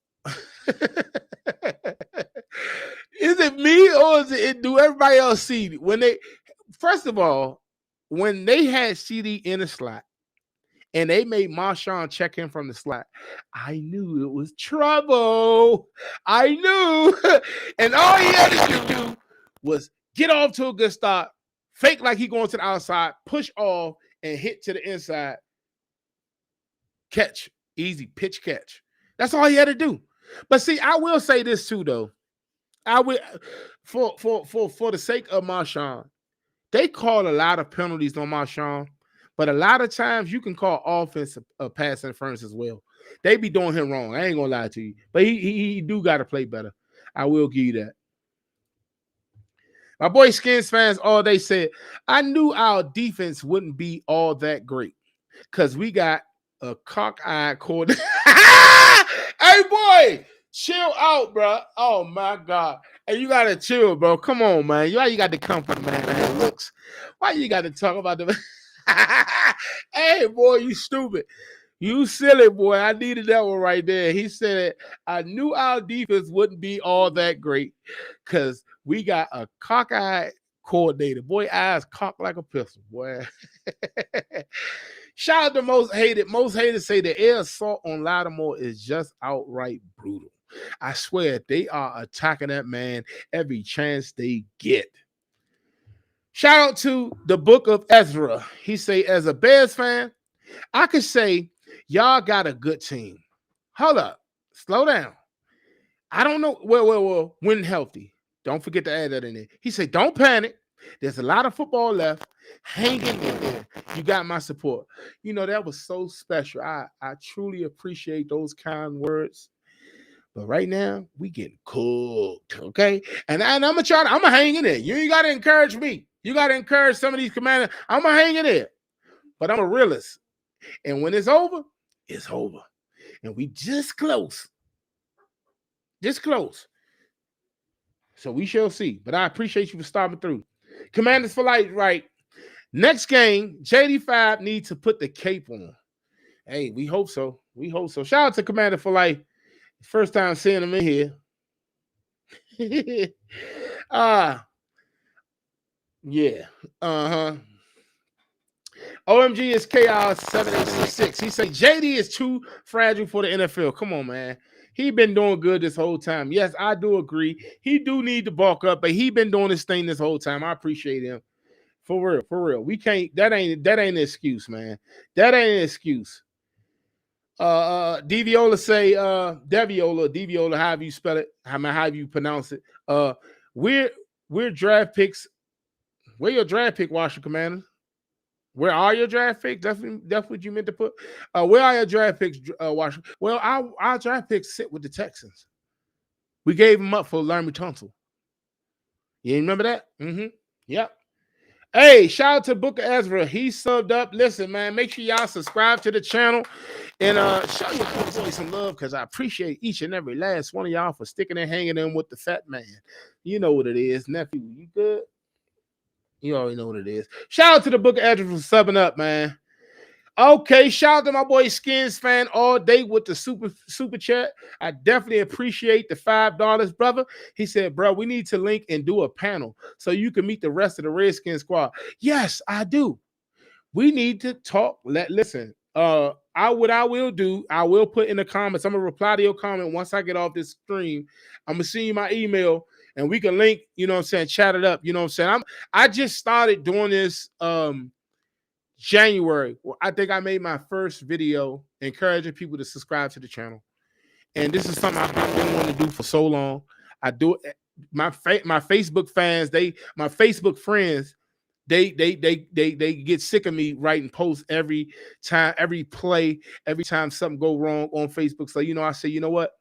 Is it me or is it do everybody else see when they? First of all, when they had CD in the slot and they made Marshawn check in from the slot, I knew it was trouble. I knew, and all he had to do was get off to a good start. Fake like he going to the outside, push off, and hit to the inside. Catch. Easy pitch catch. That's all he had to do. But see, I will say this too, though. I will, for the sake of Marshawn, they call a lot of penalties on Marshawn, but a lot of times you can call offensive pass interference as well. They be doing him wrong. I ain't gonna lie to you. But he do got to play better. I will give you that. My boy Skins fans all day said, I knew our defense wouldn't be all that great because we got a cockeyed coordinator. Hey, boy, chill out, bro. Oh, my God. Hey, you got to chill, bro. Come on, man. Why you got to come for the man looks? Why you got to talk about the Hey, boy, you stupid. You silly, boy. I needed that one right there. He said, I knew our defense wouldn't be all that great because we got a cockeyed coordinator. Boy, eyes cocked like a pistol, boy. Shout out to Most Hated. Most Hated say the air assault on Lattimore is just outright brutal. I swear, they are attacking that man every chance they get. Shout out to the Book of Ezra. He say, as a Bears fan, I could say y'all got a good team. Hold up. Slow down. I don't know. Well, when healthy. Don't forget to add that in there. He said, don't panic. There's a lot of football left. Hang in there. You got my support. You know, that was so special. I truly appreciate those kind words. But right now, we getting cooked, okay? And I'm going to hang in there. You got to encourage me. You got to encourage some of these commanders. I'm going to hang in there. But I'm a realist. And when it's over, it's over. And we just close. Just close. So we shall see. But I appreciate you for stopping through. Commanders for life, right? Next game, JD5 needs to put the cape on. Hey, we hope so. Shout out to Commander for life. First time seeing him in here. Yeah. OMG is Chaos 7866. He said JD is too fragile for the NFL. Come on, man. He been doing good this whole time. Yes, I do agree. He do need to bulk up, but he been doing this thing this whole time. I appreciate him. For real. We can't, that ain't an excuse, man. That ain't an excuse. Deviola say, Deviola, however you spell it, however you pronounce it. We're draft picks. Where your draft pick, Washington Commanders? Where are your draft picks? That's what you meant to put. Where are your draft picks, Washington? Well, our draft picks sit with the Texans. We gave them up for Laremy Tunsil. You remember that? Mm-hmm. Yep. Hey, shout out to Book of Ezra. He subbed up. Listen, man, make sure y'all subscribe to the channel and show your boy some love because I appreciate each and every last one of y'all for sticking and hanging in with the fat man. You know what it is. Nephew, you good? You already know what it is. Shout out to the Book of Ezra for subbing up, man. Okay, shout out to my boy Skins fan all day with the super chat. I definitely appreciate the $5, brother. He said, bro, we need to link and do a panel so you can meet the rest of the Redskins squad. Yes, I do. We need to talk. Listen, what I will do, I will put in the comments. I'm gonna reply to your comment once I get off this stream. I'm gonna send you my email and we can link, you know what I'm saying, chat it up. You know what I'm saying? I just started doing this January. Well, I think I made my first video encouraging people to subscribe to the channel. And this is something I've been wanting to do for so long. I do it. My Facebook fans, my Facebook friends, they get sick of me writing posts every time, every time something go wrong on Facebook. So, you know, I say, you know what?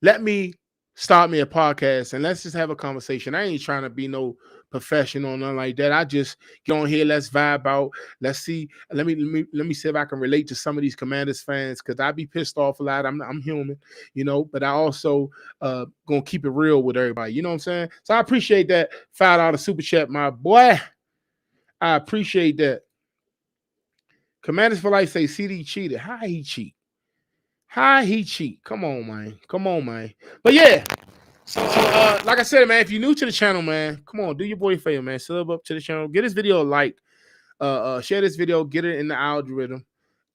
Let me start me a podcast and let's just have a conversation. I ain't trying to be no professional or nothing like that. I just get on here, let's vibe out. Let's see. Let me see if I can relate to some of these Commanders fans, because I be pissed off a lot. I'm human, you know, but I also gonna keep it real with everybody. You know what I'm saying? So I appreciate that $5 super chat, my boy. I appreciate that. Commanders for Life say CD cheated. How he cheat? How he cheat? Come on, man. Come on, man. But yeah. So like I said, man, if you're new to the channel, man, come on, do your boy a favor, man. Sub up to the channel. Get this video a like. Share this video. Get it in the algorithm.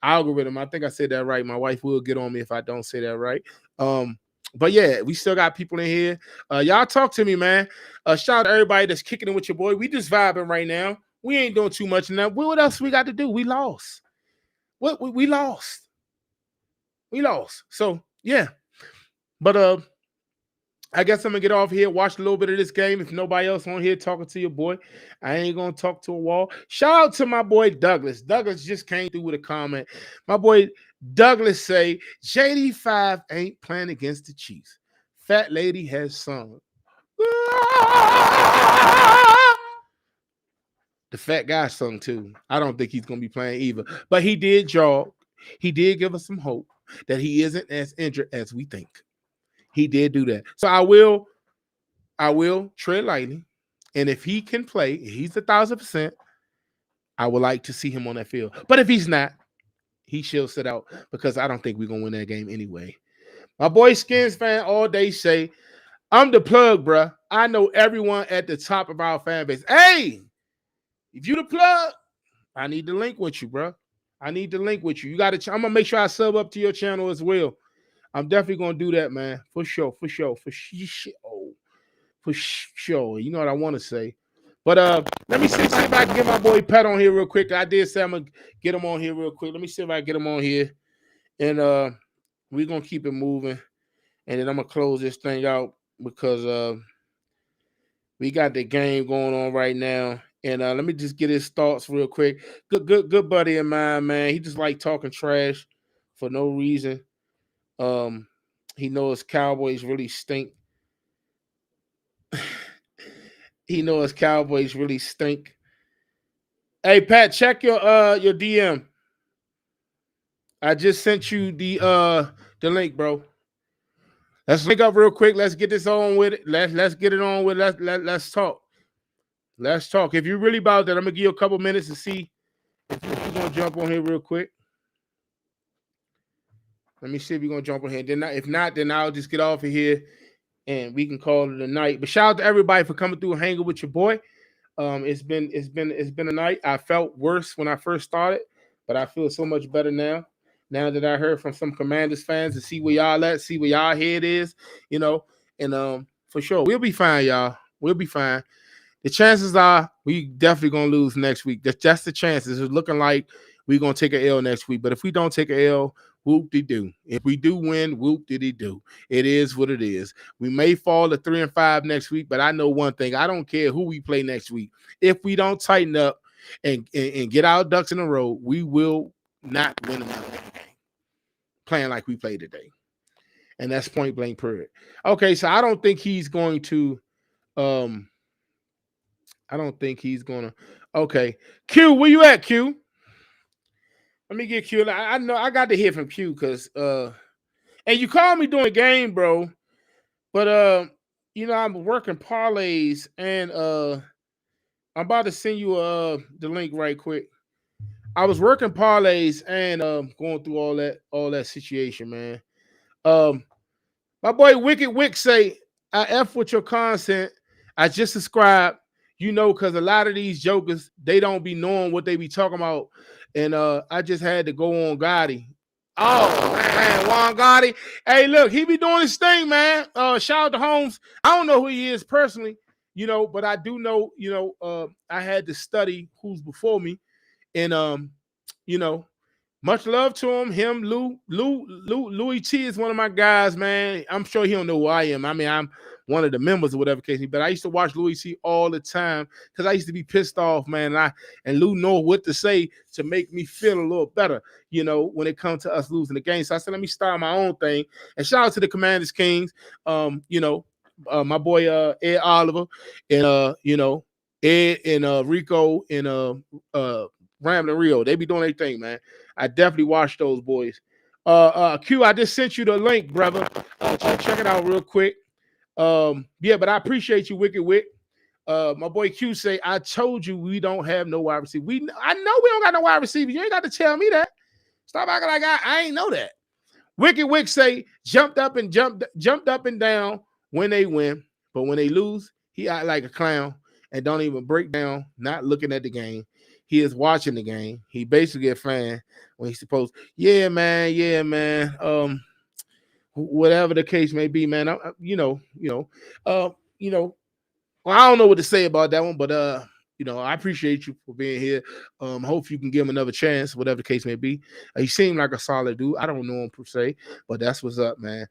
I think I said that right. My wife will get on me if I don't say that right. But yeah, we still got people in here. Y'all talk to me, man. Shout out to everybody that's kicking it with your boy. We just vibing right now. We ain't doing too much now. What else we got to do? We lost. We lost. We lost. So yeah. But I guess I'm gonna get off here, watch a little bit of this game. If nobody else on here talking to your boy, I ain't gonna talk to a wall. Shout out to my boy Douglas. Douglas just came through with a comment. My boy Douglas say JD5 ain't playing against the Chiefs. Fat lady has sung. The fat guy sung too. I don't think he's gonna be playing either, but he did jog. He did give us some hope that he isn't as injured as we think. He did do that. So I will tread lightly. And if he can play, he's 1,000%, I would like to see him on that field. But if he's not, he shall sit out, because I don't think we're going to win that game anyway. My boy Skins fan all day say, I'm the plug, bruh. I know everyone at the top of our fan base. Hey, if you the plug, I need to link with you, bruh. I need to link with you. I'm going to make sure I sub up to your channel as well. I'm definitely gonna do that, man. For sure. You know what I want to say. But let me see if I can get my boy Pat on here real quick. I did say I'm gonna get him on here real quick. Let me see if I can get him on here. And we're gonna keep it moving. And then I'm gonna close this thing out because we got the game going on right now. And let me just get his thoughts real quick. Good buddy of mine, man. He just like talking trash for no reason. He knows Cowboys really stink. He knows Cowboys really stink. Hey Pat, check your DM. I just sent you the link, bro. Let's link up real quick. Let's get this on with it. Let's get it on with it. Let's talk. Let's talk. If you're really about that, I'm gonna give you a couple minutes to see if you're gonna jump on here real quick. Let me see if you're gonna jump on here. If not, then I'll just get off of here and we can call it a night. But shout out to everybody for coming through and hanging with your boy. It's been a night. I felt worse when I first started, but I feel so much better now. Now that I heard from some Commanders fans to see where y'all at, see where y'all head is, you know, and for sure we'll be fine, y'all. We'll be fine. The chances are we definitely gonna lose next week. That's the chances. It's looking like we're gonna take an L next week. But if we don't take an L, whoop-de-doo. If we do win, whoop-de-doo. It is what it is. We may fall to 3-5 next week, but I know one thing. I don't care who we play next week. If we don't tighten up and get our ducks in a row, we will not win another game playing like we played today. And that's point blank period. Okay, so I don't think he's going to okay. Q, where you at, Q? Let me get Q. I know I got to hear from Q because and you called me during the game, bro. But you know, I'm working parlays and I'm about to send you the link right quick. I was working parlays and going through all that situation, man. My boy Wicked Wick say, I F with your content. I just subscribed, you know, because a lot of these jokers, they don't be knowing what they be talking about. and I just had to go on Gotti. Oh man, Juan Gotti. Hey, look, he be doing his thing, man. Shout out to Holmes. I don't know who he is personally, but I do know, I had to study who's before me, and much love to him. Louis T is one of my guys, man. I'm sure he don't know who I am. I mean, I'm one of the members or whatever case, but I used to watch Louis T all the time because I used to be pissed off, man. And Lou know what to say to make me feel a little better, when it comes to us losing the game. So I said, let me start my own thing. And shout out to the Commanders Kings, my boy Ed Oliver, and Ed and Rico and Ramblin' Rio. They be doing their thing, man. I definitely watch those boys. Q, I just sent you the link, brother. Check it out real quick. But I appreciate you, Wicked Wick. My boy Q say, I told you we don't have no wide receiver. I know we don't got no wide receiver. You ain't got to tell me that. Stop acting like I ain't know that. Wicked Wick say jumped up and down when they win, but when they lose, he act like a clown and don't even break down, not looking at the game. He is watching the game. He basically a fan when he's supposed. Yeah, man. Whatever the case may be, man. Well, I don't know what to say about that one, but I appreciate you for being here. Hope you can give him another chance, whatever the case may be. He seemed like a solid dude. I don't know him per se, but that's what's up, man.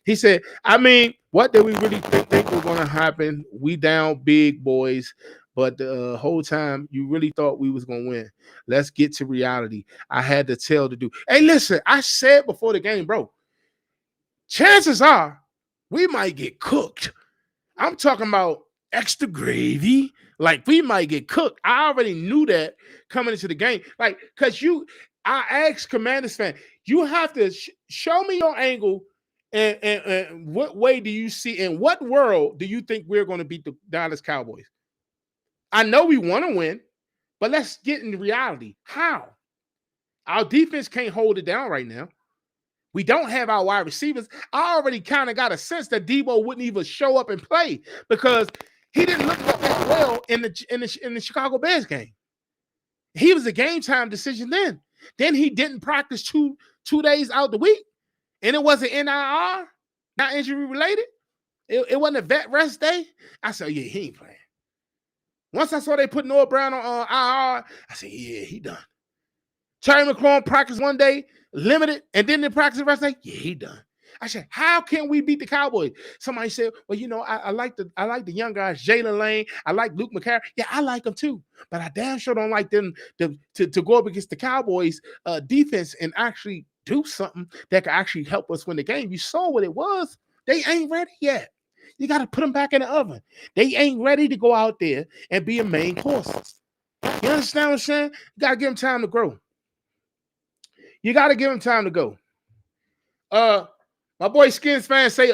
He said, I mean, what did we really think was going to happen? We down big, boys. But the whole time, you really thought we was going to win. Let's get to reality. I had to tell the dude, hey, listen, I said before the game, bro, chances are we might get cooked. I'm talking about extra gravy. Like, we might get cooked. I already knew that coming into the game. Like, because I asked Commanders fan, you have to show me your angle and what way do you see, in what world do you think we're going to beat the Dallas Cowboys? I know we want to win, but let's get into reality. How? Our defense can't hold it down right now. We don't have our wide receivers. I already kind of got a sense that Debo wouldn't even show up and play because he didn't look that well in the Chicago Bears game. He was a game time decision then. Then he didn't practice two days out the week, and it wasn't NIR, not injury related. It wasn't a vet rest day. I said, yeah, he ain't playing. Once I saw they put Noah Brown on IR, I said, yeah, he done. Terry McLaurin practiced one day, limited, and then they practice the rest day. Yeah, he done. I said, how can we beat the Cowboys? Somebody said, well, I like the young guys, Jalen Lane. I like Luke McCarron. Yeah, I like them too. But I damn sure don't like them to go up against the Cowboys defense and actually do something that could actually help us win the game. You saw what it was. They ain't ready yet. You got to put them back in the oven. They ain't ready to go out there and be a main course. You understand what I'm saying? You got to give them time to grow. You got to give them time to go. My boy Skins fan say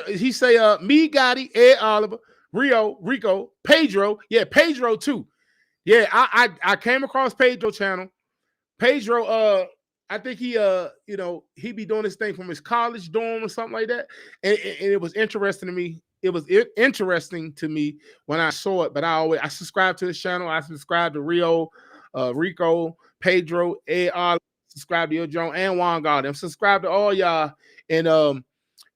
me, Gotti, Ed Oliver, Rico, Pedro. Yeah, Pedro too. Yeah, I came across Pedro channel. Pedro, I think he be doing this thing from his college dorm or something like that. And it was interesting to me. It was interesting to me when I saw it, but I subscribe to his channel. I subscribe to Rico, Pedro, Ed, subscribe to your Joan and Juan Gotti. I'm subscribed to all y'all. And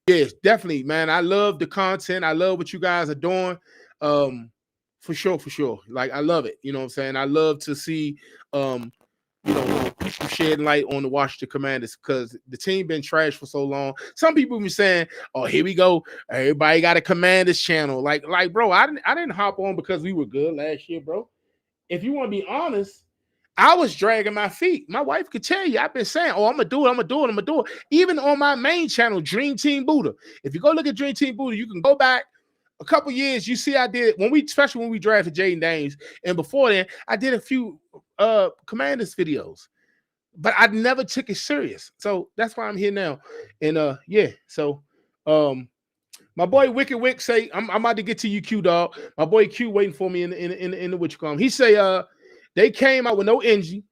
yes, definitely, man. I love the content. I love what you guys are doing. For sure. Like, I love it. You know what I'm saying? I love to see people shedding light on the Washington Commanders because the team been trash for so long. Some people be saying, "Oh, here we go. Everybody got a Commanders channel." Like, bro, I didn't hop on because we were good last year, bro. If you want to be honest, I was dragging my feet. My wife could tell you. I've been saying, "Oh, I'm gonna do it." Even on my main channel, Dream Team Buddha. If you go look at Dream Team Buddha, you can go back a couple years. You see, I did especially when we drafted Jaden Daniels, and before then, I did a few Commanders videos, but I never took it serious. So that's why I'm here now. And yeah, so my boy Wicked Wick say, I'm about to get to you, Q dog. My boy Q waiting for me in the what you call him. He say they came out with no energy.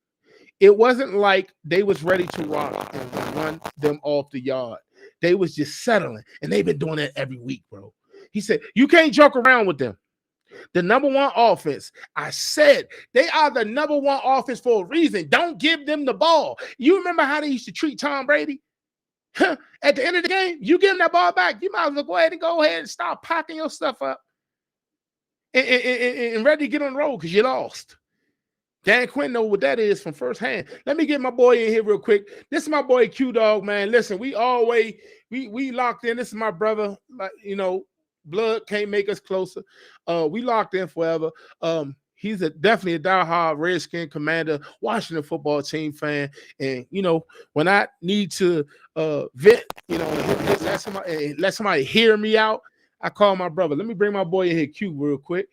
It wasn't like they was ready to rock and run them off the yard. They was just settling, and they've been doing that every week, bro. He said, you can't joke around with them. the number one offense. I said they are the number one offense for a reason. Don't give them the ball. You remember how they used to treat Tom Brady? At the end of the game, you give him that ball back, you might as well go ahead and start packing your stuff up and ready to get on the road because you lost. Dan Quinn know what that is from firsthand. Let me get my boy in here real quick. This is my boy Q Dog, man. Listen, we locked in. This is my brother. Like, you know, blood can't make us closer. We locked in forever. He's definitely a diehard Redskin Commander, Washington football team fan. And, you know, when I need to vent, you know, let somebody hear me out, I call my brother. Let me bring my boy in here, Q, real quick.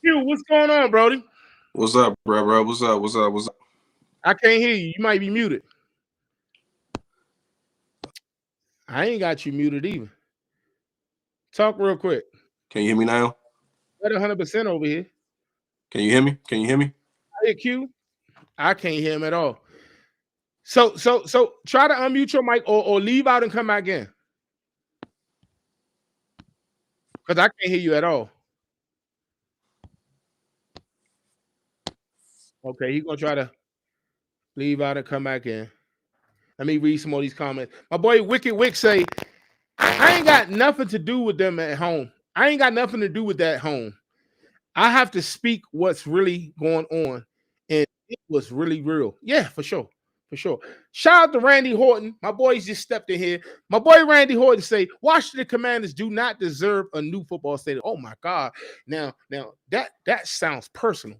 Q, what's going on, Brody? What's up, bro? What's up? I can't hear you. You might be muted. I ain't got you muted either. Talk real quick. Can you hear me now? At 100% over here. Can you hear me? Hey, Q. I can't hear him at all. So try to unmute your mic or leave out and come back in. Because I can't hear you at all. Okay, he's gonna try to leave out and come back in. Let me read some more of these comments. My boy Wicked Wick say, I ain't got nothing to do with them at home. I ain't got nothing to do with that home. I have to speak what's really going on. And it was really real. Yeah, for sure. For sure. Shout out to Randy Horton. My boys just stepped in here. My boy Randy Horton say, Washington Commanders do not deserve a new football stadium. Oh my God. Now that sounds personal.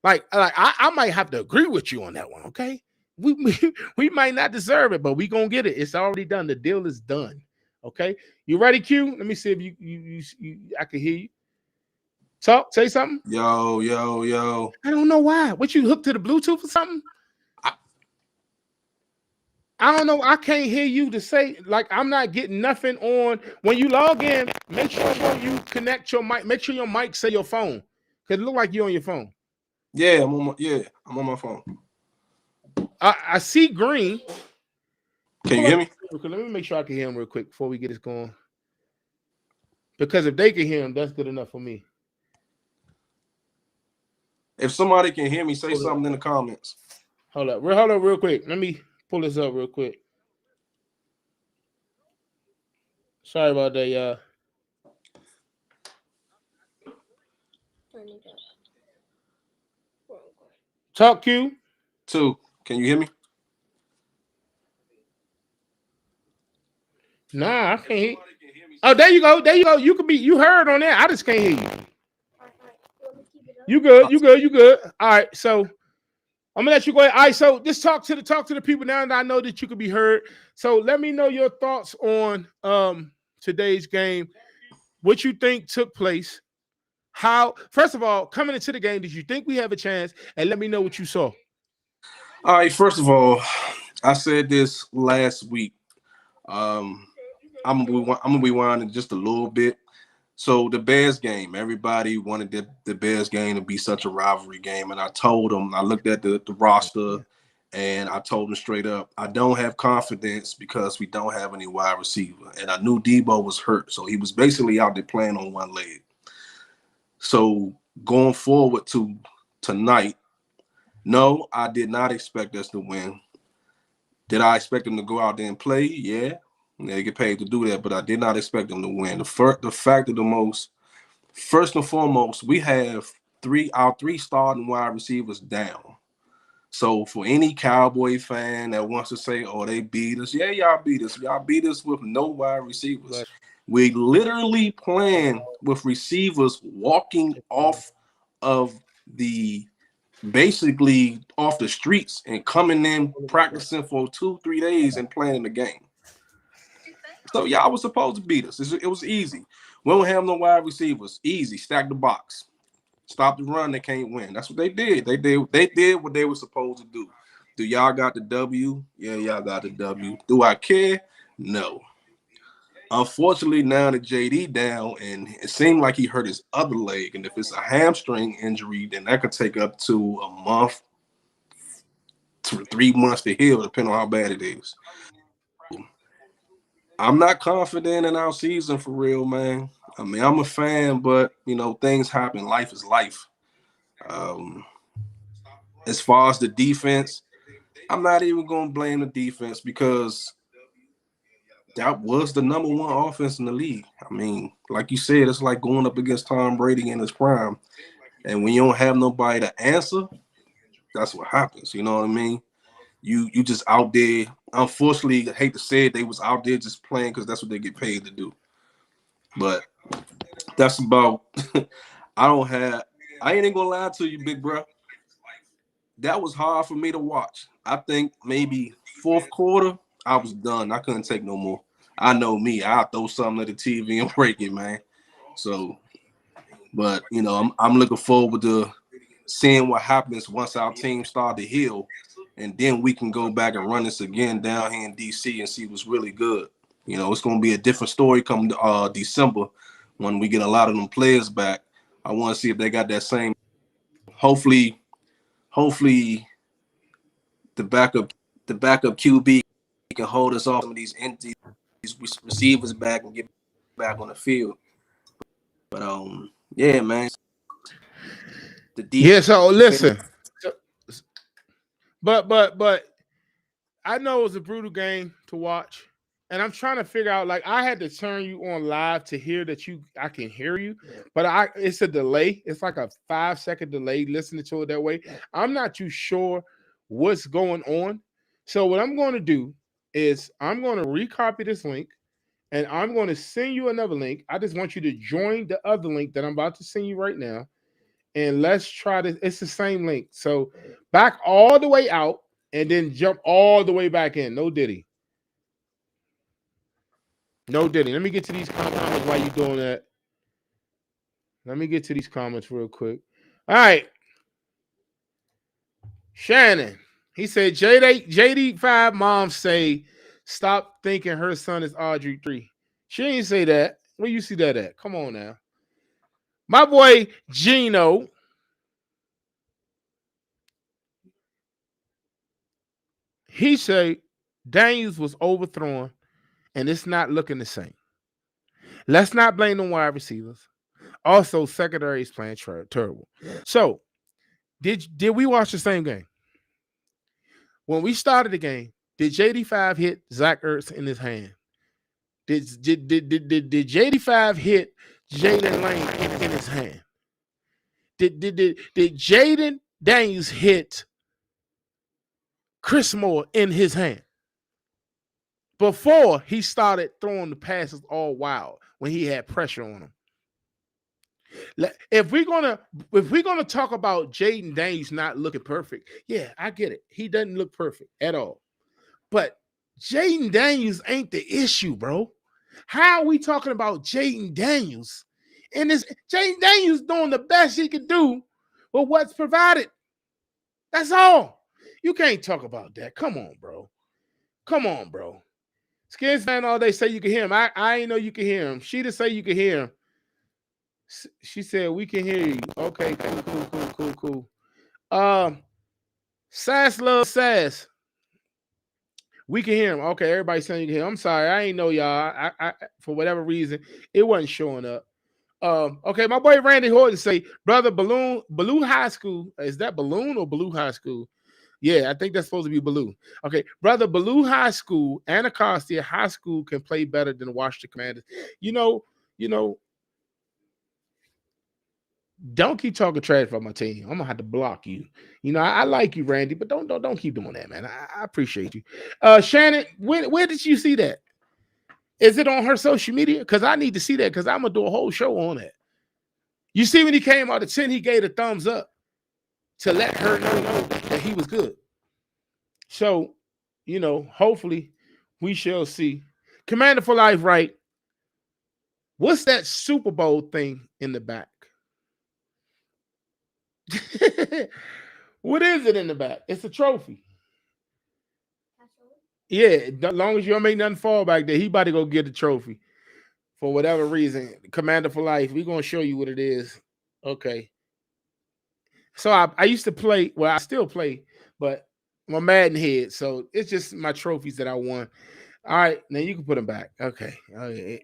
Like I might have to agree with you on that one, okay? We might not deserve it, but we gonna get it. It's already done. The deal is done. Okay, you ready, Q? Let me see if you I can hear you. Talk, say something. Yo. I don't know why. What, you hooked to the Bluetooth or something? I don't know. I can't hear you to say, like, I'm not getting nothing on. When you log in, make sure you connect your mic. Make sure your mic say your phone, because it look like you're on your phone. Yeah, I'm on my phone. I see green. Can you hear me? Let me make sure I can hear him real quick before we get this going. Because if they can hear him, that's good enough for me. If somebody can hear me, say something in the comments. Hold up real quick. Let me pull this up real quick. Sorry about that, y'all. Talk, Q. 2. Can you hear me? Nah, I can't hear. Oh, there you go. You heard on there. I just can't hear you. You good. All right, so I'm gonna let you go ahead. All right, so just talk to the people now that I know that you can be heard. So let me know your thoughts on today's game. What you think took place? How, first of all, coming into the game, did you think we have a chance? And let me know what you saw. All right, first of all, I said this last week. I'm gonna rewind it just a little bit. So the Bears game, everybody wanted the Bears game to be such a rivalry game, and I told them, I looked at the roster, and I told them straight up, I don't have confidence because we don't have any wide receiver, and I knew Debo was hurt, so he was basically out there playing on one leg. So going forward to tonight, no, I did not expect us to win. Did I expect them to go out there and play? Yeah. They get paid to do that, but I did not expect them to win. The fact of the most, first and foremost, we have our three starting wide receivers down. So for any Cowboy fan that wants to say, oh, they beat us, yeah, y'all beat us. Y'all beat us with no wide receivers. Right. We literally playing with receivers walking off of basically off the streets and coming in practicing for 2-3 days and playing the game. So y'all was supposed to beat us. It was easy. We don't have no wide receivers. Easy. Stack the box. Stop the run. They can't win. That's what they did. They did what they were supposed to do. Do y'all got the W? Yeah, y'all got the W. Do I care? No. Unfortunately, now that JD down, and it seemed like he hurt his other leg, and if it's a hamstring injury, then that could take up to a month to 3 months to heal, depending on how bad it is. I'm not confident in our season for real, man. I mean, I'm a fan, but you know, things happen. Life is life. As far as the defense, I'm not even going to blame the defense because that was the #1 offense in the league. I mean, like you said, it's like going up against Tom Brady in his prime. And when you don't have nobody to answer, that's what happens. You know what I mean? You just out there. Unfortunately, I hate to say it, they was out there just playing because that's what they get paid to do. But that's about I ain't even gonna lie to you, big bro. That was hard for me to watch. I think maybe fourth quarter, I was done. I couldn't take no more. I know me. I'll throw something at the TV and break it, man. So, but you know, I'm looking forward to seeing what happens once our team start to heal, and then we can go back and run this again down here in DC and see what's really good. You know, it's gonna be a different story come December when we get a lot of them players back. I want to see if they got that same. Hopefully the backup QB can hold us off some of these receivers back and get back on the field. But yeah, man. Yeah, so listen. But I know it was a brutal game to watch. And I'm trying to figure out, like, I had to turn you on live to hear that I can hear you, but it's a delay. It's like a 5-second delay listening to it that way. I'm not too sure what's going on. So what I'm going to do is I'm going to recopy this link and I'm going to send you another link. I just want you to join the other link that I'm about to send you right now. And let's try this. It's the same link. So back all the way out and then jump all the way back in. No Diddy. No Diddy. Let me get to these comments while you're doing that. Let me get to these comments real quick. All right. Shannon. He said, JD5 mom say, stop thinking her son is Audrey 3. She ain't say that. Where you see that at? Come on now. My boy Gino. He said Daniels was overthrown and it's not looking the same. Let's not blame the wide receivers. Also, secondary is playing terrible. So, did we watch the same game? When we started the game, did JD5 hit Zach Ertz in his hand? Did JD5 hit Jaden Lane in his hand? Did Jaden Daniels hit Chris Moore in his hand? Before he started throwing the passes all wild when he had pressure on him. If we're gonna talk about Jaden Daniels not looking perfect, yeah, I get it. He doesn't look perfect at all. But Jaden Daniels ain't the issue, bro. How are we talking about Jaden Daniels? And this Jaden Daniels doing the best he could do with what's provided. That's all. You can't talk about that. Come on, bro. Come on, bro. Skins fan all day say you can hear him. I ain't know you can hear him. She just say you can hear him. She said we can hear you. Okay, cool. Sass loves Sass. We can hear him. Okay, everybody saying you can hear him. I'm sorry, I ain't know y'all. I for whatever reason, it wasn't showing up. Okay, my boy Randy Horton say, brother, Balloon High School. Is that Balloon or Blue High School? Yeah, I think that's supposed to be Baloo. Okay, brother, Baloo High School, Anacostia High School can play better than Washington Commanders. You know, don't keep talking trash about my team. I'm gonna have to block you. You know, I like you, Randy, but don't keep doing that, man. I appreciate you. Shannon, where did you see that? Is it on her social media? Because I need to see that because I'm gonna do a whole show on that. You see when he came out of 10, he gave a thumbs up to let her know that he was good. So, you know, hopefully we shall see. Commander for Life, right? What's that Super Bowl thing in the back? What is it in the back? It's a trophy. Yeah, as long as you don't make nothing fall back there, he about to go get the trophy. For whatever reason, Commander for Life, we're going to show you what it is. Okay. So I used to play, well, I still play, but I'm a Madden head, so it's just my trophies that I won. All right, now you can put him back. Okay,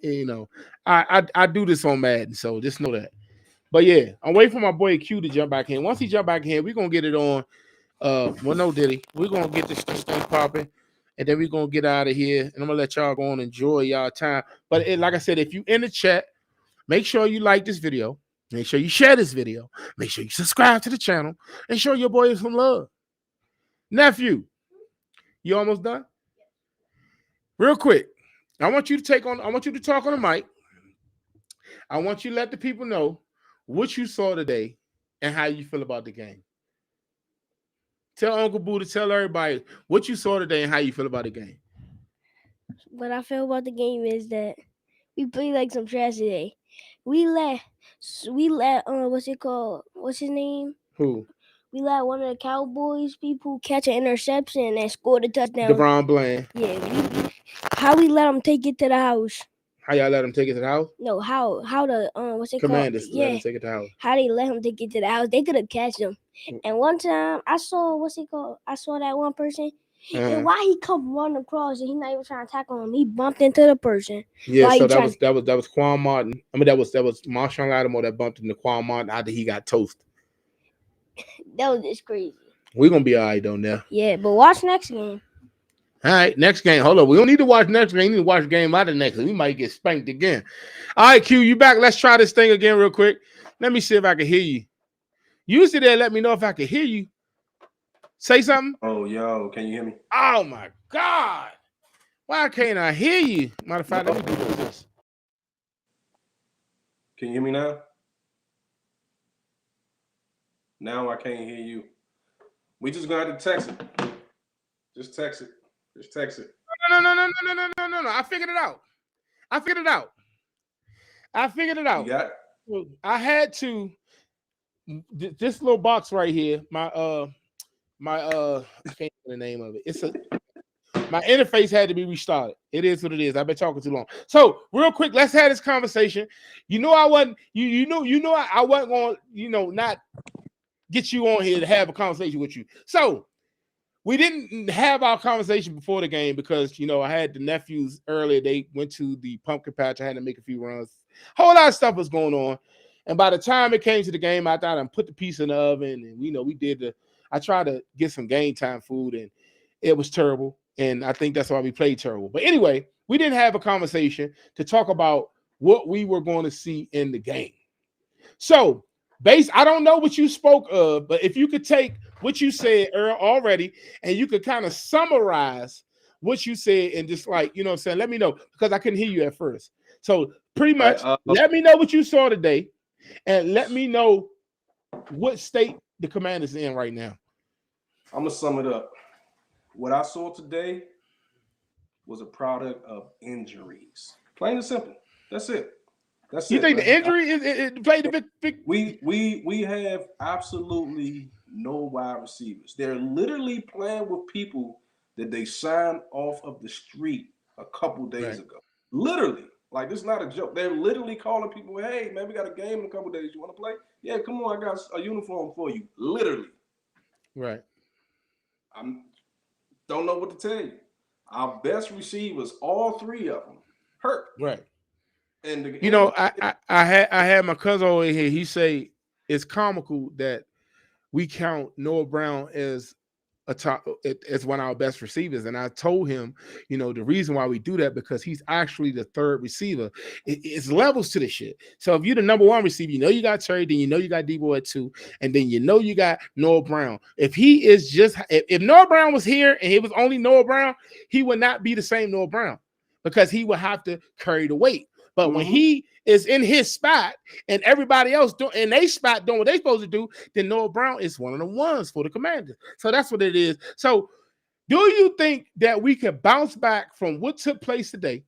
you know, I do this on Madden, so just know that. But yeah, I'm waiting for my boy Q to jump back in. Once he jump back in, we're gonna get it on. Well, no, Diddy, we're gonna get this thing popping, and then we're gonna get out of here. And I'm gonna let y'all go and enjoy y'all time. But like I said, if you in the chat, make sure you like this video. Make sure you share this video. Make sure you subscribe to the channel and show your boy some love. Nephew, you almost done? Real quick, I want you to talk on the mic. I want you to let the people know what you saw today and how you feel about the game. Tell Uncle Boo to tell everybody what you saw today and how you feel about the game. What I feel about the game is that we played like some trash today. We let what's it called? What's his name? Who? We let one of the Cowboys people catch an interception and score the touchdown. DeVon Bland. Yeah. How we let him take it to the house? How y'all let him take it to the house? No, how the what's it Commanders called? let him take it to the house. How they let him take it to the house? They could have catched him. And one time I saw I saw that one person. And why he come running across and he not even trying to tackle him? He bumped into the person. Yeah, so that was Quan Martin. I mean that was Marshawn Lattimore that bumped into Quan Martin after he got toasted. That was just crazy. We're gonna be all right though now. Yeah, but watch next game. All right, next game. Hold on. We don't need to watch next game. We need to watch the game out of next. We might get spanked again. All right, Q, you back. Let's try this thing again real quick. Let me see if I can hear you. You sit there, let me know if I can hear you. Say something. Oh, yo, can you hear me? Oh my God. Why can't I hear you? Matter of fact, let me do this. Can you hear me now? Now I can't hear you. We just gonna have to text it. Just text it. Just text it. No. I figured it out. You got it? I had to. This little box right here. I can't remember the name of it. My interface had to be restarted. It is what it is. I've been talking too long. So real quick, let's have this conversation. You know I wasn't. I wasn't going. Not get you on here to have a conversation with you. So we didn't have our conversation before the game because I had the nephews earlier. They went to the pumpkin patch. I had to make a few runs. A whole lot of stuff was going on. And by the time it came to the game, I thought I put the piece in the oven, and I tried to get some game time food, and it was terrible. And I think that's why we played terrible. But anyway, we didn't have a conversation to talk about what we were going to see in the game. So, I don't know what you spoke of, but if you could take what you said already, and you could kind of summarize what you said and just let me know, because I couldn't hear you at first. So pretty much, let me know what you saw today. And let me know what state the Commanders in right now. I'm going to sum it up. What I saw today was a product of injuries. Plain and simple. That's it. You think the injury it played a big? We have absolutely no wide receivers. They're literally playing with people that they signed off of the street a couple days ago. Literally. Like, this is not a joke. They're literally calling people, hey, man, we got a game in a couple days. You want to play? Yeah, come on. I got a uniform for you. Literally. Right. I don't know what to tell you. Our best receivers, all three of them, hurt. Right. And I had my cousin over here. He say it's comical that we count Noah Brown as as one of our best receivers, and I told him, the reason why we do that because he's actually the third receiver. It's levels to this shit. So if you're the number one receiver, you got Terry, then you got Debo at 2, and then you got Noah Brown. If he is if Noah Brown was here and it was only Noah Brown, he would not be the same Noah Brown because he would have to carry the weight. But when he is in his spot and everybody else in their spot doing what they're supposed to do, then Noah Brown is one of the ones for the Commanders. So that's what it is. So do you think that we can bounce back from what took place today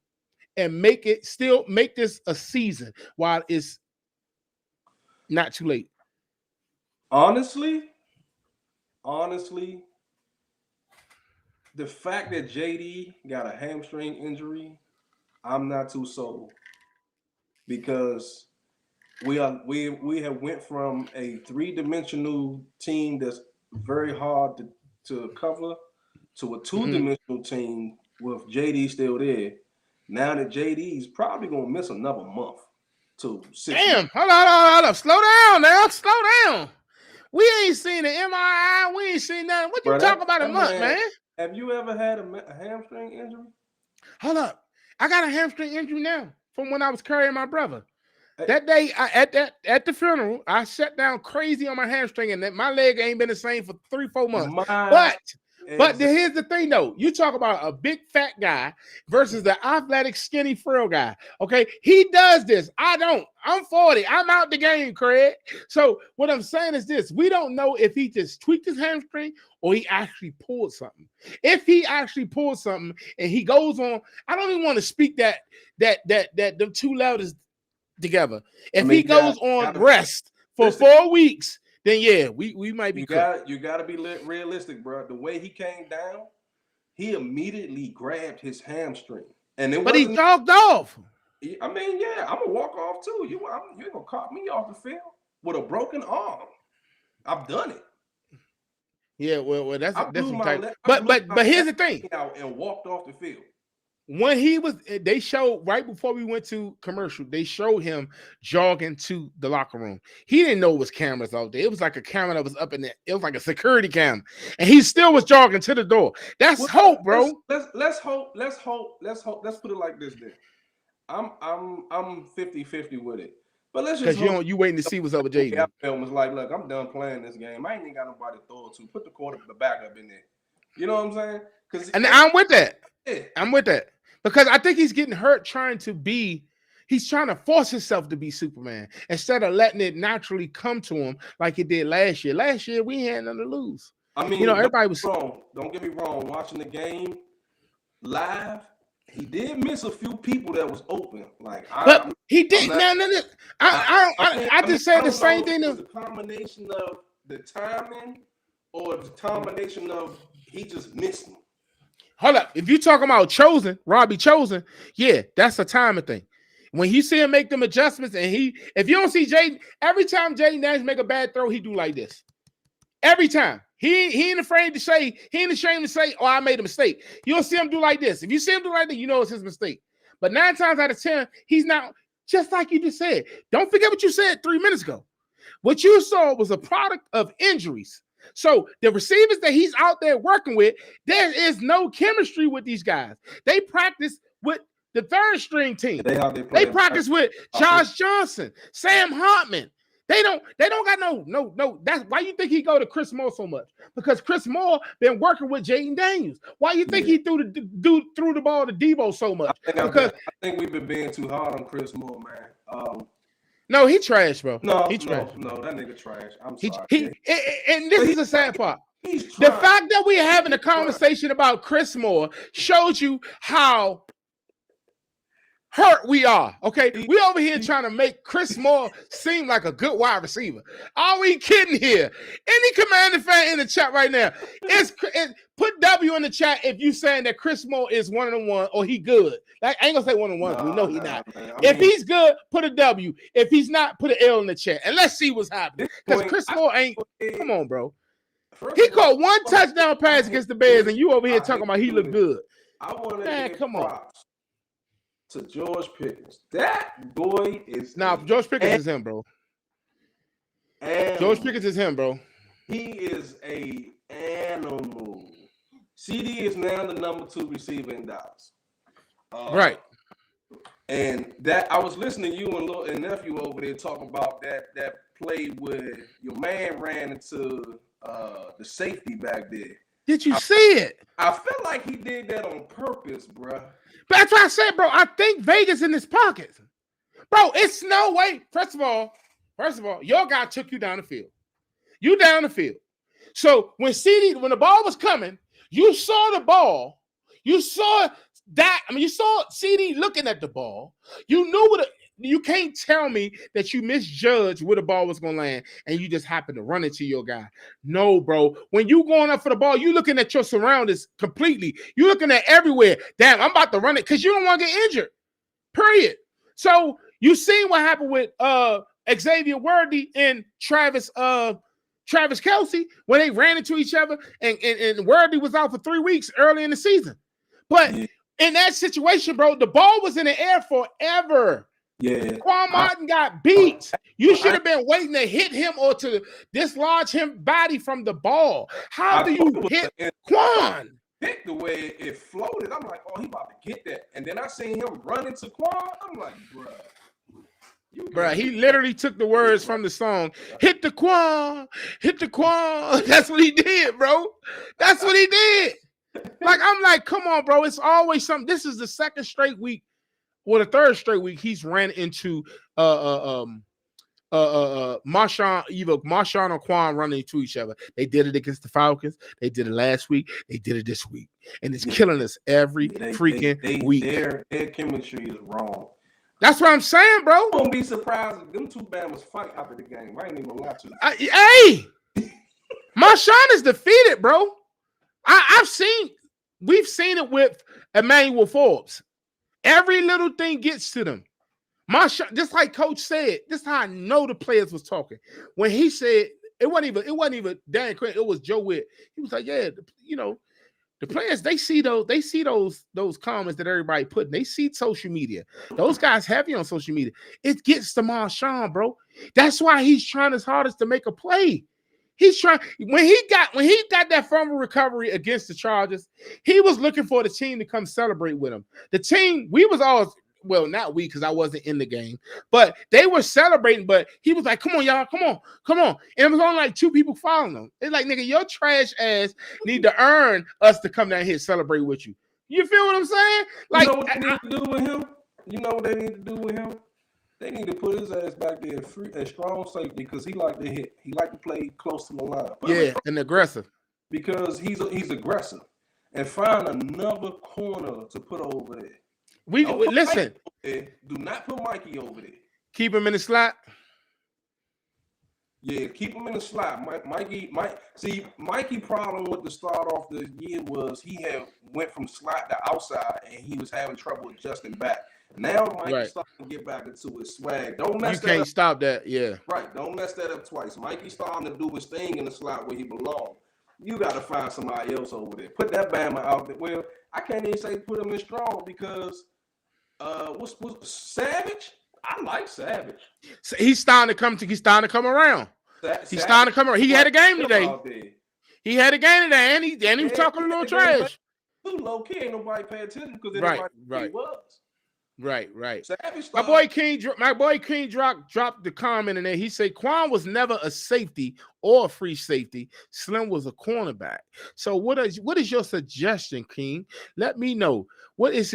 and make this a season while it's not too late? Honestly, the fact that JD got a hamstring injury, I'm not too sold. Because we have went from a 3-dimensional team that's very hard to cover to a 2-dimensional team with JD still there, now that JD's probably gonna miss another month to 6 Damn, months. hold on. Slow down now. Slow down. We ain't seen the MRI. We ain't seen nothing. What you talking about a month, man? Have you ever had a hamstring injury? Hold up. I got a hamstring injury now from when I was carrying my brother. That day at the funeral, I sat down crazy on my hamstring, and my leg ain't been the same for 3-4 months. But here's the thing, though. You talk about a big fat guy versus the athletic, skinny, frail guy. Okay, he does this. I don't. I'm 40. I'm out the game, Craig. So what I'm saying is this: we don't know if he just tweaked his hamstring or he actually pulled something. If he actually pulled something and he goes on, I don't even want to speak that the two levels together. If he goes on rest for 4 weeks, then yeah, we might be. You gotta be realistic, bro. The way he came down, he immediately grabbed his hamstring, but he jogged off. I mean, yeah, I'm gonna walk off too. You ain't gonna cut me off the field with a broken arm. I've done it. Yeah, well, that's type. But here's the thing. Out and walked off the field. When they showed right before we went to commercial, they showed him jogging to the locker room. He didn't know it was cameras out there. It was like a camera that was up in there. It was like a security cam, and he still was jogging to the door. That's hope, bro. Let's hope. Let's put it like this then. I'm 50-50 with it. But let's just because you waiting to see what's up with Jaden. Film was like, look, I'm done playing this game. I ain't even got nobody to throw it to. Put the backup in there. You know what I'm saying? And I'm with that. Yeah. I'm with that. Because I think he's getting hurt he's trying to force himself to be Superman instead of letting it naturally come to him like it did last year. Last year, we had nothing to lose. I mean, everybody was wrong. Don't get me wrong. Watching the game live, he did miss a few people that was open. But he did. I just said the same thing. The combination of the timing or the combination of he just missed him. Hold up. If you're talking about Robbie Chosen, yeah, that's a timing thing. When you see him make them adjustments, and if you don't see Jaden, every time Jaden Nash make a bad throw, he do like this. Every time. He ain't ashamed to say, oh, I made a mistake. You'll see him do like this. If you see him do like that, you know it's his mistake. But 9 times out of 10, he's not, just like you just said. Don't forget what you said 3 minutes ago. What you saw was a product of injuries. So the receivers that he's out there working with, there is no chemistry with these guys. They practice with the third string team. They practice with Josh Johnson, Sam Hartman. They don't got no. That's why you think he go to Chris Moore so much, because Chris Moore been working with Jaden Daniels. Why you think he threw the ball to Debo so much? I think we've been being too hard on Chris Moore, man. No, he trash, bro. He trash. No, that nigga trash. I'm sorry. And this is the sad part. The fact that we're having a conversation about Chris Moore shows you how hurt we are. Okay, we over here trying to make Chris Moore seem like a good wide receiver. Are we kidding here? Any Commander fan in the chat right now, put W in the chat if you saying that Chris Moore is 1-on-1 or he good. I ain't gonna say 1-on-1. We know he's not. If he's good, put a W. If he's not, put an L in the chat, and let's see what's happening. Because Chris Moore ain't. Come on, bro. He caught 1 touchdown pass against the Bears, and you over here talking about he look good. I want to come on. To George Pickens. That boy is George Pickens is him, bro. George Pickens is him, bro. He is a animal. CD is now the number 2 receiver in Dallas. Right. And that I was listening to you and nephew over there talking about that play where your man ran into the safety back there. Did you see it? I feel like he did that on purpose, bro. But that's what I said, bro. I think Vegas in his pockets. Bro, it's no way. First of all, your guy took you down the field. You down the field. So when the ball was coming, you saw the ball. You saw that. I mean, you saw CD looking at the ball. You knew you can't tell me that you misjudged where the ball was going to land and you just happened to run into your guy. No, bro. When you going up for the ball, you looking at your surroundings completely. You looking at everywhere. Damn, I'm about to run it because you don't want to get injured. Period. So you seen what happened with Xavier Worthy and Travis Kelce when they ran into each other and Worthy was out for 3 weeks early in the season. But in that situation, bro, the ball was in the air forever. Yeah. Quan Martin got beat. You should have been waiting to hit him or to dislodge him body from the ball. How do you hit Quan? Hit the way it floated. I'm like, oh, he about to get that. And then I seen him run into Quan. I'm like, bruh, he literally took the words from the song. Hit the Quan, hit the Quan. That's what he did, bro. That's what he did. Like, I'm like, come on, bro. It's always something. This is the second straight week. Well, the third straight week, he's ran into Marshawn, either Marshawn or Quan running into each other. They did it against the Falcons. They did it last week. They did it this week. And it's killing us every freaking week. Their chemistry is wrong. That's what I'm saying, bro. Don't be surprised if them two Bama's fight after the game. I ain't even gonna lie to you. Hey, Marshawn is defeated, bro. We've seen it with Emmanuel Forbes. Every little thing gets to them. Marshawn, just like Coach said, this is how I know the players was talking. When he said it wasn't even Dan Quinn, it was Joe Witt. He was like, yeah, the players, they see those comments that everybody putting. They see social media. Those guys heavy on social media. It gets to Marshawn, bro. That's why he's trying his hardest to make a play. He's trying when he got that fumble recovery against the Chargers, he was looking for the team to come celebrate with him. The team, we was all, well, not we, because I wasn't in the game, but they were celebrating. But he was like, come on, y'all, come on. And it was only like 2 people following him. It's like, nigga, your trash ass need to earn us to come down here and celebrate with you. You feel what I'm saying? Like, you know what they need to do with him? You know what they need to do with him? They need to put his ass back there at strong safety because he like to hit. He like to play close to the line. Yeah, and aggressive. Because he's aggressive. And find another corner to put over there. Listen. Do not put Mikey over there. Keep him in the slot. Yeah, keep him in the slot. Mikey problem with the start off the year was he had went from slot to outside and he was having trouble adjusting back. Now Mikey's starting to get back into his swag. Don't mess that up. You can't stop that, yeah. Right, don't mess that up twice. Mikey's starting to do his thing in the slot where he belongs. You got to find somebody else over there. Put that Bama out there. Well, I can't even say put him in strong because what's Savage? I like Savage. So he's starting to come around. He's starting to come around. He had a game today. He had a game today, and he was talking a little trash. Too low key, ain't nobody pay attention because he was. Right. My boy King dropped the comment in there. He said Quan was never a safety or a free safety. Slim was a cornerback. So what is your suggestion, King? Let me know. What is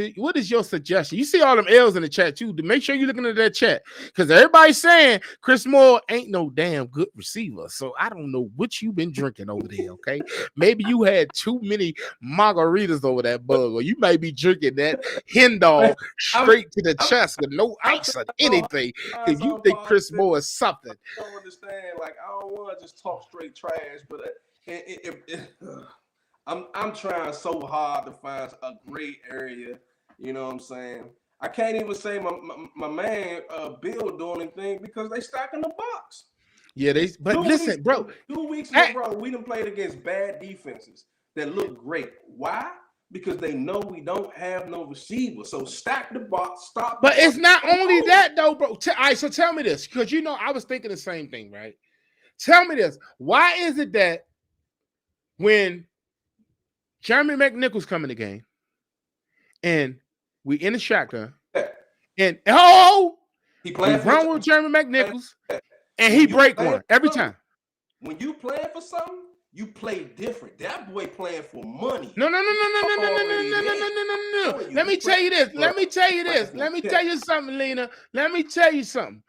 your suggestion? You see all them L's in the chat too. To make sure you're looking at that chat because everybody's saying Chris Moore ain't no damn good receiver. So I don't know what you've been drinking over there. Okay, maybe you had too many margaritas over that bug, or you might be drinking that hen dog straight to the chest with no ice or anything. If you think Chris Moore is something, I don't understand. Like I don't want to just talk straight trash, but I'm trying so hard to find a great area. You know what I'm saying? I can't even say my man Bill doing anything because they stacking the box. Yeah, listen, bro. 2 weeks in a row, we done played against bad defenses that look great. Why? Because they know we don't have no receiver. So stack the box, stop. But it's not only that though, bro. All right, so tell me this, because I was thinking the same thing, right? Tell me this. Why is it that when Jeremy McNichols come in the game and we in the shotgun and he run with Jeremy McNichols and he break one every time. When you playing for something, you play different. That boy playing for money. No. Let me tell you this. Let me tell you something, Lena. Let me tell you something.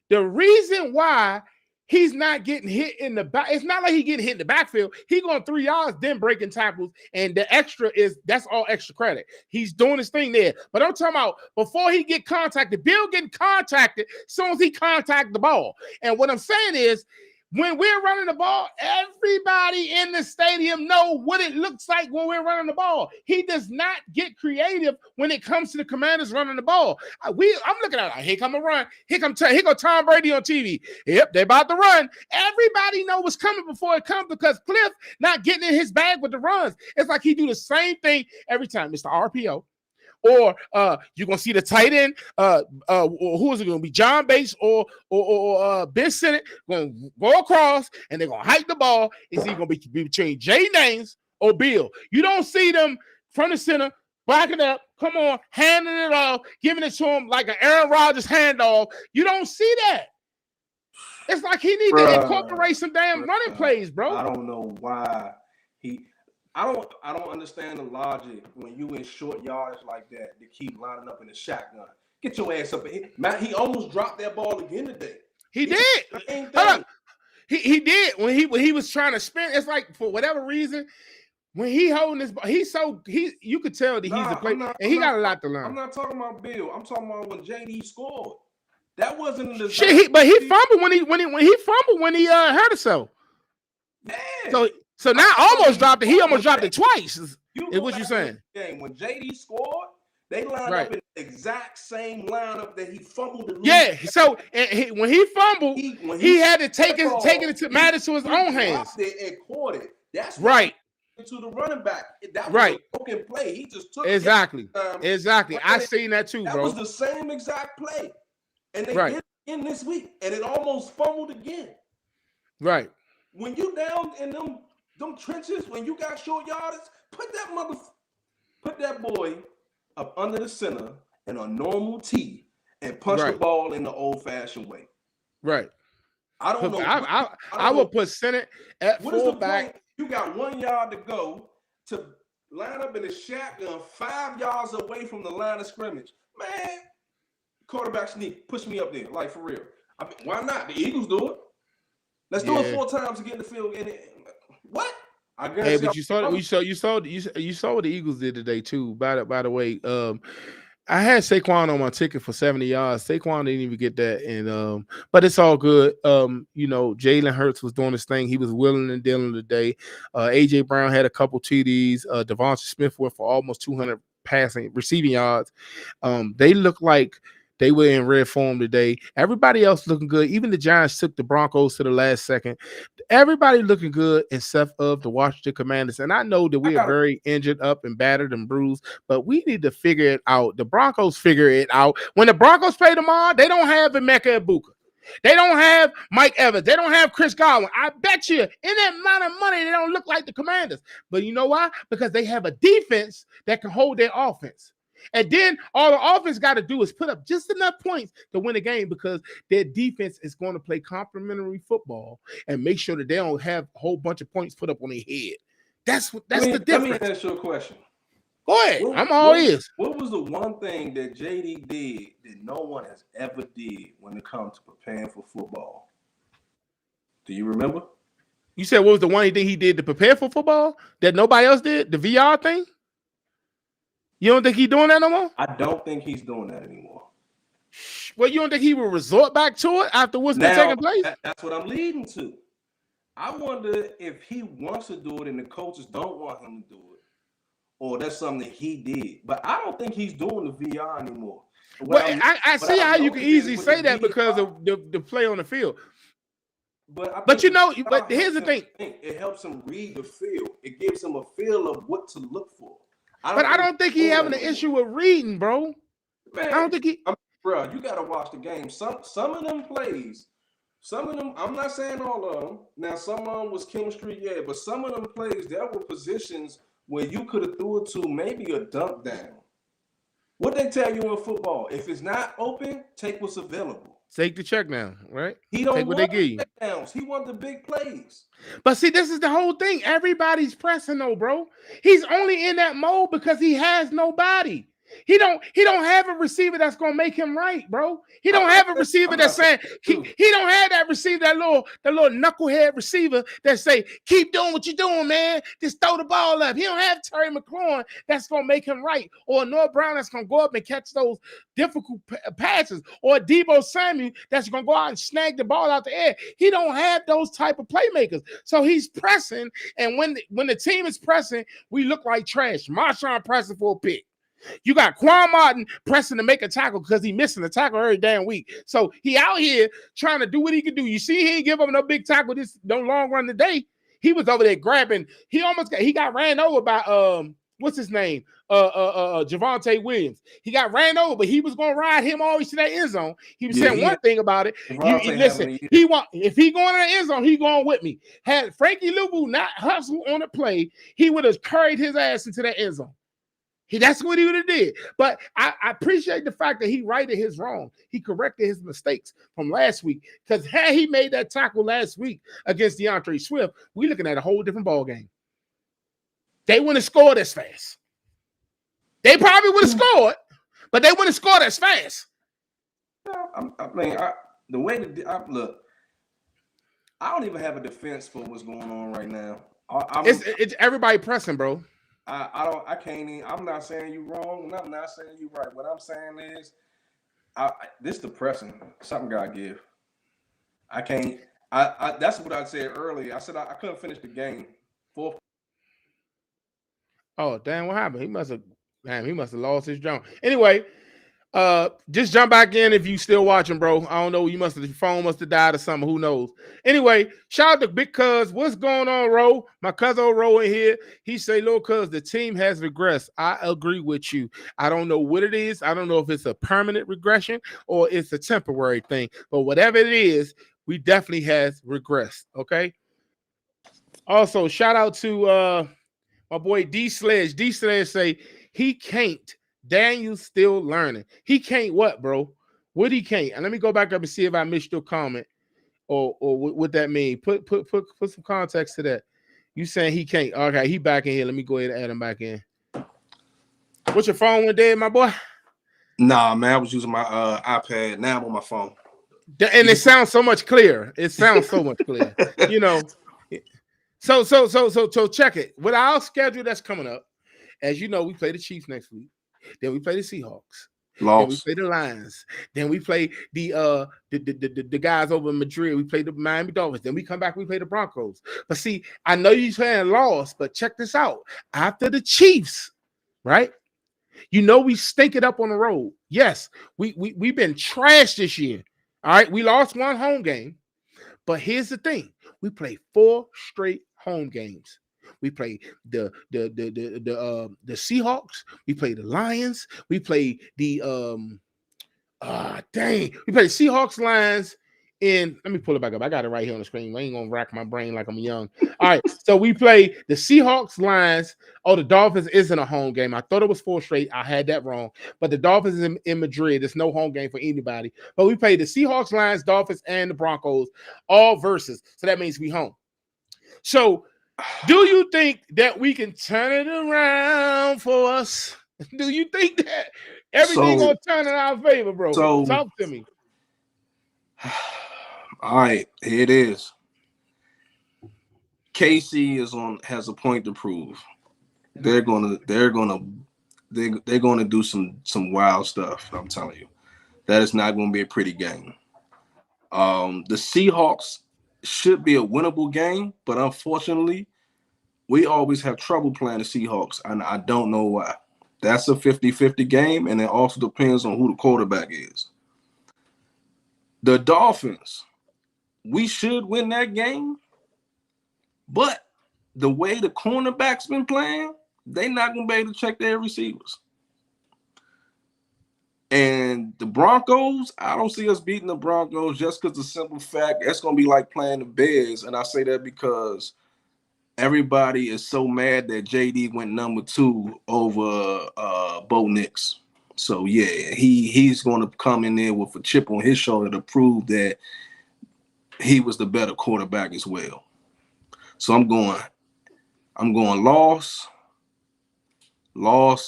The reason why he's not getting hit in the back, it's not like he getting hit in the backfield. He going 3 yards, then breaking tackles, and the extra that's all extra credit. He's doing his thing there. But I'm talking about before he get contacted, Bill getting contacted as soon as he contact the ball. And what I'm saying is, When we're running the ball, everybody in the stadium know what it looks like when we're running the ball. He does not get creative when it comes to the Commanders running the ball. I'm looking at it. Here come a run. Here go Tom Brady on TV. Yep, they're about to run. Everybody know what's coming before it comes because Cliff not getting in his bag with the runs. It's like he do the same thing every time. It's the RPO. Or you're gonna see the tight end. Who is it gonna be? John Bates or Ben Sinnott gonna go across and they're gonna hike the ball. Is he gonna be between Jay Names or Bill? You don't see them from the center backing up. Come on, handing it off, giving it to him like an Aaron Rodgers handoff. You don't see that. It's like he need to incorporate some damn running plays, bro. I don't know why I don't understand the logic when you in short yards like that to keep lining up in the shotgun. Get your ass up. He almost dropped that ball again today. He did. He did when he was trying to spin. It's like for whatever reason, when he holding this ball, you could tell that he's a player, and he got a lot to learn. I'm not talking about Bill. I'm talking about when JD scored. That wasn't the shit. But he fumbled when he hurt himself. Man. So now almost dropped it. He almost dropped it twice. Is what you're saying? When JD scored, they lined up in the exact same lineup that he fumbled. Yeah. So when he fumbled, he had to take it to matter to his own hands. And caught it. That's right. To the running back. That was a broken play. He just took exactly. I seen that too, bro. That was the same exact play, and they did it in this week, and it almost fumbled again. Right. When you down in them trenches, when you got short yardage, put that boy up under the center in a normal tee and punch the ball in the old-fashioned way. Right. I don't know. I would put Sinnott at fullback. You got 1 yard to go to line up in the shotgun 5 yards away from the line of scrimmage. Man, quarterback sneak, push me up there, like for real. I mean, why not? The Eagles do it. Let's do it 4 times to get in the field. What? I guess. Hey, but you saw what the Eagles did today too. By the way, I had Saquon on my ticket for 70 yards. Saquon didn't even get that, and but it's all good. Jalen Hurts was doing his thing. He was willing and dealing today. AJ Brown had a couple TDs. Devonta Smith went for almost 200 receiving yards. They look like they were in red form today. Everybody else looking good. Even the Giants took the Broncos to the last second. Everybody looking good except of the Washington Commanders. And I know that we are very injured up and battered and bruised, but we need to figure it out. The Broncos figure it out. When the Broncos play tomorrow, they don't have Emeka Egbuka. They don't have Mike Evans. They don't have Chris Godwin. I bet you in that amount of money, they don't look like the Commanders. But you know why? Because they have a defense that can hold their offense. And then all the offense got to do is put up just enough points to win the game because their defense is going to play complementary football and make sure that they don't have a whole bunch of points put up on their head. That's the difference. Let me ask you a question. Go ahead. I'm all ears. What was the one thing that JD did that no one has ever did when it comes to preparing for football? Do you remember? You said what was the one thing he did to prepare for football that nobody else did? The VR thing? You don't think he's doing that no more? I don't think he's doing that anymore. Well, you don't think he will resort back to it after what's been taking place? That's what I'm leading to. I wonder if he wants to do it and the coaches don't want him to do it, or that's something that he did. But I don't think he's doing the VR anymore. Well, I see how you can easily say that because of the play on the field. But here's the thing. It helps him read the field. It gives him a feel of what to look for. I don't think he having an issue with reading, bro. Man, I don't think bro, you gotta watch the game. Some of them plays, I'm not saying all of them. Now, some of them was chemistry, but some of them plays, there were positions where you could have threw it to maybe a dump down. What they tell you in football, if it's not open, take what's available. Take the check down, right? He don't want the checkdowns. He want the big plays. But see, this is the whole thing. Everybody's pressing though, bro. He's only in that mode because he has nobody. He don't have a receiver that's gonna make him right, bro. He don't have a receiver that's saying he don't have that receiver, that little knucklehead receiver that say, keep doing what you're doing, man. Just throw the ball up. He don't have Terry McLaurin that's gonna make him right, or Noah Brown that's gonna go up and catch those difficult passes, or Deebo Samuel that's gonna go out and snag the ball out the air. He don't have those type of playmakers. So he's pressing, and when the team is pressing, we look like trash. Marshawn pressing for a pick. You got Quan Martin pressing to make a tackle because he missing a tackle every damn week. So he out here trying to do what he can do. You see, he ain't give up no big tackle no long run today. He was over there grabbing. He got ran over by what's his name? Javonte Williams. He got ran over, but he was gonna ride him always to that end zone. He was saying one thing about it. Listen, if he going to the end zone, he going with me. Had Frankie Luvu not hustled on the play, he would have carried his ass into that end zone. That's what he would have did. But I appreciate the fact that he righted his wrong. He corrected his mistakes from last week. Because had he made that tackle last week against DeAndre Swift, we're looking at a whole different ball game. They wouldn't have scored as fast. They probably would have scored, but they wouldn't have scored as fast. Look, I don't even have a defense for what's going on right now. It's everybody pressing, bro. I'm not saying you wrong, and I'm not saying you right. What I'm saying is, this depressing. Something gotta give. I can't. That's what I said earlier. I said I couldn't finish the game. Oh damn! What happened? He must have lost his jump. Anyway, just jump back in if you still watching, bro. I don't know. Your phone must have died or something. Who knows? Anyway, shout out to Big Cuz. What's going on, Ro? My cousin Ro in here. He say, "Little Cuz, the team has regressed." I agree with you. I don't know what it is. I don't know if it's a permanent regression or it's a temporary thing. But whatever it is, we definitely has regressed. Okay. Also, shout out to my boy D Sledge. D Sledge say he can't. Daniel's still learning. He can't what, bro? What he can't? And let me go back up and see if I missed your comment or what that mean. Put some context to that. You saying he can't? Okay, he back in here. Let me go ahead and add him back in. What's your phone went dead, my boy? Nah, man, I was using my iPad. Now I'm on my phone. And it sounds so much clearer. It sounds so much clearer. You know. So check it. With our schedule that's coming up, as you know, we play the Chiefs next week. Then we play the Seahawks. Then we play the Lions. Then we play the guys over in Madrid. We play the Miami Dolphins. Then we come back, we play the Broncos. But see, I know you're saying lost, but check this out. After the Chiefs, right? You know we stink it up on the road. Yes, we've been trashed this year. All right, we lost one home game. But here's the thing. We play 4 straight home games. We play the Seahawks. We play the Lions. We play the we play Seahawks, Lions. Let me pull it back up. I got it right here on the screen. I ain't gonna rack my brain like I'm young. All right, so we play the Seahawks, Lions. Oh, the Dolphins isn't a home game. I thought it was 4 straight. I had that wrong. But the Dolphins is in Madrid. There's no home game for anybody. But we play the Seahawks, Lions, Dolphins, and the Broncos, all versus. So that means we home. So do you think that we can turn it around for us? Do you think that everything gonna turn in our favor, bro? Talk to me. All right, here it is. KC has a point to prove. They're gonna do some wild stuff. I'm telling you, that is not gonna be a pretty game. The Seahawks should be a winnable game, but unfortunately, we always have trouble playing the Seahawks, and I don't know why. That's a 50-50 game, and it also depends on who the quarterback is. The Dolphins, we should win that game, but the way the cornerbacks been playing, they're not going to be able to check their receivers. And the Broncos, I don't see us beating the Broncos just because the simple fact it's going to be like playing the Bears. And I say that because everybody is so mad that JD went number 2 over Bo Nix. So, yeah, he's going to come in there with a chip on his shoulder to prove that he was the better quarterback as well. So I'm going loss,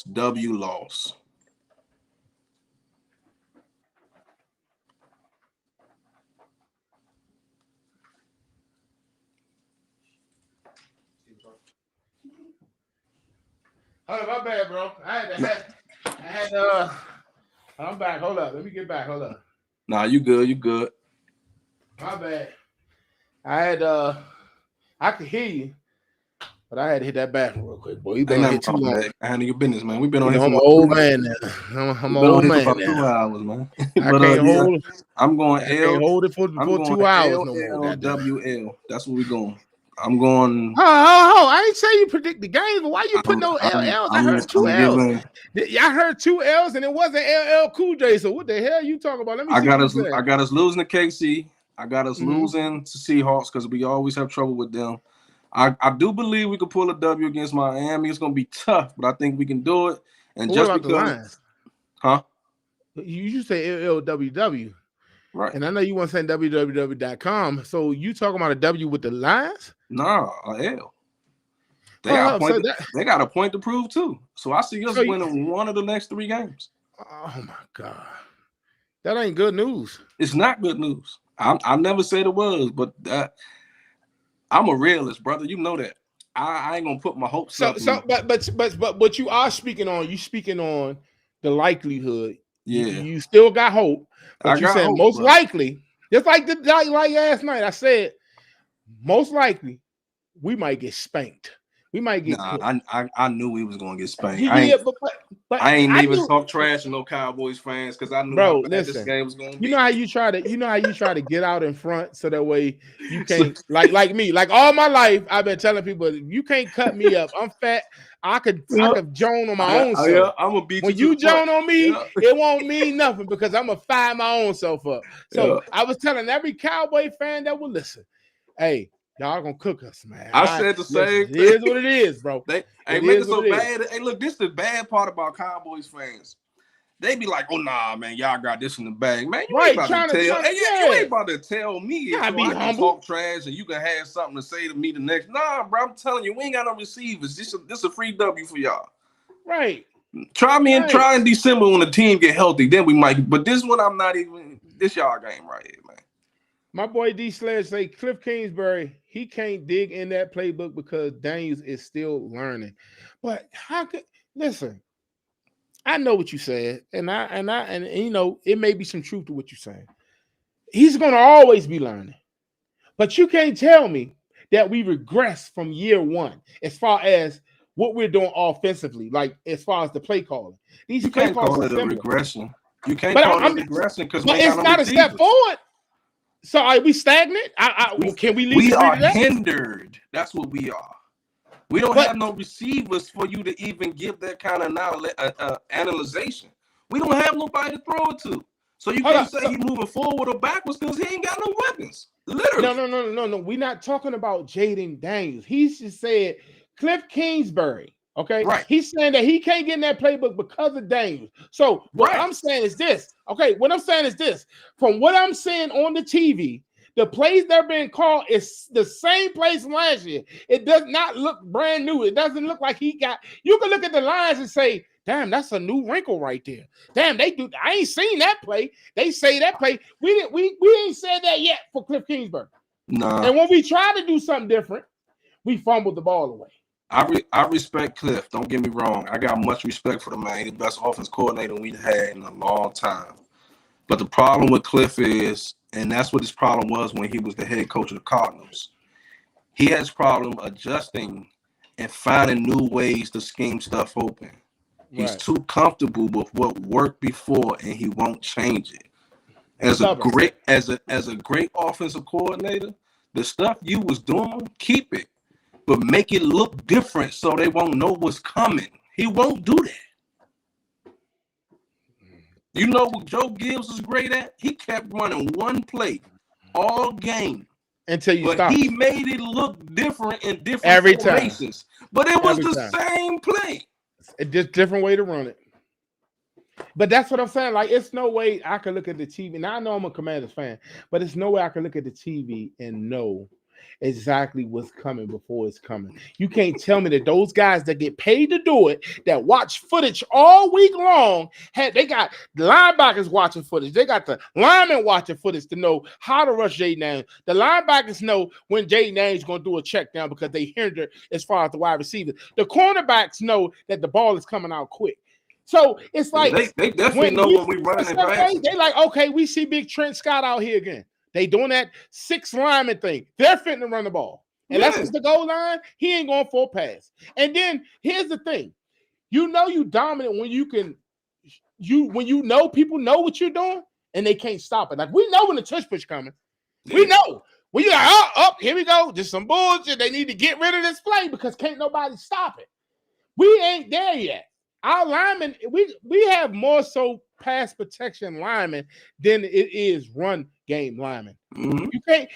W, loss. Hold up, my bad, bro. I'm back. Hold up. Let me get back. Hold up. Nah, you good. You good. My bad. I could hear you, but I had to hit that bathroom real quick, boy. You been on here too long. I handle your business, man. We've been on here I'm for an old man now. I'm an old man about now. 2 hours, man. I can't hold it. I'm going I can't hold it for 2 hours no more. WL. That's what we're going. I'm going. I ain't say you predict the game, but why you put no LLs? I heard 2 L's. I heard 2 L's, and it wasn't LL Cool J. So what the hell you talking about? Let me see. I got us losing to KC. I got us losing to Seahawks because we always have trouble with them. I do believe we could pull a W against Miami. It's going to be tough, but I think we can do it. And what just about because, the Lions? Huh? You say LLWW. Right. And I know you want to say www.com. So you talking about a W with the Lions? Nah, a L. They got a point to prove too. So I see us winning one of the next 3 games. Oh my God. That ain't good news. It's not good news. I never said it was, but I'm a realist, brother. You know that. I ain't gonna put my hopes up. But what you are speaking on, the likelihood. Yeah. You still got hope. But you said most likely, just like last night, I said most likely we might get spanked. We might get. I knew we was gonna get spanked. But I ain't even talk trash to no Cowboys fans because I knew how bad this game was gonna be. You know how you try to get out in front so that way you can't like me. Like all my life, I've been telling people you can't cut me up. I'm fat. I could joan on my own self. Yeah, I'm gonna beat you. When you joan on me, it won't mean nothing because I'm gonna fire my own self up. So I was telling every Cowboy fan that will listen, hey, y'all gonna cook us, man. I said the same thing. It is what it is, bro. They make it so bad. Hey, look, this is the bad part about Cowboys fans. They be like, oh nah, man, y'all got this in the bag. Man, you ain't about to tell. You ain't about to tell me so I can talk trash and you can have something to say to me the next. Nah, bro, I'm telling you, we ain't got no receivers. This is a free W for y'all. Right. Try in December when the team get healthy. Then we might. But this one, I'm not even. This y'all game right here, man. My boy D Sledge say Cliff Kingsbury, he can't dig in that playbook because Daniels is still learning. But how could listen? I know what you said, and you know it may be some truth to what you're saying. He's going to always be learning, but you can't tell me that we regress from year one as far as what we're doing offensively, like as far as the play calling. These you play can't calls call it a regression. You can't call it a regression because it's not a step forward. So are we stagnant? Can we leave? We are hindered. That's what we are. We don't have no receivers for you to even give that kind of analyzation. We don't have nobody to throw it to. So you can't say he's moving forward or backwards because he ain't got no weapons. Literally. No. We're not talking about Jaden Daniels. He's just said Cliff Kingsbury. Okay. Right. He's saying that he can't get in that playbook because of Daniels. So what I'm saying is this. Okay. What I'm saying is this. From what I'm seeing on the TV, the plays that are being called is the same plays from last year. It does not look brand new. It doesn't look like he got. You can look at the lines and say, damn, that's a new wrinkle right there. Damn, they do. I ain't seen that play. They say that play. We ain't said that yet for Cliff Kingsbury. Nah. And when we try to do something different, we fumbled the ball away. I respect Cliff. Don't get me wrong. I got much respect for the man. He's the best offense coordinator we've had in a long time. But the problem with Cliff is, and that's what his problem was when he was the head coach of the Cardinals, he has problem adjusting and finding new ways to scheme stuff open. He's too comfortable with what worked before, and he won't change it. As a great offensive coordinator, the stuff you was doing, keep it, but make it look different so they won't know what's coming. He won't do that. You know what Joe Gibbs was great at? He kept running one play all game until you stopped. He made it look different in different formations. But it was the same play. It's just different way to run it. But that's what I'm saying. Like, it's no way I can look at the TV. Now, I know I'm a Commanders fan, but it's no way I can look at the TV and know. exactly what's coming before it's coming. You can't tell me that those guys that get paid to do it, that watch footage all week long, they got the linebackers watching footage. They got the linemen watching footage to know how to rush Jayden Daniels. The linebackers know when Jayden Daniels is going to do a check down because they hinder as far as the wide receivers. The cornerbacks know that the ball is coming out quick. So it's like they definitely know when we running and passing. They like, okay, we see Big Trent Scott out here again. They doing that 6 lineman thing. They're fitting to run the ball. Unless it's the goal line, he ain't going for a pass. And then here's the thing. You know you dominant when when you know people know what you're doing and they can't stop it. Like we know when the tush push coming. We know. When you got up, here we go. Just some bullshit. They need to get rid of this play because can't nobody stop it. We ain't there yet. Our linemen, we have more so pass protection linemen than it is run game linemen. Mm-hmm. You can't.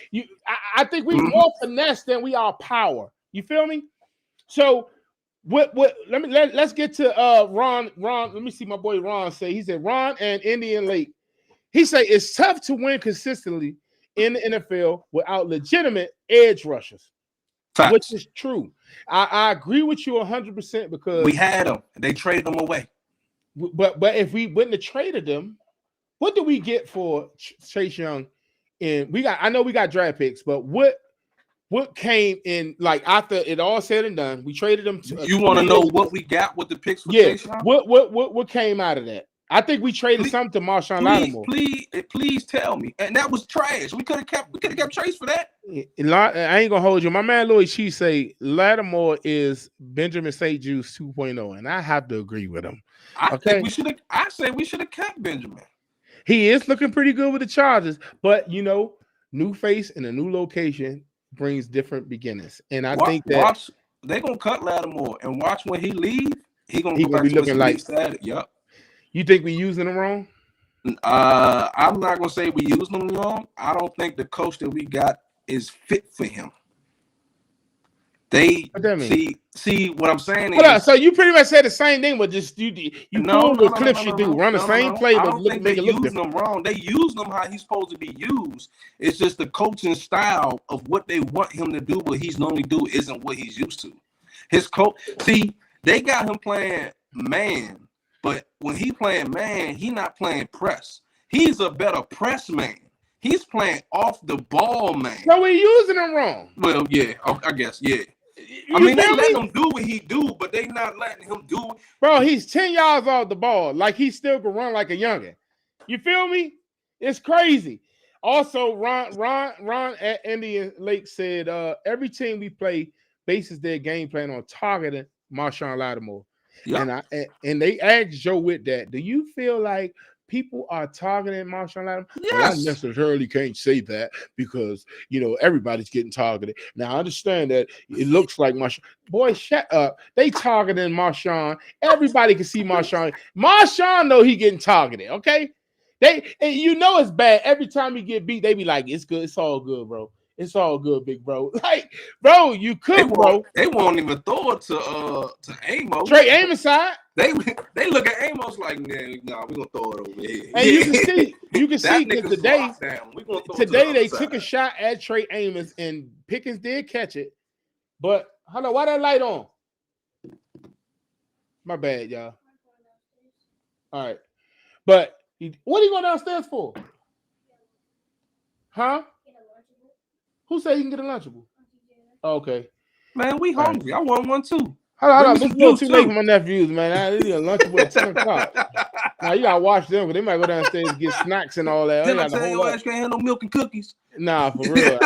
I think we more finesse than we are power. You feel me? So let's get to Ron. Let me see my boy Ron say. He said Ron and Indian Lake. He said it's tough to win consistently in the NFL without legitimate edge rushers. Facts. Which is true. I agree with you 100% because we had them. They traded them away. But if we wouldn't have traded them, what did we get for Chase Young? And I know we got draft picks, but what came in like after it all said and done? We traded them. You want to know what we got with the picks for Chase Young? What came out of that? I think we traded something to Marshawn Lattimore. Please tell me. And that was trash. We could have kept Chase for that. I ain't gonna hold you. My man Louis Chief say Lattimore is Benjamin St. Juice 2.0, and I have to agree with him. I say we should have kept Benjamin. He is looking pretty good with the Chargers, but new face in a new location brings different beginnings. And I think that they're gonna cut Lattimore and watch when he leave, he gonna be looking like yep. You think we using him wrong? I'm not gonna say we using him wrong. I don't think the coach that we got is fit for him. See what I'm saying is, so you pretty much said the same thing, but just you pull the clips you do, run the same play, but make it look different. Them wrong. They use them how he's supposed to be used. It's just the coaching style of what they want him to do, what he's normally do isn't what he's used to. His coach, they got him playing man. But when he playing man, he not playing press. He's a better press man. He's playing off the ball man. So we're using him wrong. Well, yeah, I guess, yeah. They let him do what he do, but they not letting him do it. Bro, he's 10 yards off the ball. Like he still can run like a youngin. You feel me? It's crazy. Also, Ron at Indian Lake said every team we play bases their game plan on targeting Marshawn Lattimore. Yep. And they asked Joe with that. Do you feel like people are targeting Marshawn Lattimore? Yes. Well, I necessarily can't say that because everybody's getting targeted. Now I understand that it looks like Marshawn. Boy, shut up. They targeting Marshawn. Everybody can see Marshawn. Marshawn know he getting targeted. Okay, it's bad. Every time he get beat, they be like, "It's good. It's all good, bro. It's all good, big bro." Like, bro, you could, bro. They won't even throw it to Amos. Trey Amos side. They look at Amos like, nah, we're gonna throw it over here. And you can see that today they took a shot at Trey Amos and Pickens did catch it. But hold on, why that light on? My bad, y'all. All right. But what are you going downstairs for? Huh? Who said he can get a Lunchable? Oh, okay. Man, we hungry. Right. I want one too. Hold on. It's a little too late for my nephews, man. I need a Lunchable at 10 o'clock. Now, you got to watch them because they might go downstairs and get snacks and all that. Didn't I tell you can't have no milk and cookies? Nah, for real.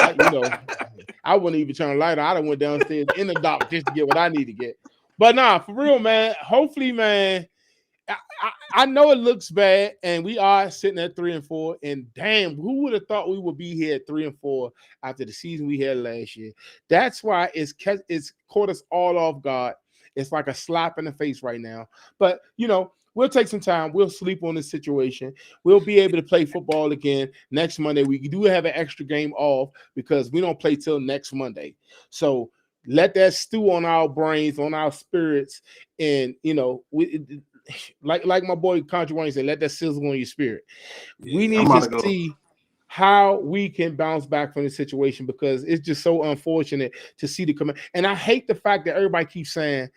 I wouldn't even turn a light on. I done went downstairs in the dark just to get what I need to get. But nah, for real, man. Hopefully, man, I know it looks bad, and we are sitting at 3-4. And damn, who would have thought we would be here at 3-4 after the season we had last year? That's why it's caught us all off guard. It's like a slap in the face right now. But we'll take some time. We'll sleep on this situation. We'll be able to play football again next Monday. We do have an extra game off because we don't play till next Monday. So let that stew on our brains, on our spirits, and like my boy Contra Wayne said, let that sizzle on your spirit. We need to see how we can bounce back from this situation, because it's just so unfortunate to see the command. And I hate the fact that everybody keeps saying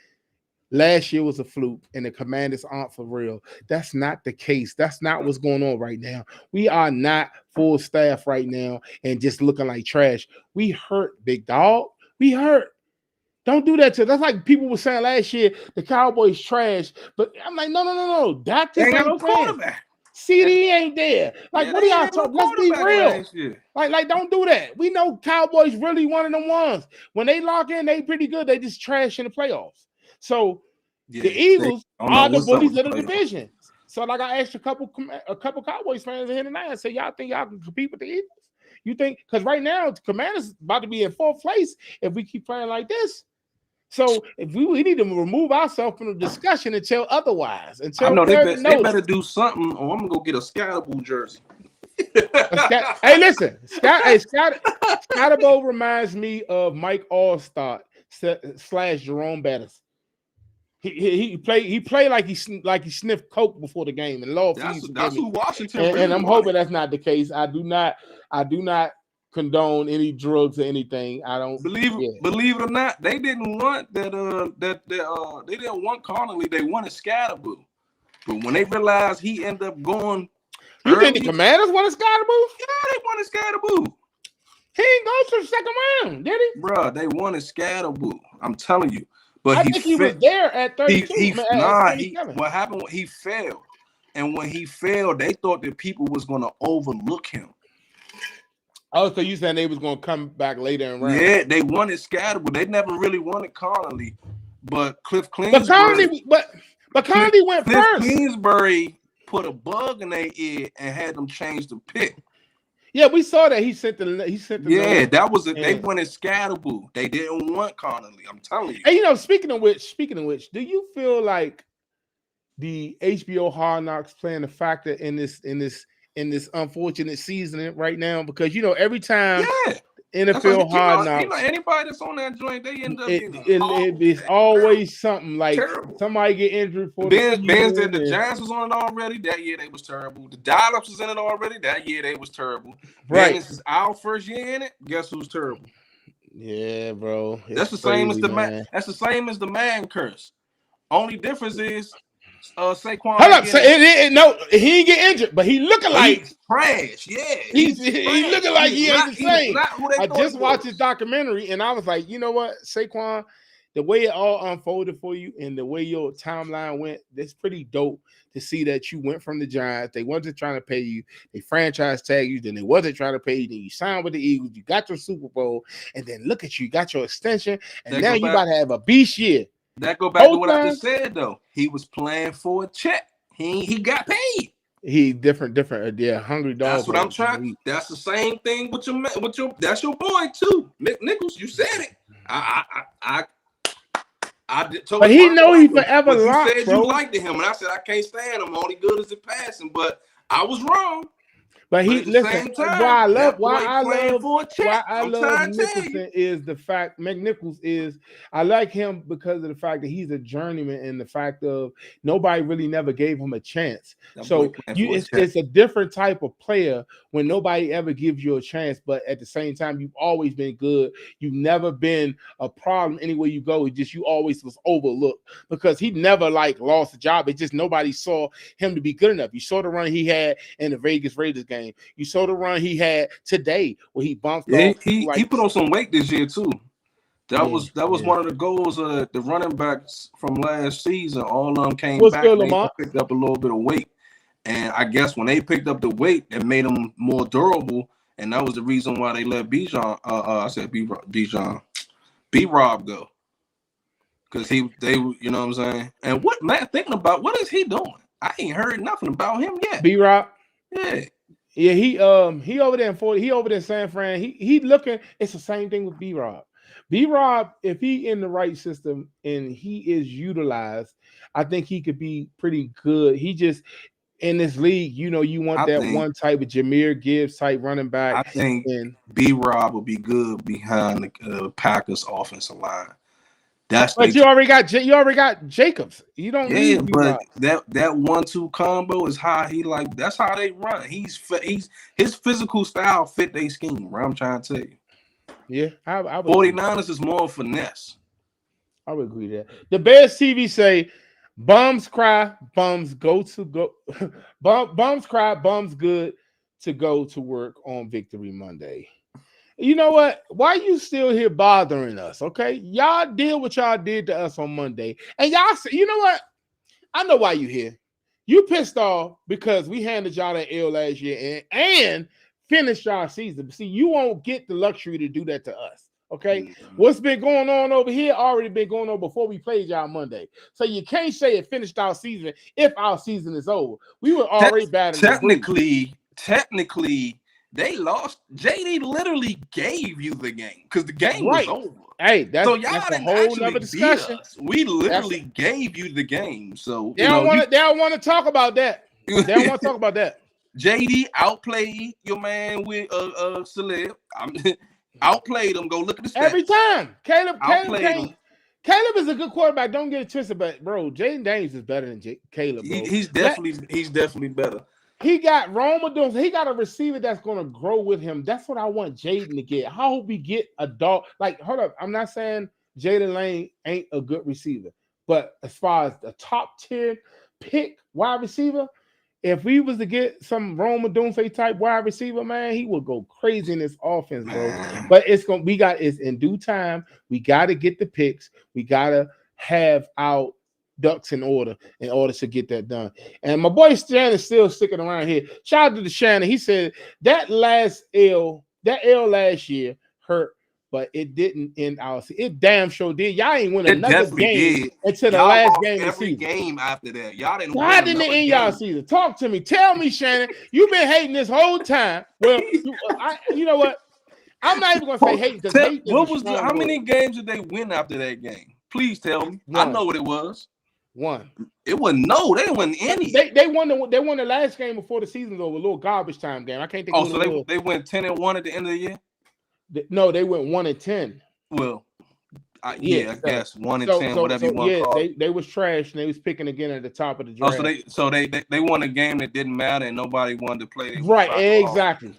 last year was a fluke and the Commanders aren't for real. That's not the case. That's not what's going on right now. We are not full staff right now and just looking like trash. We hurt, big dog. We hurt. Don't do that to us. That's like people were saying last year, the Cowboys trash. But I'm like, no. Dak just ain't no quarterback. CD ain't there. Like, what are y'all talking? Let's be real. Like, don't do that. We know Cowboys really one of them ones. When they lock in, they pretty good. They just trash in the playoffs. So the Eagles are the bullies of the division. So, like, I asked a couple Cowboys fans in here tonight. I said, y'all think y'all can compete with the Eagles? You think? Because right now, the Commanders about to be in fourth place if we keep playing like this. So if we need to remove ourselves from the discussion until otherwise. Until I know they better do something, or I'm gonna go get a Scatterbo jersey. Hey, listen, Scatterbo reminds me of Mike Allstott / Jerome Bettis. He played like he sniffed coke before the game, and Lord, that's who Washington. And I'm hoping that's not the case. I do not condone any drugs or anything. I don't believe it or not. They didn't want that. They didn't want Connolly. They wanted Scatterbo. But when they realized he ended up going, you think the Commanders wanted Scatterbo? Yeah, they wanted Scatterbo. He didn't go to the second round, did he? Bruh, they wanted Scatterbo. I'm telling you. But I think he was there at 32. What happened? He failed, and when he failed, they thought that people was going to overlook him. Oh, so you saying they was going to come back later in round? Yeah, they wanted Scatterbo. They never really wanted Connolly, but Cliff Kingsbury. But Connolly went Cliff first. Kingsbury put a bug in their ear and had them change the pick. Yeah, we saw that he sent the. Yeah, that was it. They wanted Scatterbo. They didn't want Connolly. I'm telling you. And speaking of which, do you feel like the HBO Hard Knocks playing a factor in this unfortunate season right now? Because every time NFL Hard Knocks, anybody that's on that joint, they end up it's always something like terrible. Somebody get injured for Ben said the Giants was on it already. That year they was terrible. The Dolphins was in it already. That year they was terrible. Right. This is our first year in it. Guess who's terrible? Yeah, bro. That's the same as the man. That's the same as the man curse. Only difference is Saquon. Hold up. No, he ain't get injured, but he looking like he's trash. Yeah, he's looking like he ain't the same. I just watched his documentary, and I was like, you know what, Saquon, the way it all unfolded for you and the way your timeline went, that's pretty dope to see that you went from the Giants. They wasn't trying to pay you. They franchise tag you. Then they wasn't trying to pay you. Then you signed with the Eagles. You got your Super Bowl, and then look at you got your extension, and now you about to have a beast year. That go back to what I just said though. He was playing for a check. He got paid. He different. Yeah, hungry dog. That's what I'm trying. That's the same thing with your. That's your boy too, Nichols. You said it. I but he know he forever locked. You said you liked him, and I said I can't stand him. Only good as it passing, but I was wrong. But he listen. Why I love Nicholson is the fact. McNichols is I like him because of the fact that he's a journeyman and the fact of nobody really never gave him a chance. So it's a different type of player when nobody ever gives you a chance. But at the same time, you've always been good. You've never been a problem anywhere you go. It's just you always was overlooked because he never lost a job. It's just nobody saw him to be good enough. You saw the run he had in the Vegas Raiders game. You saw the run he had today where he bumped off. He put on some weight this year too. That was one of the goals of the running backs from last season. All of them came back and they picked up a little bit of weight. And I guess when they picked up the weight, it made them more durable. And that was the reason why they let B-Rob go. Because they you know what I'm saying? And what man thinking about what is he doing? I ain't heard nothing about him yet. B-Rob? Yeah. Yeah, he over there in 40, he over there in San Fran. He looking, it's the same thing with B-Rob. B-Rob, if he in the right system and he is utilized, I think he could be pretty good. He just in this league, you want one type of Jahmyr Gibbs type running back. I think B-Rob will be good behind the Packers offensive line. But you already got Jacobs. You don't need but that 1-2 combo is how he like. That's how they run. His physical style fit their scheme. Bro, I'm trying to tell you. Yeah, I 49ers is more finesse. I would agree that. The Bears TV say, "Bums cry, bums go. Bums cry, bums good to go to work on Victory Monday." You know what? Why you still here bothering us? Okay, y'all did what y'all did to us on Monday, and y'all say, you know what? I know why you here. You pissed off because we handed y'all that L last year and finished our season. See, you won't get the luxury to do that to us. Okay, what's been going on over here already been going on before we played y'all Monday. So you can't say it finished our season if our season is over. We were already battling. Technically, they lost. JD literally gave you the game because the game was over. Hey, that's a whole nother discussion. We literally gave you the game. So they don't want to talk about that. They don't want to talk about that. JD outplayed your man with Celeb. Outplayed him. Go look at the stats. Every time. Caleb is a good quarterback. Don't get it twisted, but bro, Jaden Daniels is better than Caleb. Bro. He's definitely better. He got Rome. He got a receiver that's going to grow with him. That's what I want Jaden to get. I hope we get a dog. Like, hold up. I'm not saying Jalen Lane ain't a good receiver, but as far as the top 10 pick wide receiver, if we was to get some Rome Odunze type wide receiver, man, he would go crazy in this offense, bro. But it's in due time. We got to get the picks. We got to have our ducks in order to get that done. And my boy Shannon is still sticking around here. Shout out to Shannon. He said that L last year hurt, but it didn't end our season. It damn sure did. Y'all ain't win another game until the last game of the season. Game after that, y'all didn't. Why didn't it end y'all season? Talk to me. Tell me, Shannon. You've been hating this whole time. Well, you know what? I'm not even gonna say hate because how many games did they win after that game? Please tell me. I know what it was. One. It wasn't. No, they didn't win any. They won the last game before the season's over. A little garbage time game. I can't think. So they went 10-1 at the end of the year. No, they went 1-10. Well, I guess 1-10, whatever you want to call it. They was trash and they was picking again at the top of the draft. So they won a game that didn't matter and nobody wanted to play. Right, exactly.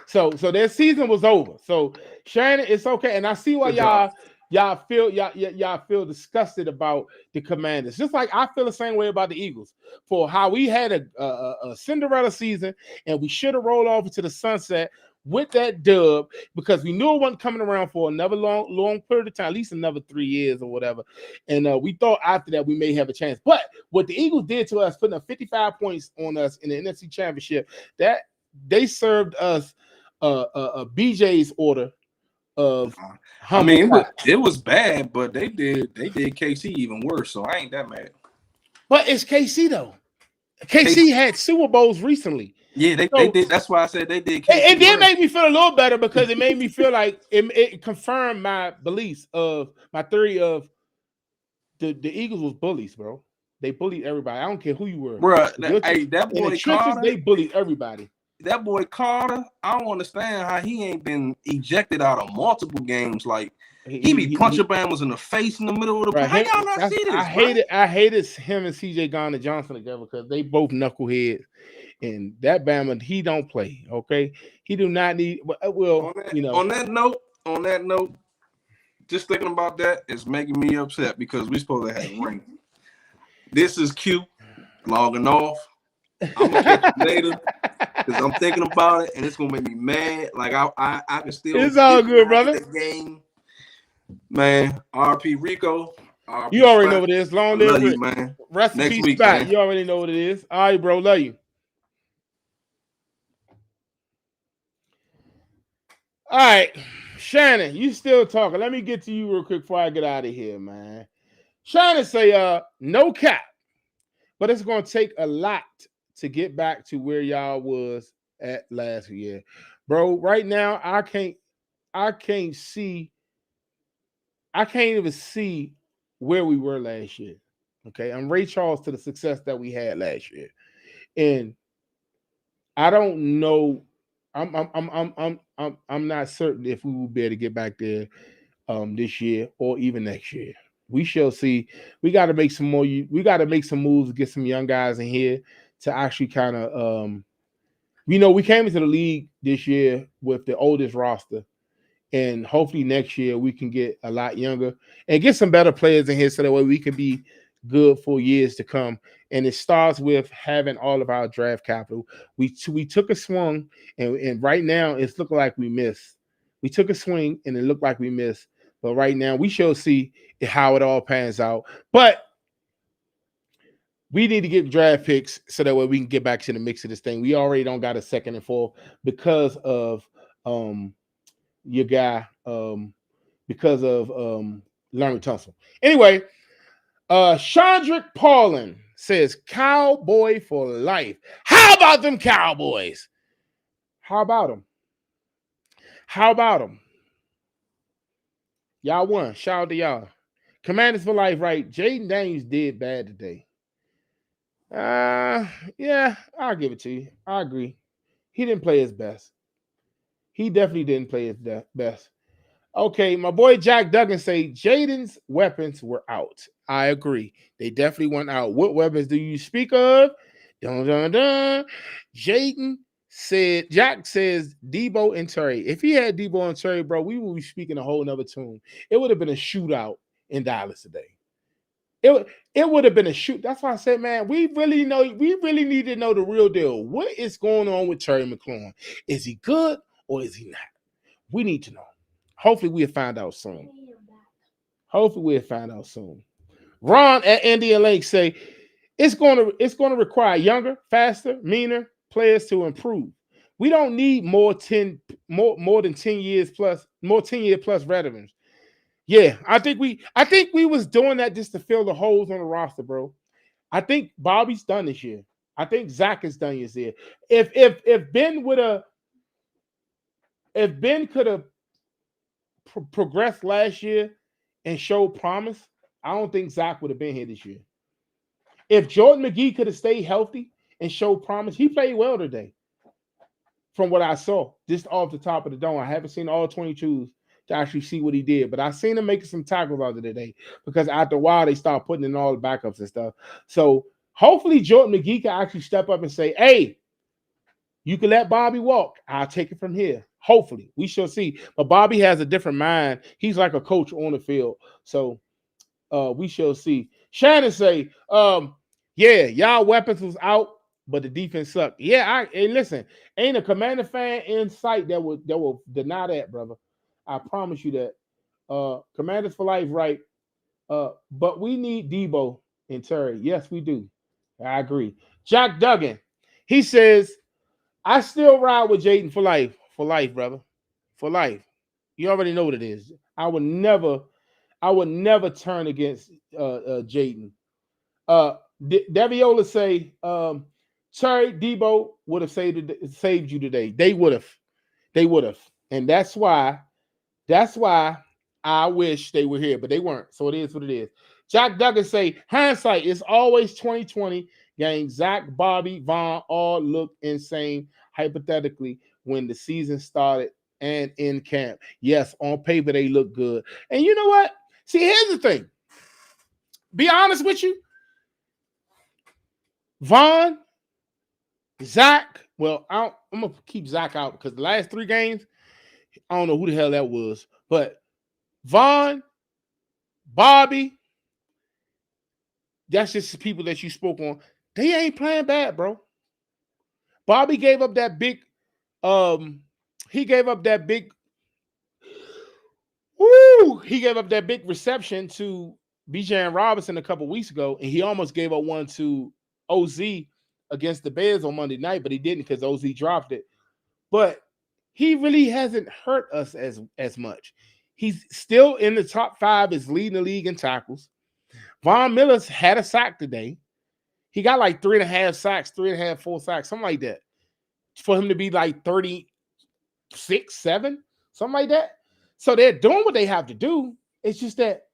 So their season was over. So Shannon, it's okay, and I see why y'all feel disgusted about the Commanders. Just like I feel the same way about the Eagles for how we had a Cinderella season and we should have rolled off into the sunset with that dub because we knew it wasn't coming around for another long period of time, at least another 3 years or whatever. And we thought after that we may have a chance. But what the Eagles did to us, putting up 55 points on us in the NFC Championship, that they served us a BJ's order of. I mean, it was bad, but they did KC even worse. So I ain't that mad. But it's KC though. KC had Super Bowls recently. Yeah, they did. That's why I said they did. It did make me feel a little better because it made me feel like it confirmed my beliefs of my theory of the Eagles was bullies, bro. They bullied everybody. I don't care who you were, bro. That boy Carter, they bullied everybody. That boy Carter, I don't understand how he ain't been ejected out of multiple games. Like he be punching Bama's in the face in the middle of the. Right. How y'all not see this? I hated him and CJ Garner Johnson together because they both knuckleheads. And that Bama, he don't play. Okay, he do not need. Well, On that note, just thinking about that is making me upset because we're supposed to have a ring. This is Q logging off. I'm gonna catch you later because I'm thinking about it and it's gonna make me mad. Like I can still. It's all good, brother. Game, man. RP Rico. RP you already know what it is. Long live you, man. Rest in peace, Spot. You already know what it is. All right, bro. Love you. All right, Shannon, you still talking. Let me get to you real quick before I get out of here, man. Shannon say, no cap, but it's going to take a lot to get back to where y'all was at last year. Bro, right now, I can't even see where we were last year. Okay, I'm Ray Charles to the success that we had last year. And I don't know. I'm not certain if we will be able to get back there this year or even next year. We shall see. We got to make some more. We got to make some moves to get some young guys in here to actually kind of, we came into the league this year with the oldest roster, and hopefully next year we can get a lot younger and get some better players in here so that way we can be good for years to come. And it starts with having all of our draft capital. We took a swing, and right now it's looking like we missed. We took a swing, and it looked like we missed. But right now, we shall see how it all pans out. But we need to get draft picks so that way we can get back to the mix of this thing. We already don't got a second and fourth because of your guy, because of Larry Tunsil. Anyway, Chandrick Paulin says Cowboy for life. How about them Cowboys? How about them? How about them? Y'all won. Shout out to y'all. Commanders for life, right? Jaden Daniels did bad today. Yeah, I'll give it to you. I agree. He didn't play his best. He definitely didn't play his best. Okay, my boy Jack Duggan say Jaden's weapons were out. I agree. They definitely went out. What weapons do you speak of? Dun, dun, dun. Jack says Debo and Terry. If he had Debo and Terry, bro, we would be speaking a whole nother tune. It would have been a shootout in Dallas today. It would have been a shoot. That's why I said, man, we really need to know the real deal. What is going on with Terry McLaurin? Is he good or is he not? We need to know. Hopefully we'll find out soon. Ron at Indian Lake say it's going to require younger, faster, meaner players to improve. We don't need more than 10 years plus, more 10-year plus veterans. Yeah, I think we was doing that just to fill the holes on the roster, bro. I think Bobby's done this year. I think Zach is done this year. If Ben could have progressed last year and showed promise, I don't think Zach would have been here this year. If Jordan McGee could have stayed healthy and showed promise, he played well today. From what I saw, just off the top of the dome, I haven't seen all 22s to actually see what he did, but I seen him making some tackles out of today because after a while they start putting in all the backups and stuff. So hopefully Jordan McGee can actually step up and say, "Hey, you can let Bobby walk. I'll take it from here." Hopefully, we shall see. But Bobby has a different mind. He's like a coach on the field. So we shall see. Shannon say, yeah, y'all weapons was out, but the defense sucked. Yeah, listen, ain't a Commander fan in sight that will deny that, brother. I promise you that. Commanders for life, right? But we need Debo and Terry. Yes, we do. I agree. Jack Duggan, he says, I still ride with Jaden for life. For life, brother. For life. You already know what it is. I would never turn against Jaden. Deviola say Terry Debo would have saved you today. They would have. And that's why I wish they were here, but they weren't. So it is what it is. Jack Duggan say hindsight is always 2020. Gang Zach, Bobby, Vaughn all look insane hypothetically when the season started and in camp. Yes, on paper they look good. And you know what? See, here's the thing. Be honest with you. Vaughn, Zach, well, I'm going to keep Zach out because the last 3 games, I don't know who the hell that was. But Vaughn, Bobby, that's just the people that you spoke on. They ain't playing bad, bro. Bobby gave up that big, he gave up that big reception to Bijan Robinson a couple weeks ago, and he almost gave up one to OZ against the Bears on Monday night, but he didn't because OZ dropped it. But he really hasn't hurt us as much. He's still in the top 5, is leading the league in tackles. Von Miller's had a sack today. He got like 3.5 sacks, 3.5, 4 sacks, something like that. For him to be like 36, 7, something like that. So they're doing what they have to do. It's just that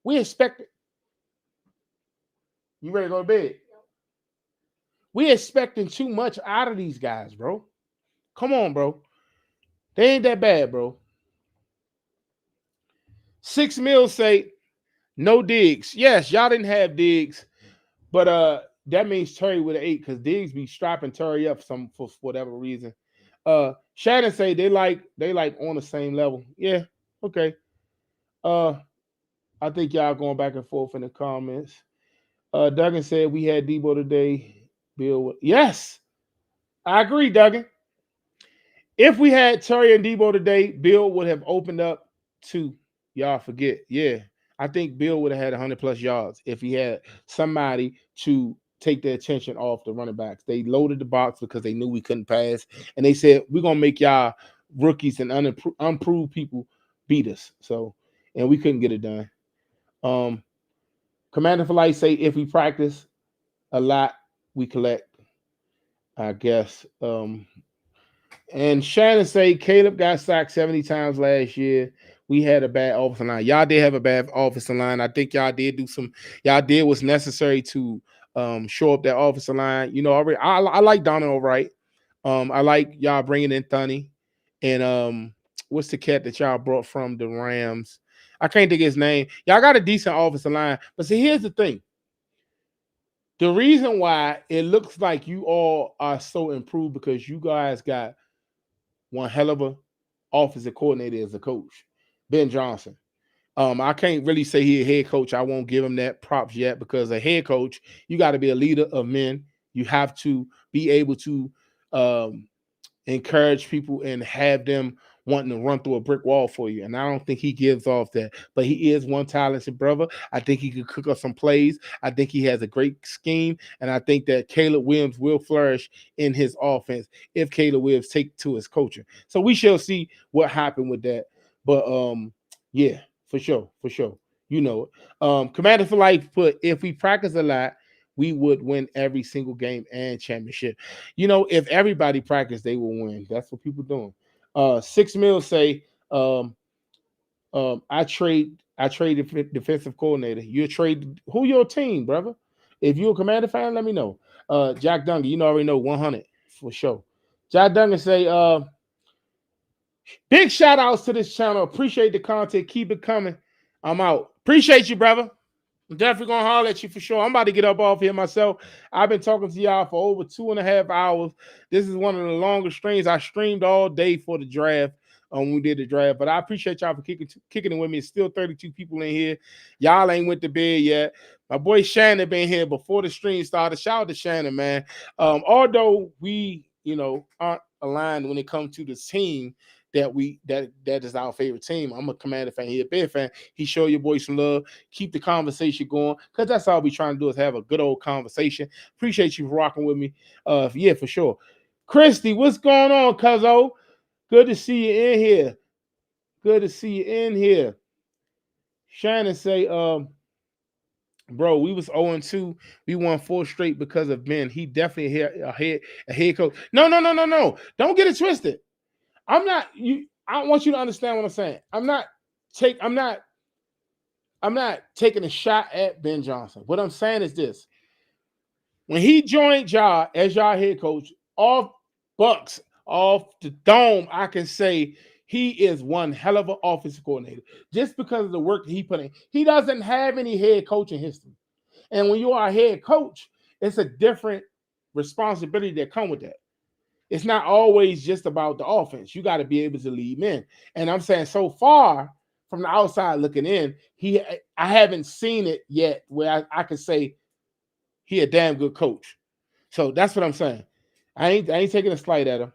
we expect it. You ready to go to bed? We expecting too much out of these guys, bro. Come on, bro. They ain't that bad, bro. 6 Mil say no Diggs. Yes, y'all didn't have Diggs, but that means Terry with an 8 because Diggs be strapping Terry up for whatever reason. Shannon say they like on the same level. Yeah, okay. I think y'all going back and forth in the comments. Duggan said we had Debo today. Bill, yes, I agree, Duggan. If we had Terry and Debo today, Bill would have opened up to y'all forget. Yeah, I think Bill would have had 100+ yards if he had somebody to take their attention off the running backs. They loaded the box because they knew we couldn't pass, and they said we're gonna make y'all rookies and unproved people beat us. So, and we couldn't get it done. Commander for Life say if we practice a lot, we collect. I guess. And Shannon say Caleb got sacked 70 times last year. We had a bad offensive line. Y'all did have a bad offensive line. I think y'all did what's necessary to show up that offensive line. You know, I like Donald Wright. I like y'all bringing in Thuney. And what's the cat that y'all brought from the Rams? I can't think of his name. Y'all got a decent offensive line. But see, here's the thing. The reason why it looks like you all are so improved because you guys got one hell of a offensive coordinator as a coach, Ben Johnson. I can't really say he's a head coach. I won't give him that props yet because a head coach, you got to be a leader of men. You have to be able to encourage people and have them wanting to run through a brick wall for you. And I don't think he gives off that. But he is one talented brother. I think he could cook up some plays. I think he has a great scheme. And I think that Caleb Williams will flourish in his offense if Caleb Williams take to his coaching. So we shall see what happened with that. But yeah, for sure. You know it. Commander for Life put, if we practice a lot, we would win every single game and championship. You know, if everybody practice, they will win. That's what people doing. 6 Mil say, I trade defensive coordinator. You trade who your team, brother? If you're a Commander fan, let me know. Jack Duncan, you already know 100 for sure. Jack Duncan say, big shout outs to this channel. Appreciate the content. Keep it coming. I'm out. Appreciate you, brother. I'm definitely gonna holler at you for sure. I'm about to get up off here myself. I've been talking to y'all for over 2.5 hours. This is one of the longest streams. I streamed all day for the draft when we did the draft. But I appreciate y'all for kicking it with me. It's still 32 people in here. Y'all ain't went to bed yet. My boy Shannon been here before the stream started. Shout out to Shannon, man. Although we, aren't aligned when it comes to the team that is our favorite team. I'm a Commander fan. He a Bear fan. He show your boy some love. Keep the conversation going because that's all we trying to do is have a good old conversation. Appreciate you for rocking with me. Yeah, for sure. Christy, what's going on, cuzzo? Good to see you in here. Good to see you in here. Shannon say, bro, we was 0-2. We won 4 straight because of Ben. He definitely a head coach. No. Don't get it twisted. I want you to understand what I'm saying. I'm not taking a shot at Ben Johnson. What I'm saying is this. When he joined y'all as y'all head coach, off Bucks, off the dome, I can say he is one hell of an offensive coordinator just because of the work that he put in. He doesn't have any head coaching history. And when you are a head coach, it's a different responsibility that comes with that. It's not always just about the offense. You got to be able to lead men. And I'm saying so far from the outside looking in, I haven't seen it yet where I could say he a damn good coach. So that's what I'm saying. I ain't taking a slight at him.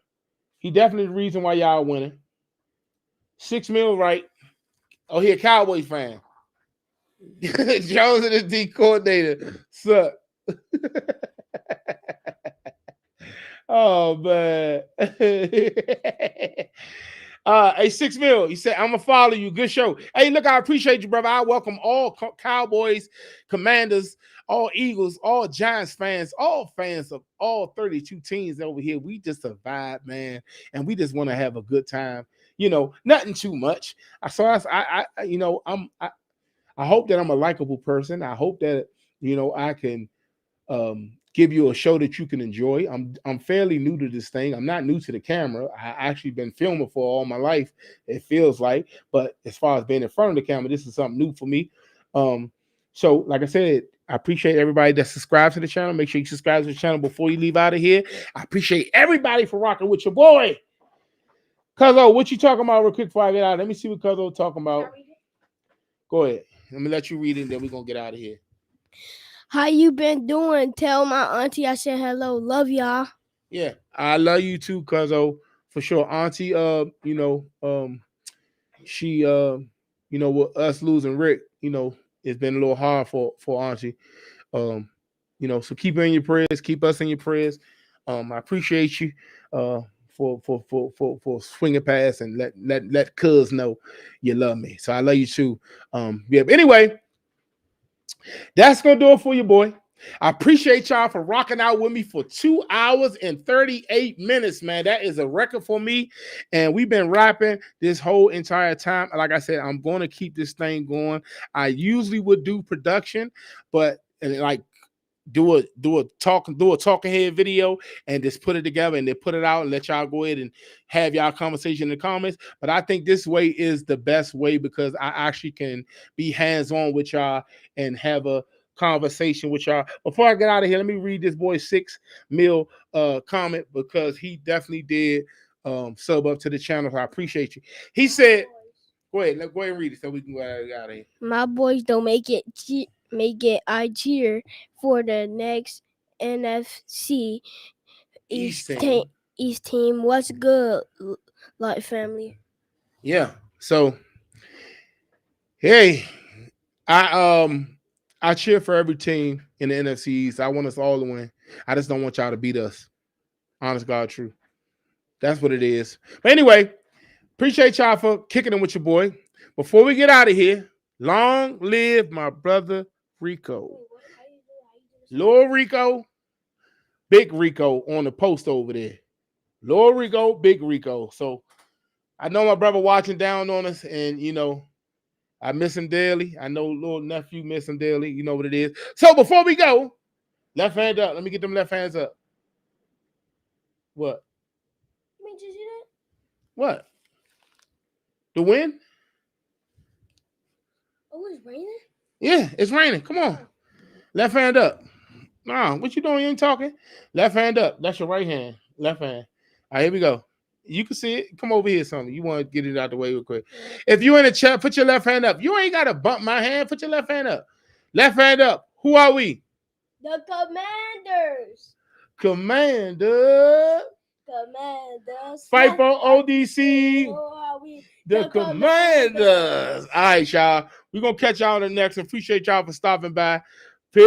He definitely the reason why y'all winning. 6 Mil, right? Oh, he a Cowboys fan. Jones and the D coordinator. Suck. Oh man. Hey, 6 Mil. He said, I'm gonna follow you. Good show. Hey, look, I appreciate you, brother. I welcome all Cowboys, Commanders, all Eagles, all Giants fans, all fans of all 32 teams over here. We just a vibe, man, and we just want to have a good time. Nothing too much. I hope that I'm a likable person. I hope that I can give you a show that you can enjoy. I'm fairly new to this thing. I'm not new to the camera. I actually been filming for all my life, it feels like. But as far as being in front of the camera, this is something new for me. So like I said, I appreciate everybody that subscribes to the channel. Make sure you subscribe to the channel before you leave out of here. I appreciate everybody for rocking with your boy. Cuzzo, what you talking about real quick before I get out? Let me see what Cuzzo talking about. Go ahead. Let me let you read it, and then we're going to get out of here. How you been doing? Tell my auntie I said hello. Love y'all. Yeah, I love you too, Cuzzo, for sure. Auntie, she, with us losing Rick, it's been a little hard for Auntie. So keep her in your prayers, keep us in your prayers. I appreciate you for swinging past and let Cuz know you love me. So I love you too. But anyway, that's gonna do it for you, boy. I appreciate y'all for rocking out with me for 2 hours and 38 minutes, man. That is a record for me. And we've been rapping this whole entire time. Like I said, I'm going to keep this thing going. I usually would do production, but do a talking head video and just put it together and then put it out and let y'all go ahead and have y'all conversation in the comments. But I think this way is the best way because I actually can be hands-on with y'all and have a conversation with y'all. Before I get out of here, let me read this boy 6 mil comment because he definitely did sub up to the channel. So I appreciate you. He said, go ahead and read it so we can go out of here. My boys don't make it. I cheer for the next NFC East team. What's good, like family? Yeah. So, hey, I cheer for every team in the NFC East. I want us all to win. I just don't want y'all to beat us. Honest God, true. That's what it is. But anyway, appreciate y'all for kicking in with your boy. Before we get out of here, long live my brother Rico. Lil Rico, Big Rico on the post over there. Lil Rico, Big Rico. So I know my brother watching down on us, and I miss him dearly. I know little nephew miss him dearly. You know what it is. So before we go, left hand up. Let me get them left hands up. What? Did you see that? What? The wind? Oh, it's raining? Yeah, it's raining. Come on. Left hand up. Nah, what you doing? You ain't talking. Left hand up. That's your right hand. Left hand. All right, here we go. You can see it. Come over here, something. You want to get it out the way real quick. If you in the chat, put your left hand up. You ain't got to bump my hand. Put your left hand up. Left hand up. Who are we? The Commanders. Commanders. Fight for ODC. Who are we? The Commanders. All right, y'all. We're going to catch y'all on the next. Appreciate y'all for stopping by. Peace.